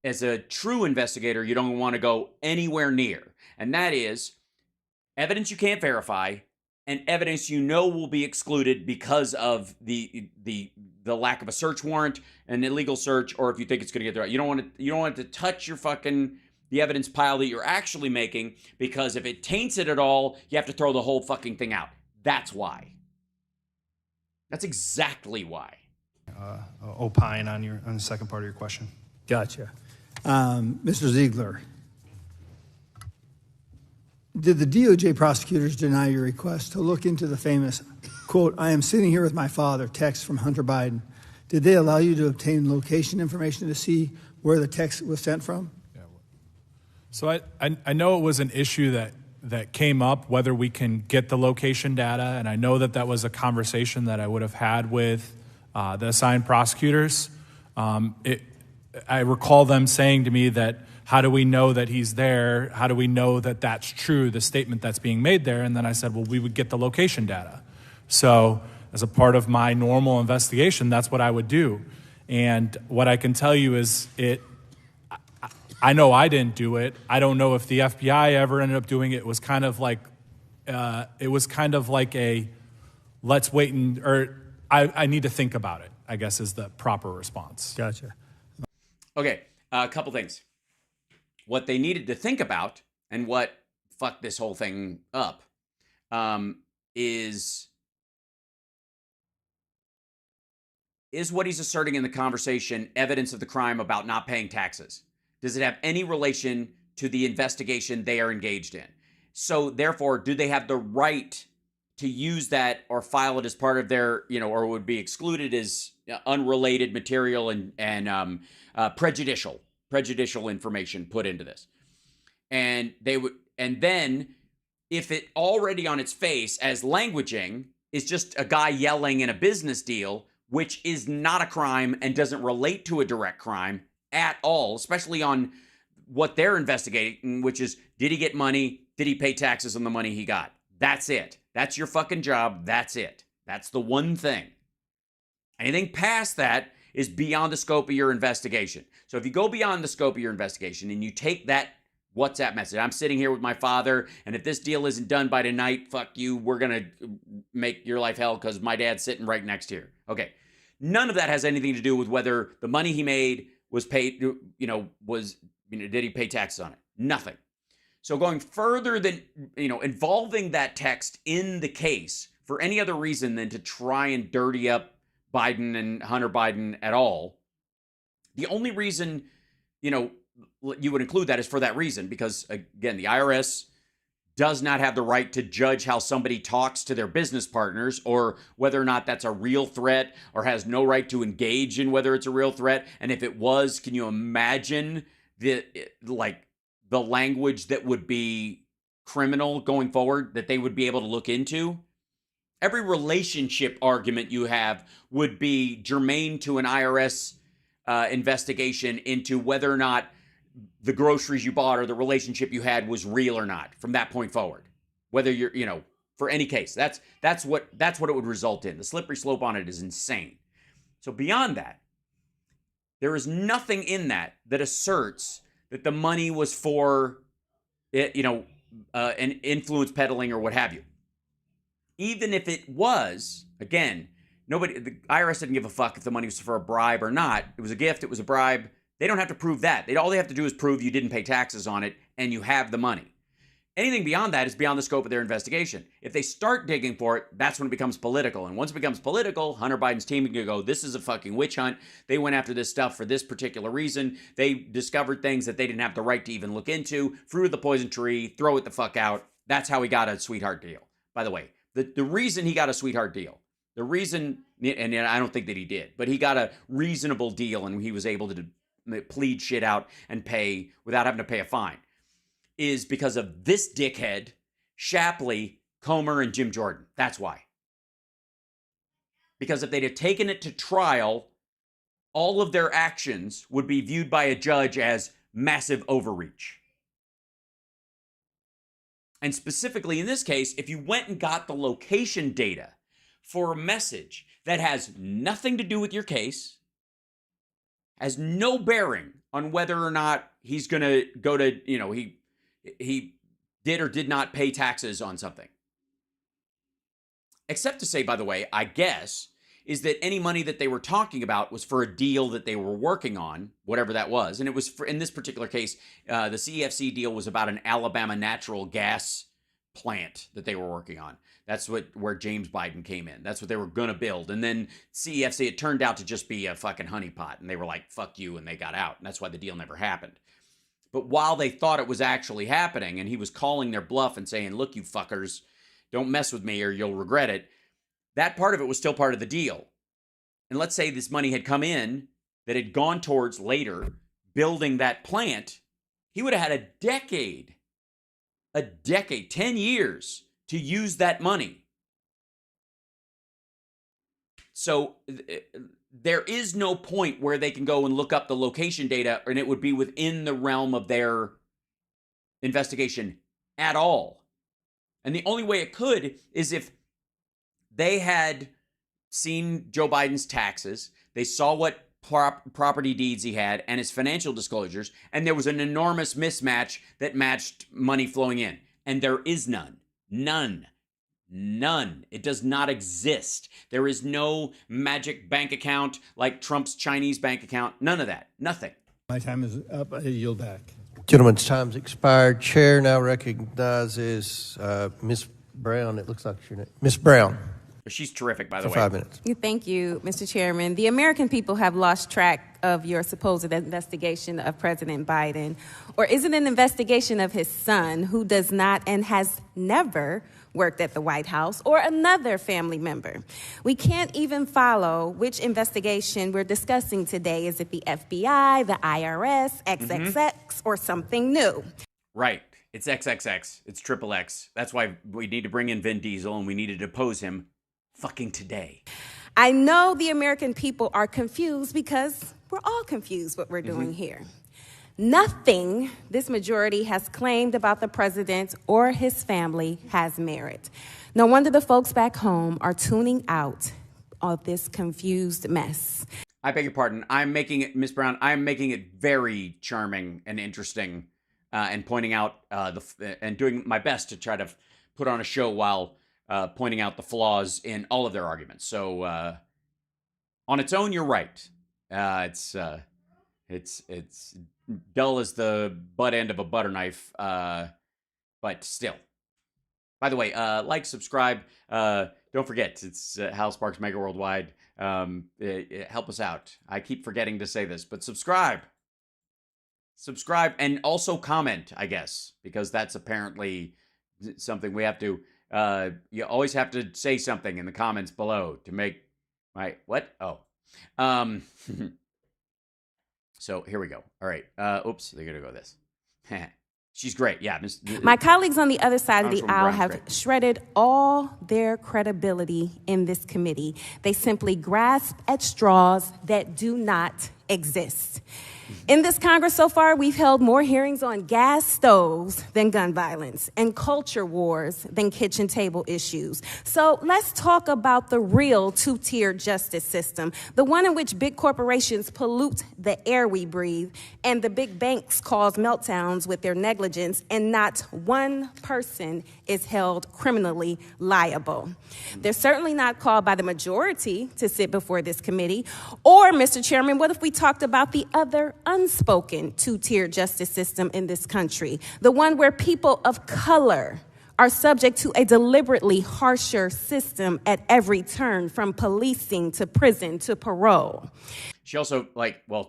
as a true investigator you don't want to go anywhere near, and that is evidence you can't verify, and evidence you know will be excluded because of the lack of a search warrant, an illegal search, or if you think it's going to get there. You don't want it to touch your the evidence pile that you're actually making, because if it taints it at all, you have to throw the whole fucking thing out. That's why. That's exactly why. Opine on the second part of your question. Gotcha. Mr. Ziegler, Did the DOJ prosecutors deny your request to look into the famous, quote, "I am sitting here with my father" text from Hunter Biden? Did they allow you to obtain location information to see where the text was sent from? So I know it was an issue that came up, whether we can get the location data, and I know that was a conversation that I would have had with the assigned prosecutors. I recall them saying to me that, how do we know that he's there? How do we know that that's true, the statement that's being made there? And then I said, well, we would get the location data. So as a part of my normal investigation, that's what I would do. And what I can tell you is I know I didn't do it. I don't know if the FBI ever ended up doing it. It was kind of like a let's wait or I need to think about it, I guess is the proper response. Gotcha. Okay, a couple things. What they needed to think about and what fucked this whole thing up is what he's asserting in the conversation evidence of the crime about not paying taxes? Does it have any relation to the investigation they are engaged in? So therefore, do they have the right to use that or file it as part of their, or would be excluded as unrelated material and prejudicial information put into this? And then if it already on its face as languaging is just a guy yelling in a business deal, which is not a crime and doesn't relate to a direct crime at all, especially on what they're investigating, which is, did he get money? Did he pay taxes on the money he got? That's it. That's your fucking job. That's it. That's the one thing. Anything past that is beyond the scope of your investigation. So if you go beyond the scope of your investigation and you take that WhatsApp message, I'm sitting here with my father, and if this deal isn't done by tonight, fuck you, we're going to make your life hell because my dad's sitting right next here. Okay. None of that has anything to do with whether the money he made was paid, did he pay taxes on it? Nothing. So going further than, involving that text in the case for any other reason than to try and dirty up Biden and Hunter Biden at all, the only reason, you would include that is for that reason, because again, the IRS does not have the right to judge how somebody talks to their business partners or whether or not that's a real threat, or has no right to engage in whether it's a real threat. And if it was, can you imagine the language that would be criminal going forward that they would be able to look into? Every relationship argument you have would be germane to an IRS investigation into whether or not the groceries you bought or the relationship you had was real or not from that point forward. Whether you're, for any case, that's what it would result in. The slippery slope on it is insane. So beyond that, there is nothing in that asserts that the money was for, an influence peddling or what have you. Even if it was, again, the IRS didn't give a fuck if the money was for a bribe or not. It was a gift, it was a bribe. They don't have to prove that. All they have to do is prove you didn't pay taxes on it and you have the money. Anything beyond that is beyond the scope of their investigation. If they start digging for it, that's when it becomes political. And once it becomes political, Hunter Biden's team can go, this is a fucking witch hunt. They went after this stuff for this particular reason. They discovered things that they didn't have the right to even look into. Fruit of the poison tree, throw it the fuck out. That's how he got a sweetheart deal. By the way, the reason he got a sweetheart deal, the reason, and I don't think that he did, but he got a reasonable deal and he was able to plead shit out and pay without having to pay a fine, is because of this dickhead, Shapley, Comer, and Jim Jordan. That's why. Because if they'd have taken it to trial, all of their actions would be viewed by a judge as massive overreach. And specifically in this case, if you went and got the location data for a message that has nothing to do with your case, has no bearing on whether or not he's going to go to, he did or did not pay taxes on something. Except to say, by the way, I guess, is that any money that they were talking about was for a deal that they were working on, whatever that was. And it was, in this particular case, the CFC deal was about an Alabama natural gas plant that they were working on. That's where James Biden came in. That's what they were going to build. And then CFC, it turned out to just be a fucking honeypot. And they were like, fuck you, and they got out. And that's why the deal never happened. But while they thought it was actually happening and he was calling their bluff and saying, look, you fuckers, don't mess with me or you'll regret it, that part of it was still part of the deal. And let's say this money had come in that had gone towards later building that plant, he would have had a decade, 10 years to use that money. So there is no point where they can go and look up the location data and it would be within the realm of their investigation at all. And the only way it could is if they had seen Joe Biden's taxes, they saw what property deeds he had and his financial disclosures, and there was an enormous mismatch that matched money flowing in. And there is none. None. It does not exist. There is no magic bank account like Trump's Chinese bank account. None of that. Nothing. My time is up. I yield back. Gentleman's time's expired. Chair now recognizes Ms. Brown. It looks like your name. Ms. Brown. She's terrific, by the way. 5 minutes. Thank you, Mr. Chairman. The American people have lost track of your supposed investigation of President Biden. Or is it an investigation of his son, who does not and has never worked at the White House, or another family member? We can't even follow which investigation we're discussing today. Is it the FBI, the IRS, XXX, or something new? Right. It's XXX. It's XXX. That's why we need to bring in Vin Diesel and we need to depose him fucking today. I know the American people are confused because we're all confused what we're doing here. Nothing this majority has claimed about the president or his family has merit. No wonder the folks back home are tuning out of this confused mess. I beg your pardon. I'm making it, Ms. Brown, I'm making it very charming and interesting and pointing out and doing my best to try to put on a show while pointing out the flaws in all of their arguments. So on its own, you're right. It's dull as the butt end of a butter knife, but still. By the way, like, subscribe. Don't forget, it's HAL, SPARKS, Mega Worldwide. Help us out. I keep forgetting to say this, but subscribe. Subscribe and also comment, I guess, because that's apparently something we have to. You always have to say something in the comments below to make my what? Oh, so here we go. All right. Oops, they're gonna go this. She's great. Yeah. My colleagues on the other side of the aisle have shredded all their credibility in this committee. They simply grasp at straws that do not exist. In this Congress so far, we've held more hearings on gas stoves than gun violence and culture wars than kitchen table issues. So let's talk about the real two-tier justice system, the one in which big corporations pollute the air we breathe and the big banks cause meltdowns with their negligence, and not one person is held criminally liable. They're certainly not called by the majority to sit before this committee. Or, Mr. Chairman, what if we talked about the other unspoken two-tier justice system in this country, the one where people of color are subject to a deliberately harsher system at every turn, from policing to prison to parole? She also,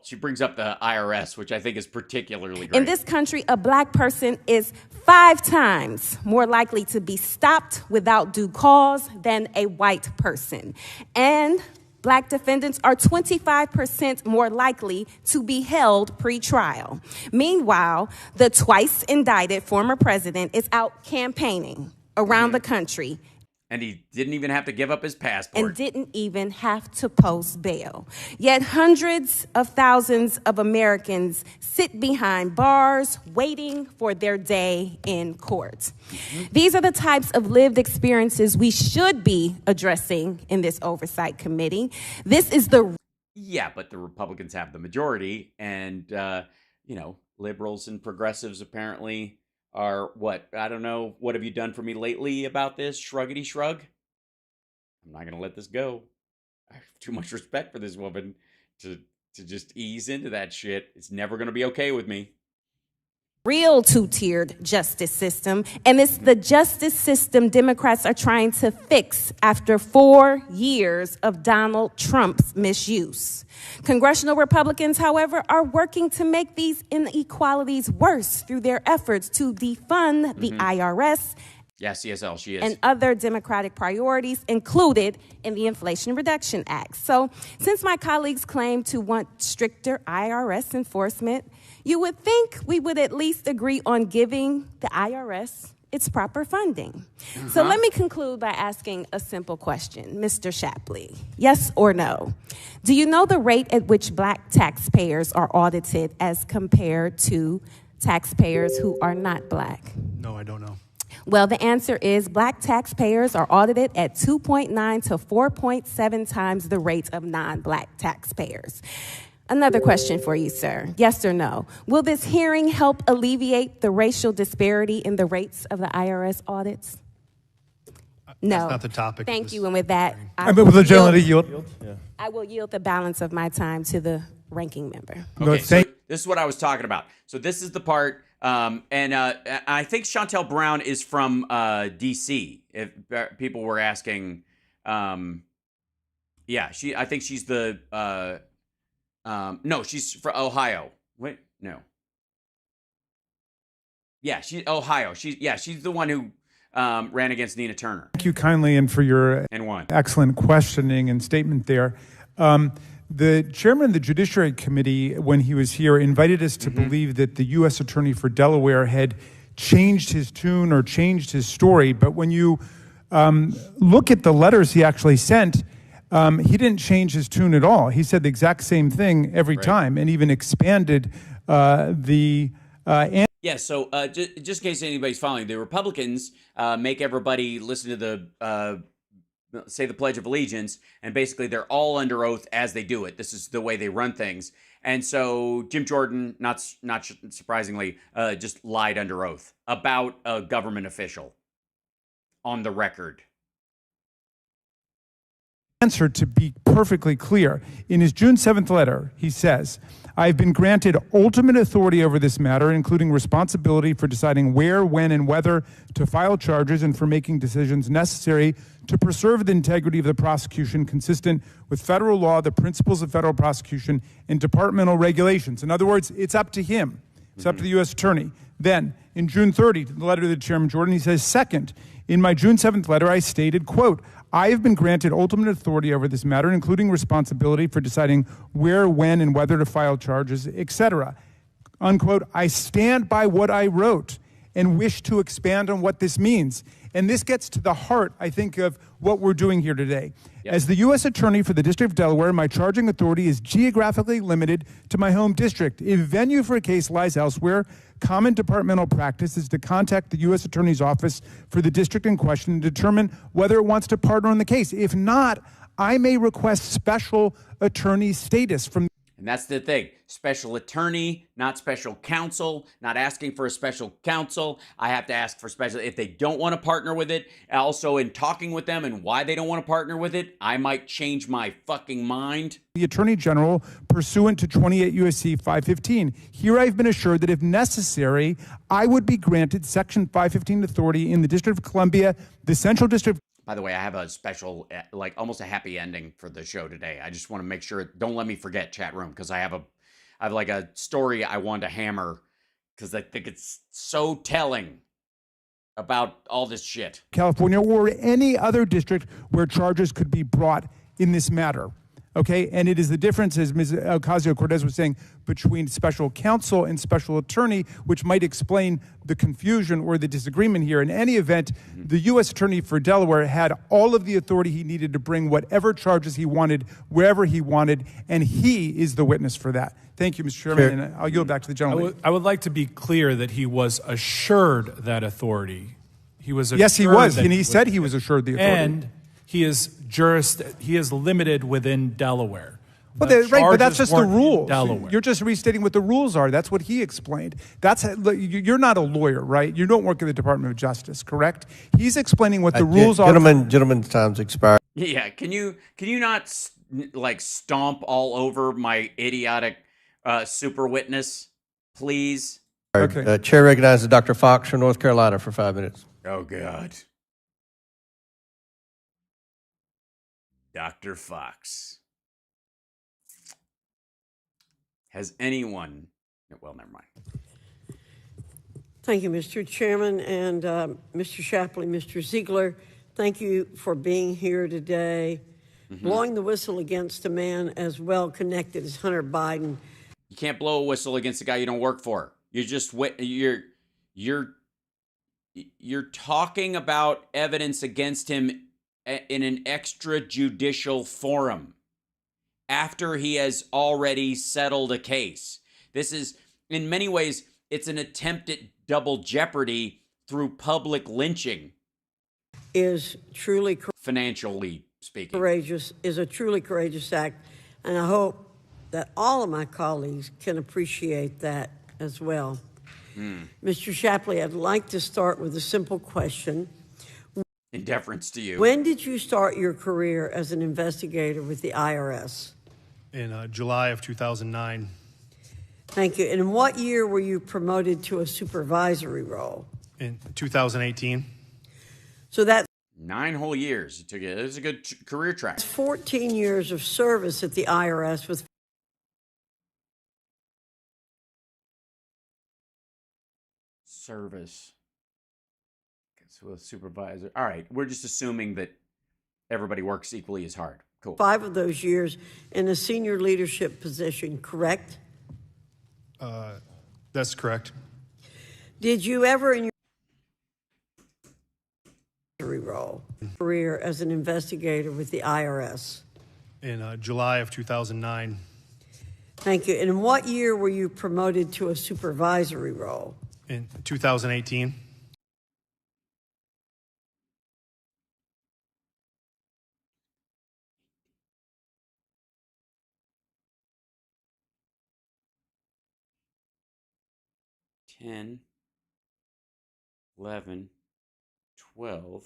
she brings up the IRS, which I think is particularly great. In this country, a black person is 5 times more likely to be stopped without due cause than a white person. And black defendants are 25% more likely to be held pre-trial. Meanwhile, the twice indicted former president is out campaigning around the country. And he didn't even have to give up his passport. And didn't even have to post bail. Yet hundreds of thousands of Americans sit behind bars waiting for their day in court. These are the types of lived experiences we should be addressing in this oversight committee. This is the... Yeah, but the Republicans have the majority, and, liberals and progressives apparently are what? I don't know. What have you done for me lately about this? Shruggity shrug. I'm not going to let this go. I have too much respect for this woman to just ease into that shit. It's never going to be okay with me. real two-tiered justice system, and it's the justice system Democrats are trying to fix after 4 years of Donald Trump's misuse. Congressional Republicans, however, are working to make these inequalities worse through their efforts to defund the IRS. Yeah, CSL, she is. And other Democratic priorities included in the Inflation Reduction Act. So since my colleagues claim to want stricter IRS enforcement, you would think we would at least agree on giving the IRS its proper funding. So let me conclude by asking a simple question, Mr. Shapley. Yes or no? Do you know the rate at which black taxpayers are audited as compared to taxpayers who are not black? No, I don't know. Well, the answer is black taxpayers are audited at 2.9 to 4.7 times the rate of non-black taxpayers. Another question for you, sir. Yes or no? Will this hearing help alleviate the racial disparity in the rates of the IRS audits? No. That's not the topic. Thank you. And with that, I will the gentleman yield. I will yield the balance of my time to the ranking member. Okay, so this is what I was talking about. So this is the part, and I think Chantel Brown is from D.C. If people were asking, yeah, I think she's the. No, she's from Ohio. Wait, no. Yeah, Ohio. She's the one who ran against Nina Turner. Thank you kindly and for your excellent questioning and statement there. The chairman of the Judiciary Committee, when he was here, invited us to believe that the U.S. Attorney for Delaware had changed his tune or changed his story. But when you look at the letters he actually sent, he didn't change his tune at all. He said the exact same thing every time and even expanded the Yeah, so just in case anybody's following, the Republicans make everybody listen to the say the Pledge of Allegiance, and basically they're all under oath as they do it. This is the way they run things. And so Jim Jordan, not surprisingly, just lied under oath about a government official on the record. Answer to be perfectly clear. In his June 7th letter, he says, I've been granted ultimate authority over this matter, including responsibility for deciding where, when, and whether to file charges and for making decisions necessary to preserve the integrity of the prosecution consistent with federal law, the principles of federal prosecution, and departmental regulations. In other words, it's up to him. It's up to the U.S. Attorney. Then, in June 30, the letter to Chairman Jordan, he says, second, in my June 7th letter, I stated, quote, I have been granted ultimate authority over this matter, including responsibility for deciding where, when, and whether to file charges, etc. Unquote. I stand by what I wrote and wish to expand on what this means. And this gets to the heart, I think, of what we're doing here today. As the U.S. Attorney for the District of Delaware, my charging authority is geographically limited to my home district. If venue for a case lies elsewhere, common departmental practice is to contact the U.S. Attorney's Office for the district in question and determine whether it wants to partner on the case. If not, I may request special attorney status from. And that's the thing. Special attorney, not special counsel, not asking for a special counsel. I have to ask for special. If they don't want to partner with it, also in talking with them and why they don't want to partner with it, I might change my fucking mind. The Attorney General pursuant to 28 U.S.C. 515. Here I've been assured that if necessary, I would be granted Section 515 authority in the District of Columbia, the Central District. By the way, I have a special, like almost a happy ending for the show today. I just want to make sure, don't let me forget, chat room, because I have like a story I want to hammer because I think it's so telling about all this shit. California or any other district where charges could be brought in this matter. Okay, and it is the difference, as Ms. Ocasio-Cortez was saying, between special counsel and special attorney, which might explain the confusion or the disagreement here. In any event, the U.S. Attorney for Delaware had all of the authority he needed to bring whatever charges he wanted, wherever he wanted, and he is the witness for that. Thank you, Mr. Chairman, and I'll yield back to the gentleman. I would like to be clear that he was assured that authority. He was assured. Yes, he was, and he said he was assured the authority. And he is limited within Delaware. Well, right, but that's just the rules. You're just restating what the rules are. That's what he explained. You're not a lawyer, right? You don't work at the Department of Justice, correct? He's explaining what the rules are. Gentlemen's time's expired. Yeah, can you not like stomp all over my idiotic super witness, please? Okay. Chair recognizes Dr. Fox from North Carolina for 5 minutes. Oh, God. Dr. Fox. Has anyone... Well, never mind. Thank you, Mr. Chairman, and Mr. Shapley, Mr. Ziegler, thank you for being here today. Blowing the whistle against a man as well connected as Hunter Biden. You can't blow a whistle against a guy you don't work for. You're talking about evidence against him in an extrajudicial forum after he has already settled a case. This is, in many ways, it's an attempt at double jeopardy through public lynching. Is truly financially speaking. Courageous, is a truly courageous act, and I hope that all of my colleagues can appreciate that as well. Mr. Shapley, I'd like to start with a simple question. In deference to you. When did you start your career as an investigator with the IRS? In July of 2009. Thank you. And in what year were you promoted to a supervisory role? In 2018. So that's 9 whole years. It was a good career track. 14 years of service at the IRS with service. So a supervisor. All right, we're just assuming that everybody works equally as hard. Cool. 5 of those years in a senior leadership position, correct? That's correct. Did you ever in your role career as an investigator with the IRS? In July of 2009. Thank you. And in what year were you promoted to a supervisory role? In 2018. $10, 11, 12,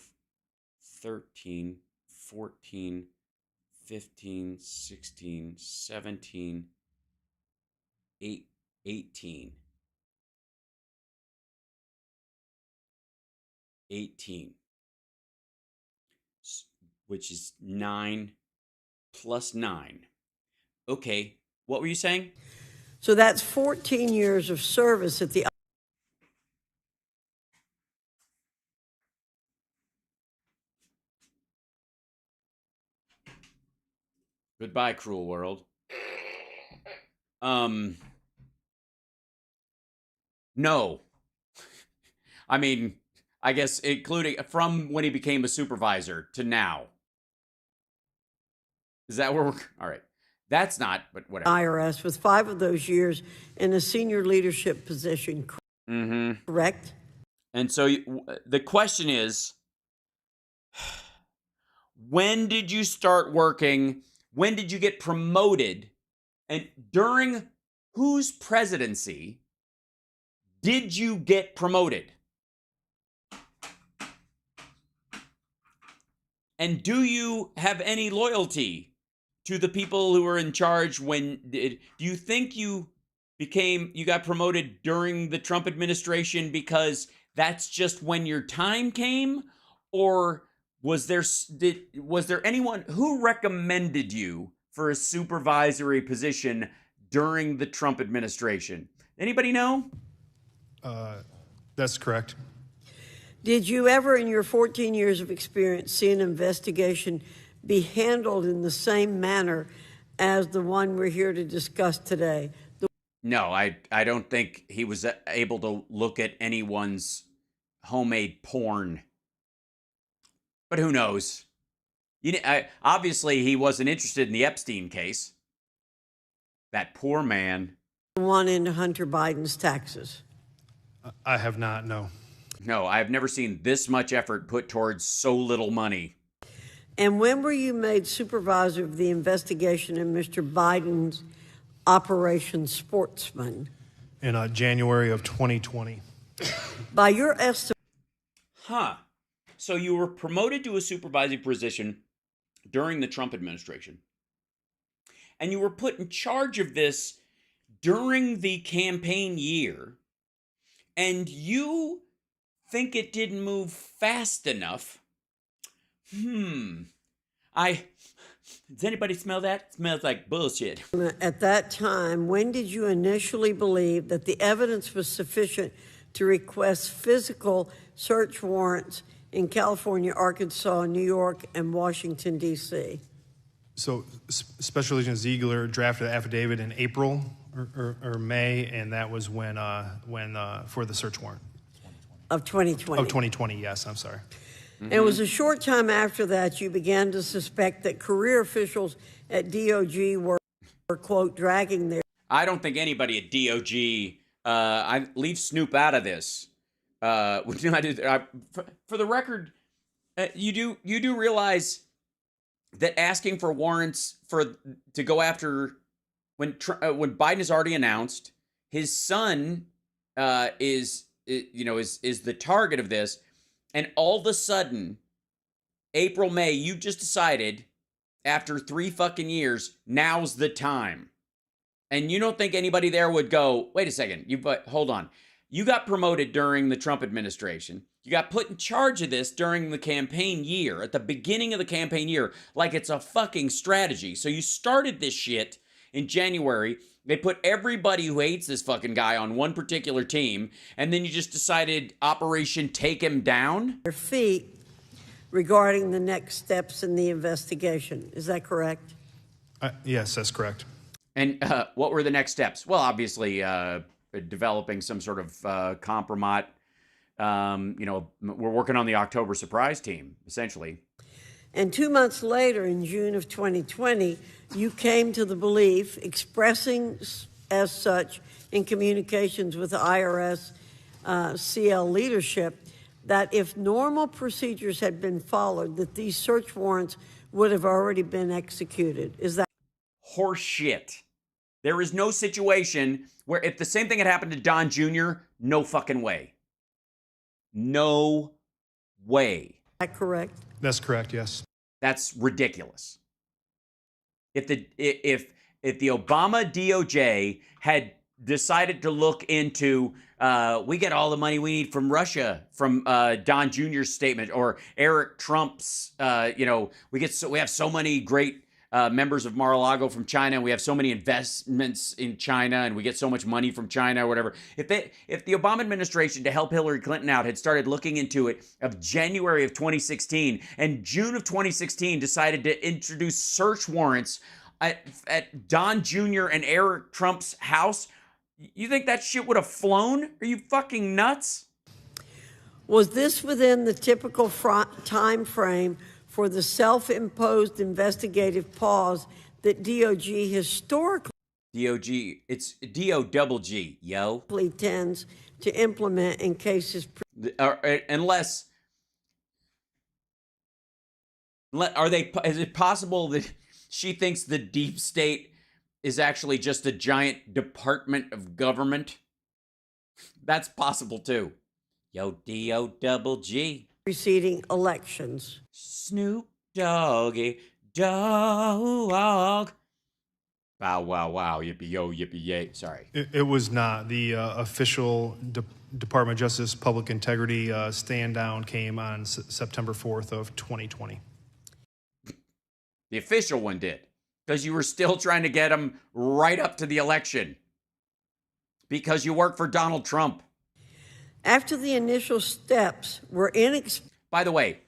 13, 14, 15, 16, 17, 18. 18, which is 9 plus 9. Okay, what were you saying? So that's 14 years of service at the Goodbye, cruel world. No. I mean, I guess including from when he became a supervisor to now. Is that where we're... All right. That's not, but whatever. IRS with 5 of those years in a senior leadership position, correct? And so the question is, when did you start working? When did you get promoted? And during whose presidency did you get promoted? And do you have any loyalty to the people who were in charge when do you think you got promoted during the Trump administration because that's just when your time came? Or was there anyone who recommended you for a supervisory position during the Trump administration? Anybody know? That's correct. Did you ever in your 14 years of experience see an investigation be handled in the same manner as the one we're here to discuss today? No, I don't think he was able to look at anyone's homemade porn. But who knows? Obviously, he wasn't interested in the Epstein case. That poor man. One into Hunter Biden's taxes. I have not, no. No, I've never seen this much effort put towards so little money. And when were you made supervisor of the investigation in Mr. Biden's Operation Sportsman? In January of 2020. By your estimate. Huh. So you were promoted to a supervisory position during the Trump administration. And you were put in charge of this during the campaign year. and you think it didn't move fast enough. Does anybody smell that? It smells like bullshit. At that time, when did you initially believe that the evidence was sufficient to request physical search warrants in California, Arkansas, New York, and Washington, D.C.? So Special Agent Ziegler drafted the affidavit in April or May, and that was when for the search warrant. Of 2020? Of 2020, yes, I'm sorry. And it was a short time after that you began to suspect that career officials at DOJ were quote, dragging their... I don't think anybody at DOJ, I leave Snoop out of this. For the record, you do realize that asking for warrants to go after when Biden has already announced his son is the target of this, and all of a sudden, April, May, you just decided after 3 fucking years, now's the time. And you don't think anybody there would go, wait a second, hold on. You got promoted during the Trump administration. You got put in charge of this during the campaign year, at the beginning of the campaign year, like it's a fucking strategy. So you started this shit in January. They put everybody who hates this fucking guy on one particular team, and then you just decided Operation Take Him Down? Their feet regarding the next steps in the investigation. Is that correct? Yes, that's correct. And what were the next steps? Well, obviously, developing some sort of compromise. We're working on the October surprise team, essentially. And 2 months later, in June of 2020, you came to the belief, expressing as such in communications with the IRS CL leadership, that if normal procedures had been followed, that these search warrants would have already been executed. Is that horse shit? There is no situation where if the same thing had happened to Don Jr., no fucking way. No way. Is that correct? That's correct, yes. That's ridiculous. If the Obama DOJ had decided to look into we get all the money we need from Russia from Don Jr.'s statement, or Eric Trump's we have so many great members of Mar-a-Lago from China, and we have so many investments in China, and we get so much money from China or whatever. If the Obama administration, to help Hillary Clinton out, had started looking into it of January of 2016 and June of 2016 decided to introduce search warrants at Don Jr. and Eric Trump's house, you think that shit would have flown? Are you fucking nuts? Was this within the typical time frame for the self-imposed investigative pause that DOJ historically it's D-O-double-G, yo. tends to implement in cases is it possible that she thinks the deep state is actually just a giant department of government? That's possible too. Yo, D-O-double-G. preceding elections? Snoop Doggy Dog. Bow wow wow, yippee yo, yippee yay. Sorry. It was not. The official Department of Justice Public Integrity stand down came on September 4th of 2020. The official one did, because you were still trying to get him right up to the election because you work for Donald Trump. After the initial steps were By the way,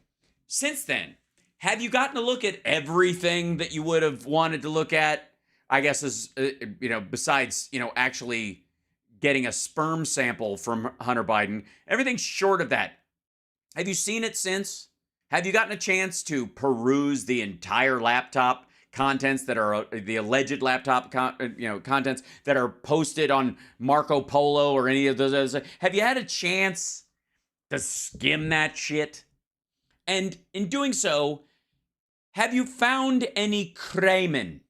since then, have you gotten to look at everything that you would have wanted to look at? I guess as besides actually getting a sperm sample from Hunter Biden, everything short of that. Have you seen it since? Have you gotten a chance to peruse the entire laptop contents that are the alleged laptop contents that are posted on Marco Polo or any of those? Have you had a chance to skim that shit? And in doing so, have you found any crimen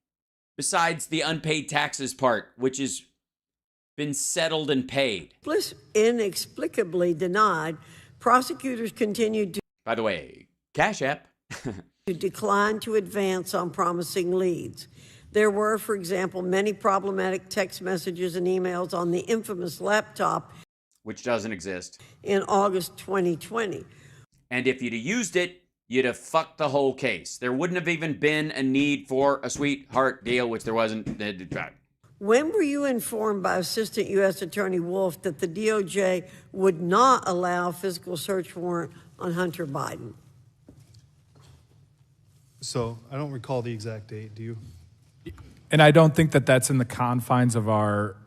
besides the unpaid taxes part, which has been settled and paid? Inexplicably denied, prosecutors continued to... By the way, Cash App. to decline to advance on promising leads. There were, for example, many problematic text messages and emails on the infamous laptop. which doesn't exist, in August 2020. And if you'd have used it, you'd have fucked the whole case. There wouldn't have even been a need for a sweetheart deal, which there wasn't. When were you informed by Assistant U.S. Attorney Wolf that the DOJ would not allow a physical search warrant on Hunter Biden? So I don't recall the exact date. Do you? And I don't think that that's in the confines of our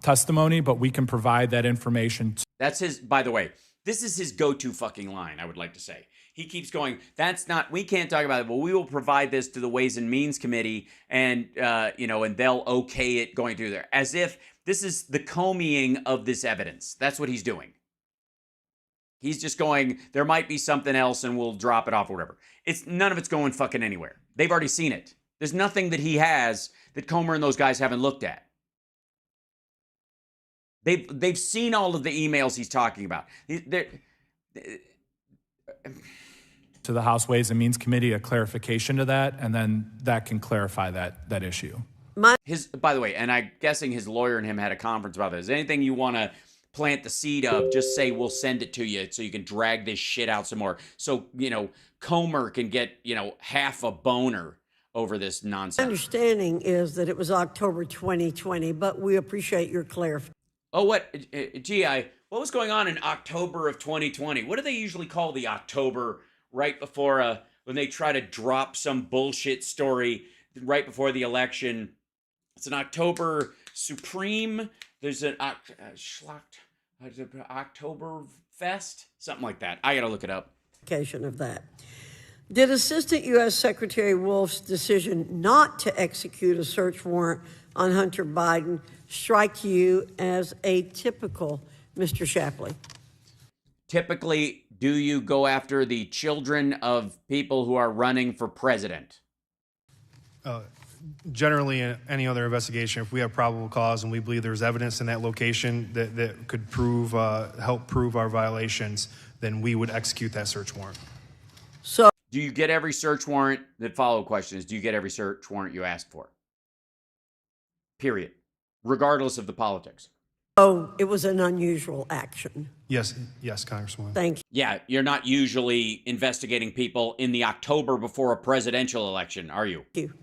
testimony, but we can provide that information. That's his, by the way, this is his go-to fucking line, I would like to say. He keeps going, that's not, we can't talk about it, but we will provide this to the Ways and Means Committee and, and they'll okay it going through there. As if this is the combing of this evidence. That's what he's doing. He's just going, there might be something else and we'll drop it off or whatever. None of it's going fucking anywhere. They've already seen it. There's nothing that he has that Comer and those guys haven't looked at. They've seen all of the emails he's talking about. To the House Ways and Means Committee, a clarification to that, and then that can clarify that issue. By the way, and I'm guessing his lawyer and him had a conference about this. Anything you want to plant the seed of, just say we'll send it to you so you can drag this shit out some more. So, Comer can get, half a boner over this nonsense. My understanding is that it was October 2020, but we appreciate your clarification. Oh, what? What was going on in October of 2020? What do they usually call the October right before, when they try to drop some bullshit story right before the election? It's an October Supreme. There's an October Fest, something like that. I got to look it up. Of that. Did Assistant U.S. Secretary Wolf's decision not to execute a search warrant on Hunter Biden strike you as atypical, Mr. Shapley? Typically, do you go after the children of people who are running for president? Generally, in any other investigation, if we have probable cause and we believe there's evidence in that location that could help prove our violations, then we would execute that search warrant. So, do you get every search warrant? The follow-up question is, do you get every search warrant you ask for? Period. Regardless of the politics. Oh, it was an unusual action. Yes, Congresswoman. Thank you. Yeah, you're not usually investigating people in the October before a presidential election, are you? Thank you.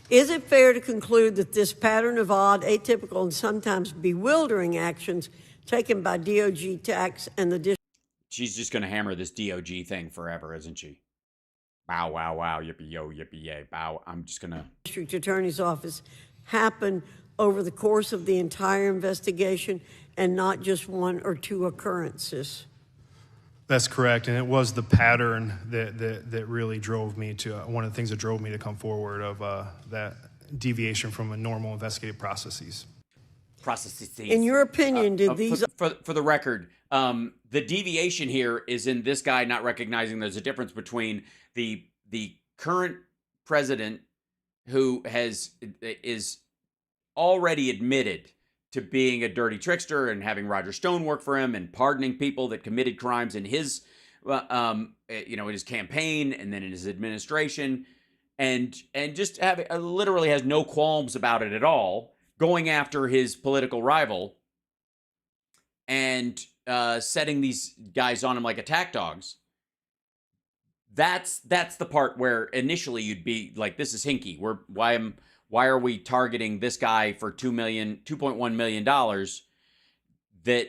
Is it fair to conclude that this pattern of odd, atypical, and sometimes bewildering actions taken by DOJ tax and the She's just going to hammer this DOJ thing forever, isn't she? Bow, wow, wow, yippee, yo, yippee, yay, bow. I'm just going to... District Attorney's Office happened over the course of the entire investigation and not just one or two occurrences? That's correct, and it was the pattern that really drove me to, one of the things that drove me to come forward of that deviation from a normal investigative processes. In your opinion, did these... For the record, the deviation here is in this guy not recognizing there's a difference between the current president who is already admitted to being a dirty trickster and having Roger Stone work for him and pardoning people that committed crimes in his, in his campaign and then in his administration, and just literally has no qualms about it at all, going after his political rival and setting these guys on him like attack dogs. That's the part where initially you'd be like, this is hinky. Why are we targeting this guy for $2.1 million that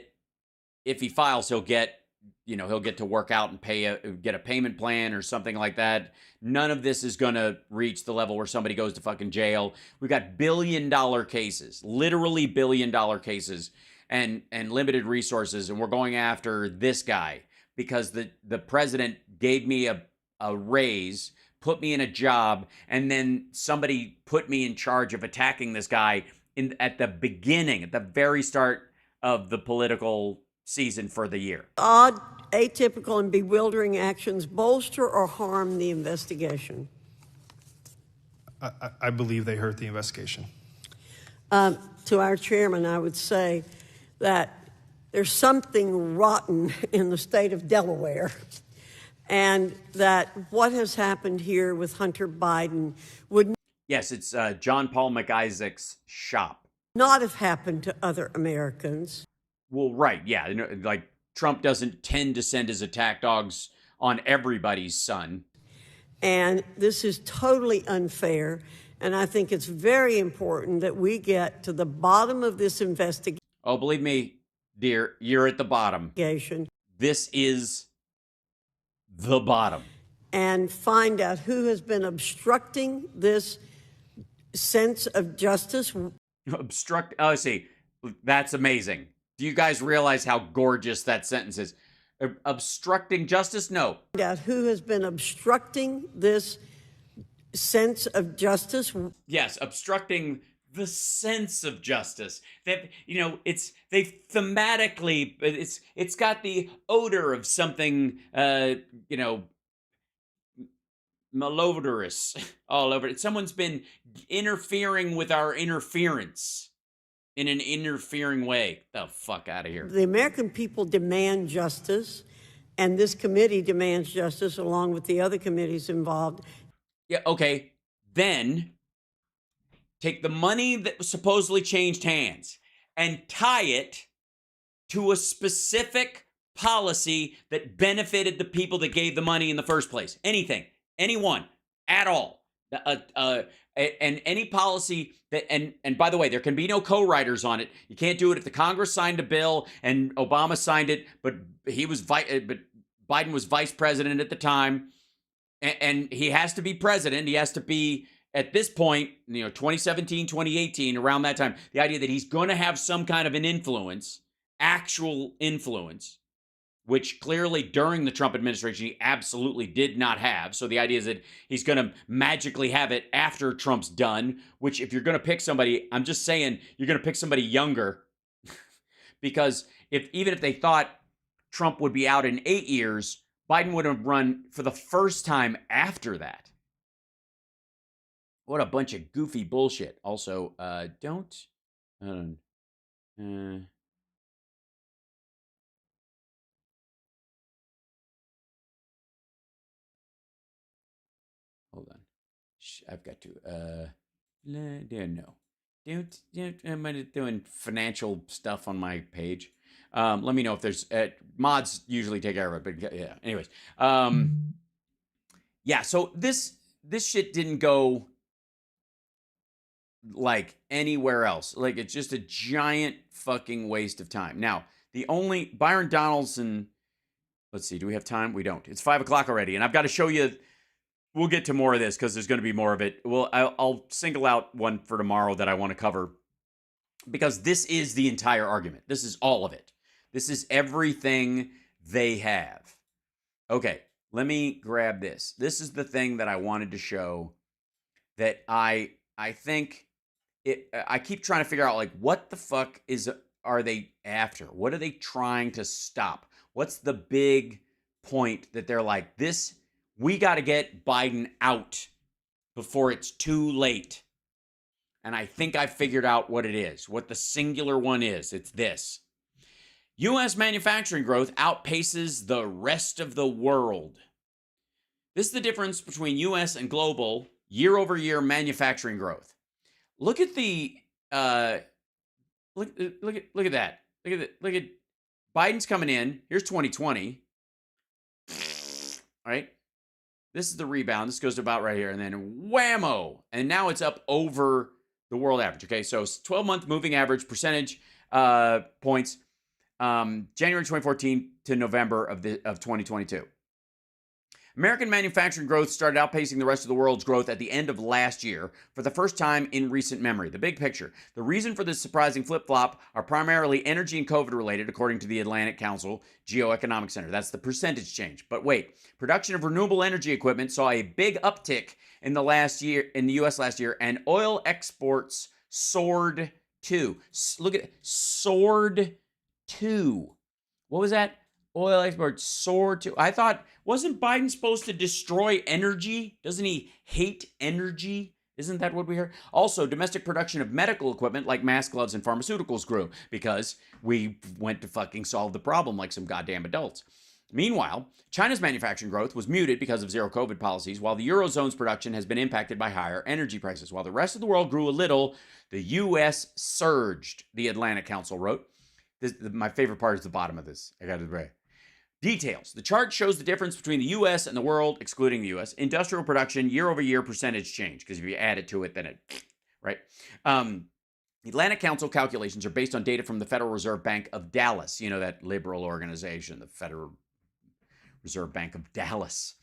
if he files, he'll get to work out and get a payment plan or something like that. None of this is going to reach the level where somebody goes to fucking jail. We've got billion-dollar cases, literally billion-dollar cases and limited resources. And we're going after this guy because the president gave me a raise, put me in a job, and then somebody put me in charge of attacking this guy at the beginning, at the very start of the political season for the year. Odd, atypical, and bewildering actions bolster or harm the investigation? I believe they hurt the investigation. To our chairman, I would say that there's something rotten in the state of Delaware, and that what has happened here with Hunter Biden would... Yes, it's John Paul McIsaac's shop. ...not have happened to other Americans. Well, right, yeah, like Trump doesn't tend to send his attack dogs on everybody's son. And this is totally unfair. And I think it's very important that we get to the bottom of this investigation. Oh, believe me, dear, you're at the bottom. This is the bottom. And find out who has been obstructing this sense of justice. Oh, see, that's amazing. Do you guys realize how gorgeous that sentence is? Obstructing justice? No. Find out who has been obstructing this sense of justice. Yes, obstructing the sense of justice. That, you know, they thematically, it's got the odor of something, you know, malodorous all over it. Someone's been interfering with our interference in an interfering way. The fuck out of here. The American people demand justice, and this committee demands justice along with the other committees involved. Yeah, okay. Then take the money that supposedly changed hands and tie it to a specific policy that benefited the people that gave the money in the first place. Anything, anyone, at all. And any policy that, and by the way, there can be no co-writers on it. You can't do it if the Congress signed a bill and Obama signed it, but but Biden was vice president at the time, and he has to be president. He has to be, at this point, 2017, 2018, around that time, the idea that he's going to have some kind of an influence, actual influence, which clearly during the Trump administration, he absolutely did not have. So the idea is that he's going to magically have it after Trump's done, which if you're going to pick somebody, I'm just saying you're going to pick somebody younger because even if they thought Trump would be out in 8 years, Biden would have run for the first time after that. What a bunch of goofy bullshit. Also, hold on. I've got to, no. I'm doing financial stuff on my page. Let me know if there's, mods usually take care of it, but yeah, anyways. Yeah, so this shit didn't go like anywhere else. Like, it's just a giant fucking waste of time. Now, Byron Donaldson, let's see, do we have time? We don't. It's 5 o'clock already, and I've got to show you. We'll get to more of this because there's going to be more of it. Well, I'll single out one for tomorrow that I want to cover because this is the entire argument. This is all of it. This is everything they have. Okay, let me grab this. This is the thing that I wanted to show that I think I keep trying to figure out, like, what the fuck are they after? What are they trying to stop? What's the big point that they're like, we got to get Biden out before it's too late. And I think I figured out what it is, what the singular one is. It's this. U.S. manufacturing growth outpaces the rest of the world. This is the difference between U.S. and global year-over-year manufacturing growth. Look at the look at that. Look at Biden's coming in. Here's 2020. All right. This is the rebound. This goes to about right here. And then whammo. And now it's up over the world average. Okay, so 12-month moving average percentage points, January 2014 to November of 2022. American manufacturing growth started outpacing the rest of the world's growth at the end of last year for the first time in recent memory. The big picture. The reason for this surprising flip-flop are primarily energy and COVID related, according to the Atlantic Council Geoeconomic Center. That's the percentage change. But wait, production of renewable energy equipment saw a big uptick in the U.S. last year, and oil exports soared too. Look at it, soared too. What was that? Oil exports soared too. I thought, wasn't Biden supposed to destroy energy? Doesn't he hate energy? Isn't that what we heard? Also, domestic production of medical equipment like masks, gloves, and pharmaceuticals grew because we went to fucking solve the problem like some goddamn adults. Meanwhile, China's manufacturing growth was muted because of zero COVID policies, while the Eurozone's production has been impacted by higher energy prices. While the rest of the world grew a little, the U.S. surged, the Atlantic Council wrote. My favorite part is the bottom of this. I got it right. Details. The chart shows the difference between the U.S. and the world, excluding the U.S. Industrial production year-over-year percentage change, because if you add it to it, then it, right? Atlantic Council calculations are based on data from the Federal Reserve Bank of Dallas. You know, that liberal organization, the Federal Reserve Bank of Dallas.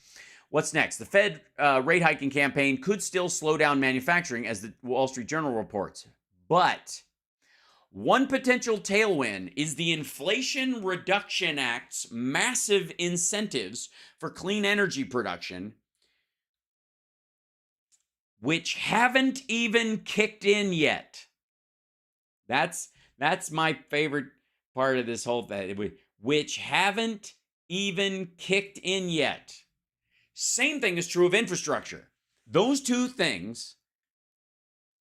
What's next? The Fed rate hiking campaign could still slow down manufacturing, as the Wall Street Journal reports. But one potential tailwind is the Inflation Reduction Act's massive incentives for clean energy production, which haven't even kicked in yet. That's my favorite part of this whole thing, which haven't even kicked in yet. Same thing is true of infrastructure. Those two things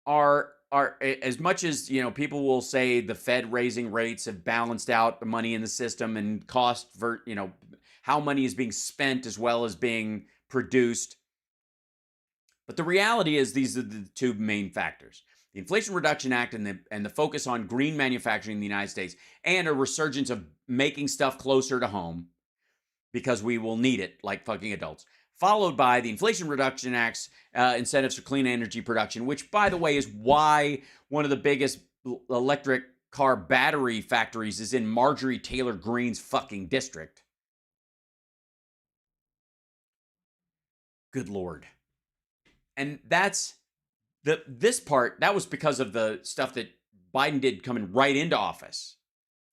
are as much as, you know, people will say the Fed raising rates have balanced out the money in the system and cost for, you know, how money is being spent as well as being produced. But the reality is these are the two main factors. The Inflation Reduction Act and the focus on green manufacturing in the United States, and a resurgence of making stuff closer to home because we will need it like fucking adults, followed by the Inflation Reduction Act's incentives for clean energy production, which, by the way, is why one of the biggest electric car battery factories is in Marjorie Taylor Greene's fucking district. Good Lord. And that's this part, that was because of the stuff that Biden did coming right into office.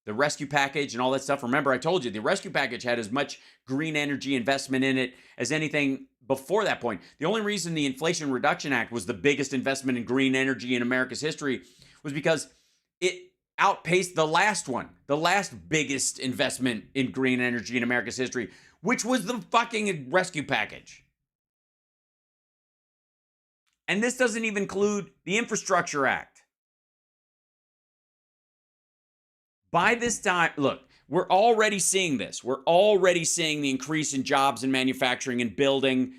The rescue package and all that stuff. Remember, I told you the rescue package had as much green energy investment in it as anything before that point. The only reason the Inflation Reduction Act was the biggest investment in green energy in America's history was because it outpaced the last one, the last biggest investment in green energy in America's history, which was the fucking rescue package. And this doesn't even include the Infrastructure Act. By this time, look, we're already seeing this. We're already seeing the increase in jobs in manufacturing and building.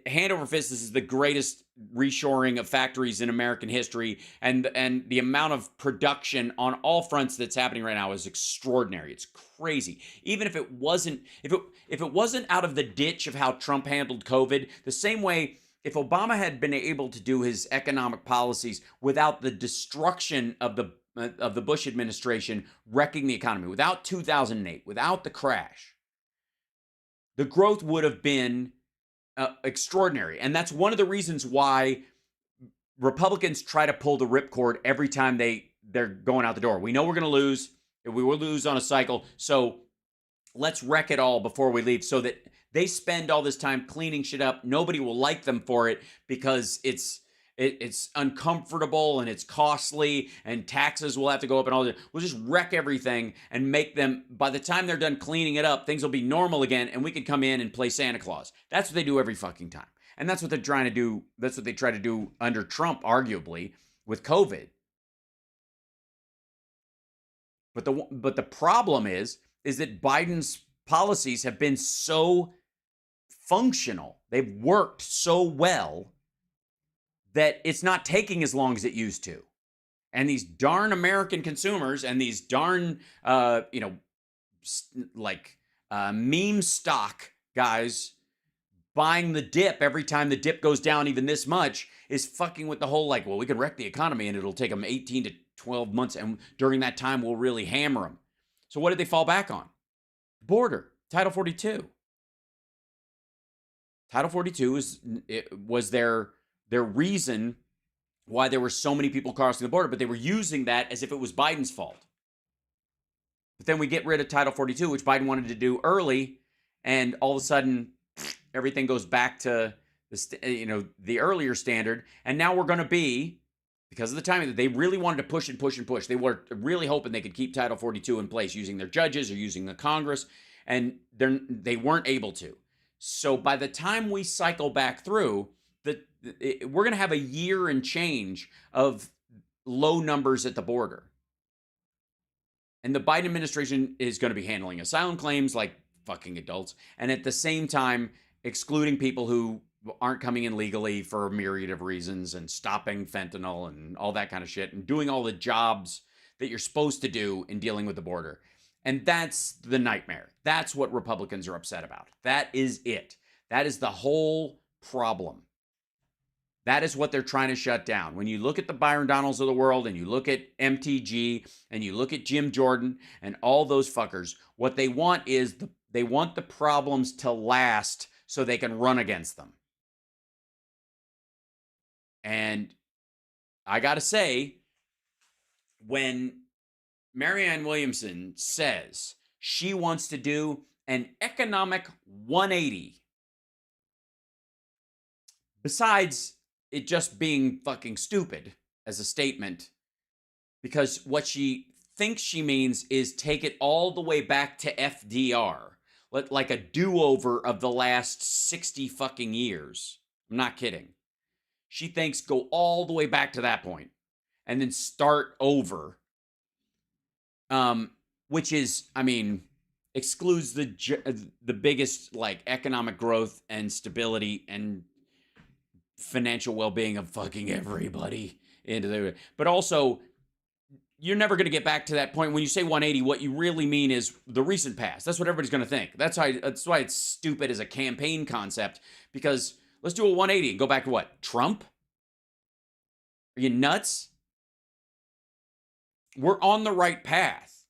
Hand over fist, this is the greatest reshoring of factories in American history. And the amount of production on all fronts that's happening right now is extraordinary. It's crazy. Even if it wasn't, if it wasn't out of the ditch of how Trump handled COVID, the same way if Obama had been able to do his economic policies without the destruction of the Bush administration wrecking the economy, without 2008, without the crash, the growth would have been extraordinary. And that's one of the reasons why Republicans try to pull the ripcord every time they're going out the door. We know we're going to lose. We will lose on a cycle. So let's wreck it all before we leave, so that they spend all this time cleaning shit up. Nobody will like them for it because it's uncomfortable and it's costly and taxes will have to go up and all that. We'll just wreck everything and make them, by the time they're done cleaning it up, things will be normal again and we can come in and play Santa Claus. That's what they do every fucking time. And that's what they're trying to do. That's what they try to do under Trump, arguably, with COVID. But the problem is that Biden's policies have been so functional. They've worked so well that it's not taking as long as it used to. And these darn American consumers and these darn, meme stock guys buying the dip every time the dip goes down even this much is fucking with the whole, like, well, we could wreck the economy and it'll take them 18 to 12 months. And during that time, we'll really hammer them. So what did they fall back on? Border, Title 42. Title 42 was their reason why there were so many people crossing the border, but they were using that as if it was Biden's fault. But then we get rid of Title 42, which Biden wanted to do early, and all of a sudden, everything goes back to the earlier standard. And now we're going to be, because of the timing, that they really wanted to push and push and push. They were really hoping they could keep Title 42 in place using their judges or using the Congress, and they weren't able to. So by the time we cycle back through, we're going to have a year and change of low numbers at the border. And the Biden administration is going to be handling asylum claims like fucking adults, and at the same time excluding people who aren't coming in legally for a myriad of reasons, and stopping fentanyl and all that kind of shit, and doing all the jobs that you're supposed to do in dealing with the border. And that's the nightmare. That's what Republicans are upset about. That is it. That is the whole problem. That is what they're trying to shut down. When you look at the Byron Donalds of the world and you look at MTG and you look at Jim Jordan and all those fuckers, what they want is they want the problems to last so they can run against them. And I got to say, when Marianne Williamson says she wants to do an economic 180, besides it just being fucking stupid as a statement, because what she thinks she means is take it all the way back to FDR, like a do-over of the last 60 fucking years. I'm not kidding. She thinks go all the way back to that point and then start over, which is, I mean, excludes the biggest like economic growth and stability and financial well-being of fucking everybody into the, but also you're never going to get back to that point. When you say 180, what you really mean is the recent past. That's what everybody's going to think. That's why it's stupid as a campaign concept, because let's do a 180 and go back to what? Trump? Are you nuts? We're on the right path.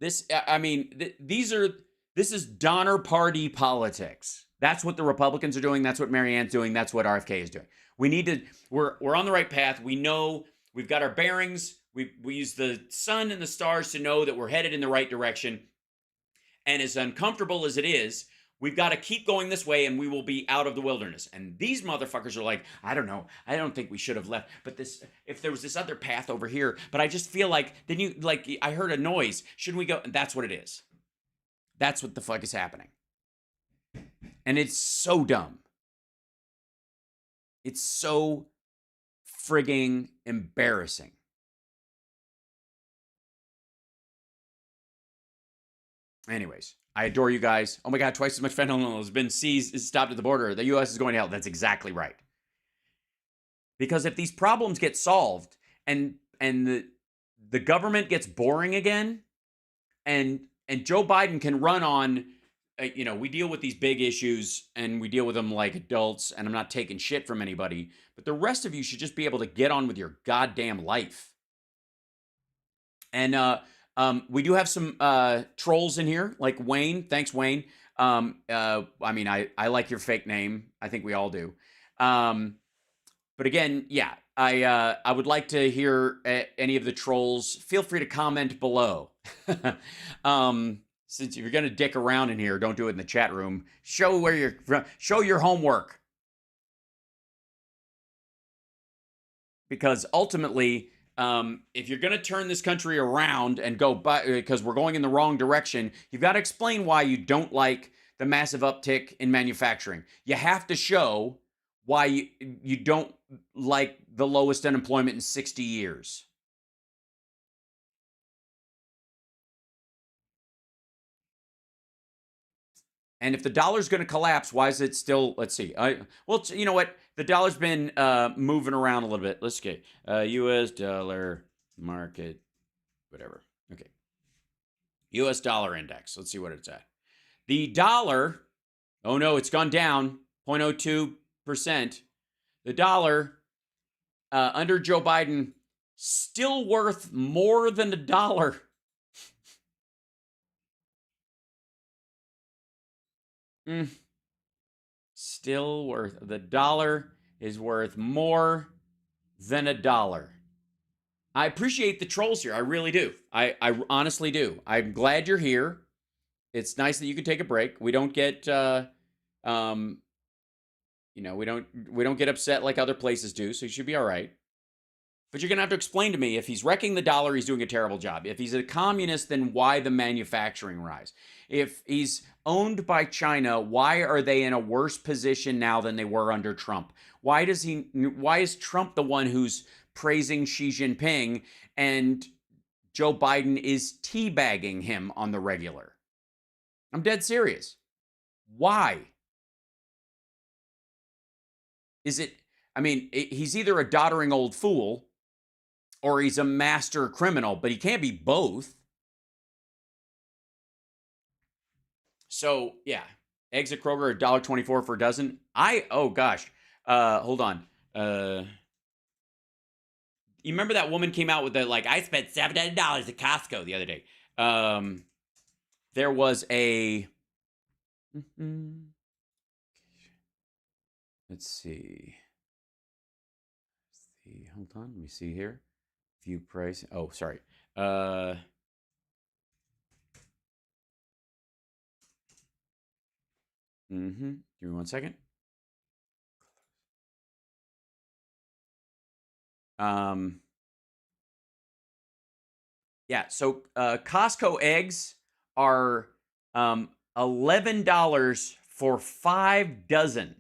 This, I mean, this is Donner Party politics. That's what the Republicans are doing. That's what Marianne's doing. That's what RFK is doing. We're on the right path. We know we've got our bearings. We use the sun and the stars to know that we're headed in the right direction. And as uncomfortable as it is, we've got to keep going this way and we will be out of the wilderness. And these motherfuckers are like, I don't know. I don't think we should have left. But if there was this other path over here, but I just feel like, I heard a noise. Shouldn't we go? And that's what it is. That's what the fuck is happening. And it's so dumb. It's so frigging embarrassing. Anyways, I adore you guys. Oh my God, twice as much fentanyl has been stopped at the border. The U.S. is going to hell. That's exactly right. Because if these problems get solved and the government gets boring again, and Joe Biden can run on, we deal with these big issues and we deal with them like adults, and I'm not taking shit from anybody, but the rest of you should just be able to get on with your goddamn life. And we do have some trolls in here, like Wayne. Thanks, Wayne. I mean, I like your fake name. I think we all do. But again, yeah, I would like to hear any of the trolls. Feel free to comment below. Since if you're gonna dick around in here, don't do it in the chat room. Show your homework. Because ultimately, if you're gonna turn this country around and go because we're going in the wrong direction, you've got to explain why you don't like the massive uptick in manufacturing. You have to show why you don't like the lowest unemployment in 60 years. And if the dollar's going to collapse, why is it still, let's see. Well, you know what? The dollar's been moving around a little bit. Let's get U.S. dollar market, whatever. Okay. U.S. dollar index. Let's see what it's at. The dollar, oh no, it's gone down 0.02%. The dollar under Joe Biden still worth more than $1. Still worth, the dollar is worth more than $1. I appreciate the trolls here. I really do. I honestly do. I'm glad you're here. It's nice that you can take a break. We don't get, we don't get upset like other places do, so you should be all right. But you're going to have to explain to me, if he's wrecking the dollar, he's doing a terrible job. If he's a communist, then why the manufacturing rise? If he's owned by China, why are they in a worse position now than they were under Trump? Why is Trump the one who's praising Xi Jinping and Joe Biden is teabagging him on the regular? I'm dead serious. Why? Is it, I mean, he's either a doddering old fool or he's a master criminal, but he can't be both. So, yeah. Eggs at Kroger, $1.24 for a dozen. Oh gosh. Hold on. You remember that woman came out with the, like, I spent $700 at Costco the other day. There was a, let's see. Hold on. Let me see here. View price. Oh, sorry. Give me 1 second. Yeah, so Costco eggs are $11 for 5 dozen.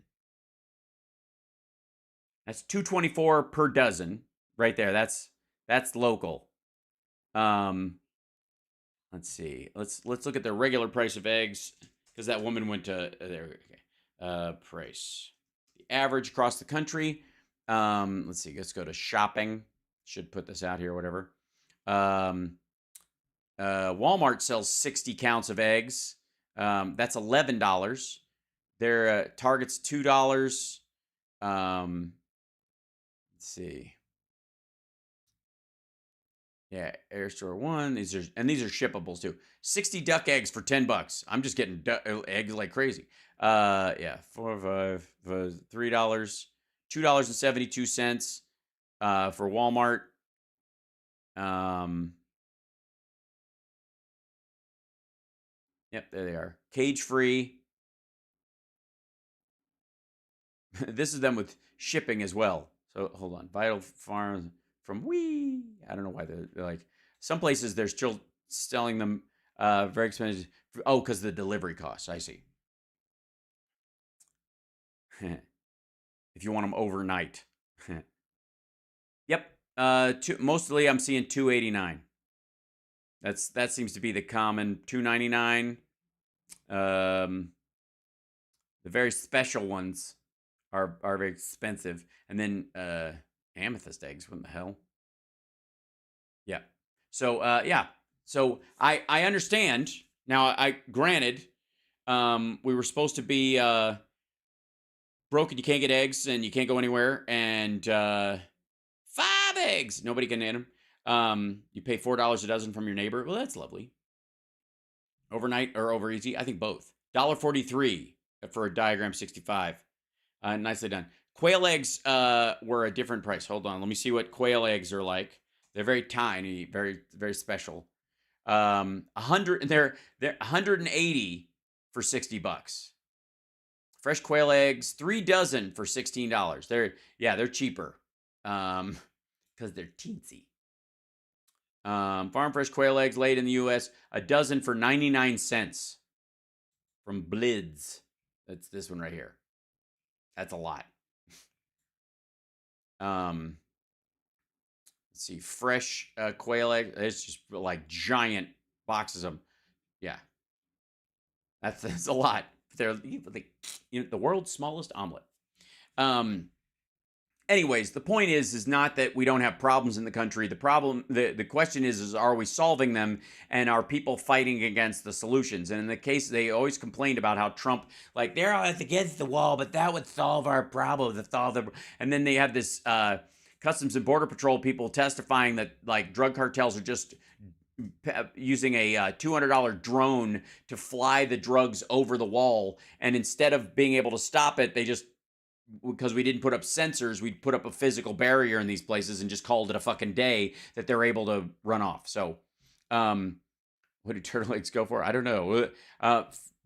That's $2.24 per dozen, right there. That's local. Let's see. Let's look at the regular price of eggs, because that woman went to there. Okay. Price. The average across the country. Let's see. Let's go to shopping. Should put this out here, whatever. Walmart sells 60 counts of eggs. That's $11. Their Target's $2. Let's see. Yeah, Air Store 1. These are shippables too. 60 duck eggs for $10. I'm just getting eggs like crazy. Yeah, 4, 5, $3, $2.72 for Walmart. Yep, there they are. Cage free. This is them with shipping as well. So hold on. Vital Farms from I don't know why they're like, some places they're still selling them very expensive. Oh, because the delivery costs. I see. If you want them overnight. Yep. Mostly I'm seeing $2.89. That seems to be the common. $2.99. The very special ones are very expensive. And then amethyst eggs. What the hell? Yeah. So yeah. So I understand. Now, granted, we were supposed to be broken. You can't get eggs and you can't go anywhere. And 5 eggs. Nobody can eat them. You pay $4 a dozen from your neighbor. Well, that's lovely. Overnight or over easy? I think both. $1.43 for a diagram 65. Nicely done. Quail eggs were a different price. Hold on. Let me see what quail eggs are like. They're very tiny, very, very special. 100. They're 180 for $60. Fresh quail eggs, 3 dozen for $16. They're cheaper. Because they're teensy. Farm fresh quail eggs laid in the U.S., a dozen for 99 cents from Blids. That's this one right here. That's a lot. Let's see, fresh quail eggs. It's just like giant boxes of them. Yeah, that's a lot. They're the world's smallest omelet. Anyways, the point is not that we don't have problems in the country. The question is are we solving them, and are people fighting against the solutions? And in the case, they always complained about how Trump, like, they're always against the wall, but that would solve our problem. And then they have this Customs and Border Patrol people testifying that, like, drug cartels are just using a $200 drone to fly the drugs over the wall. And instead of being able to stop it, they just, because we didn't put up sensors, we put up a physical barrier in these places and just called it a fucking day that they're able to run off. So, what do turtle eggs go for? I don't know.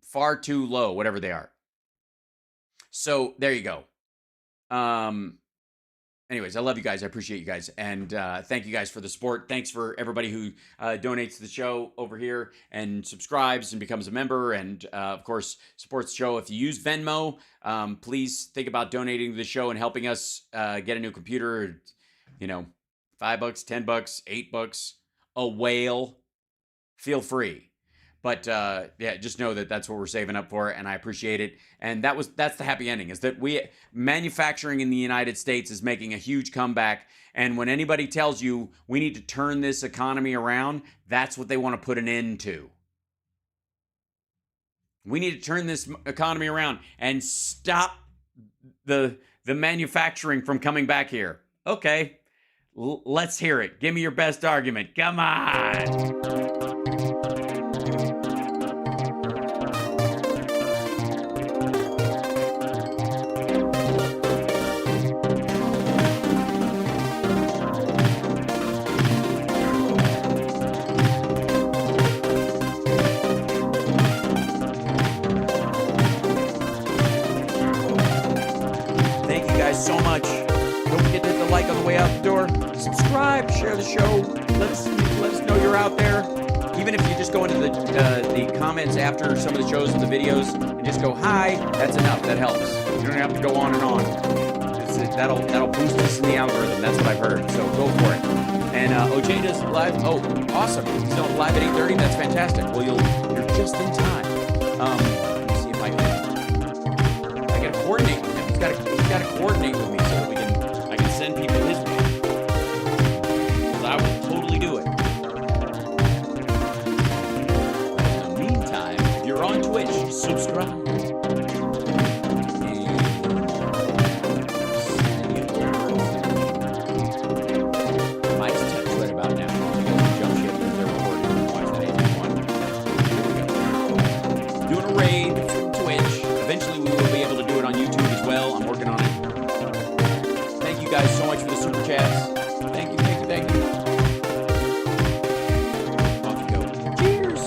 Far too low, whatever they are. So there you go. Anyways, I love you guys. I appreciate you guys. And thank you guys for the support. Thanks for everybody who donates to the show over here and subscribes and becomes a member. And, of course, supports the show. If you use Venmo, please think about donating to the show and helping us get a new computer. You know, $5, $10, $8, a whale. Feel free. But yeah, just know that that's what we're saving up for, and I appreciate it. And that's the happy ending, is that manufacturing in the United States is making a huge comeback. And when anybody tells you we need to turn this economy around, that's what they want to put an end to. We need to turn this economy around and stop the manufacturing from coming back here. Okay, let's hear it. Give me your best argument. Come on. So much. Don't forget to hit the like on the way out the door. Subscribe, share the show. Let us know you're out there. Even if you just go into the comments after some of the shows and the videos and just go hi, that's enough. That helps. You don't have to go on and on. That'll boost us in the algorithm. That's what I've heard. So go for it. And OJ does live. Oh, awesome! So live at 8:30. That's fantastic. Well, you're just in time. Let me see if I can coordinate with him. He's got to coordinate with me so that I can send people his way. Because I will totally do it. In the meantime, if you're on Twitch, subscribe. Mike's text right about now. You got the jump ship because they're recording. Watch that 8:1. Here we go. Doing a raid from Twitch. Eventually we will be able to do it on YouTube as well. I'm working on it. Thank you guys so much for the super chats. Thank you. Off you go. Cheers.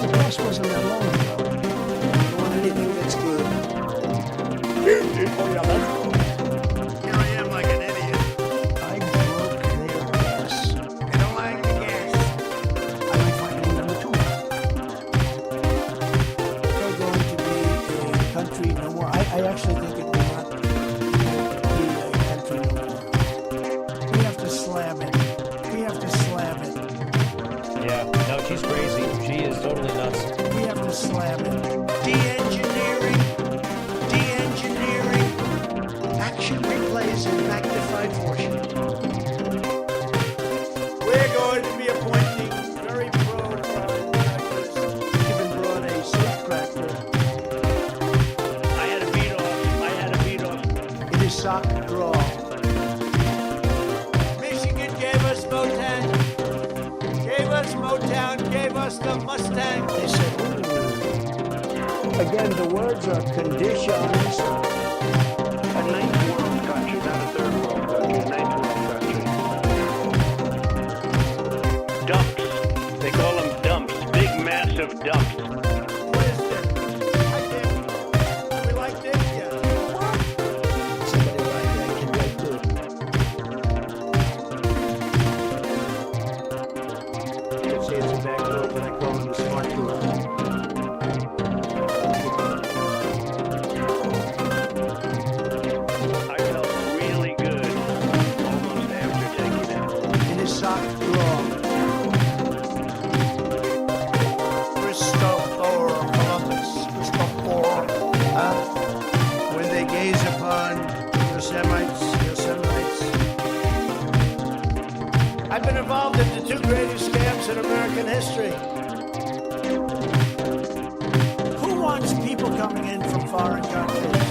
The press wasn't that long ago. I don't want anything that's good. Oh, yeah, that's good. Here I am like an idiot. I broke their gas. I don't like the gas. I like finding number 2. They're going to be a country no more. I actually think it will not be a country no more. We have to slam it. Yeah, no, she's crazy. She is totally nuts. We have to slam it. De-engineering. Action replays in magnified portion. We're going to be appointing very pro-crime judges. Even brought a safecracker. I had a beat off. It is sock draw. Michigan gave us Motown. Gave us the Mustang. They said, ooh. Again, the words are conditions. A ninth world country, not a third world country. A ninth world country. Dumps. They call them dumps. Big, massive dumps. What is this? I can't. We like this? Yeah. What? Somebody like that can write too. You can see it's a back door, but I call it the smart door. I felt really good almost after taking it. In his sock drawer. When they gaze upon Yosemite. I've been involved in the 2 greatest scams in American history. Who wants people coming in from foreign countries?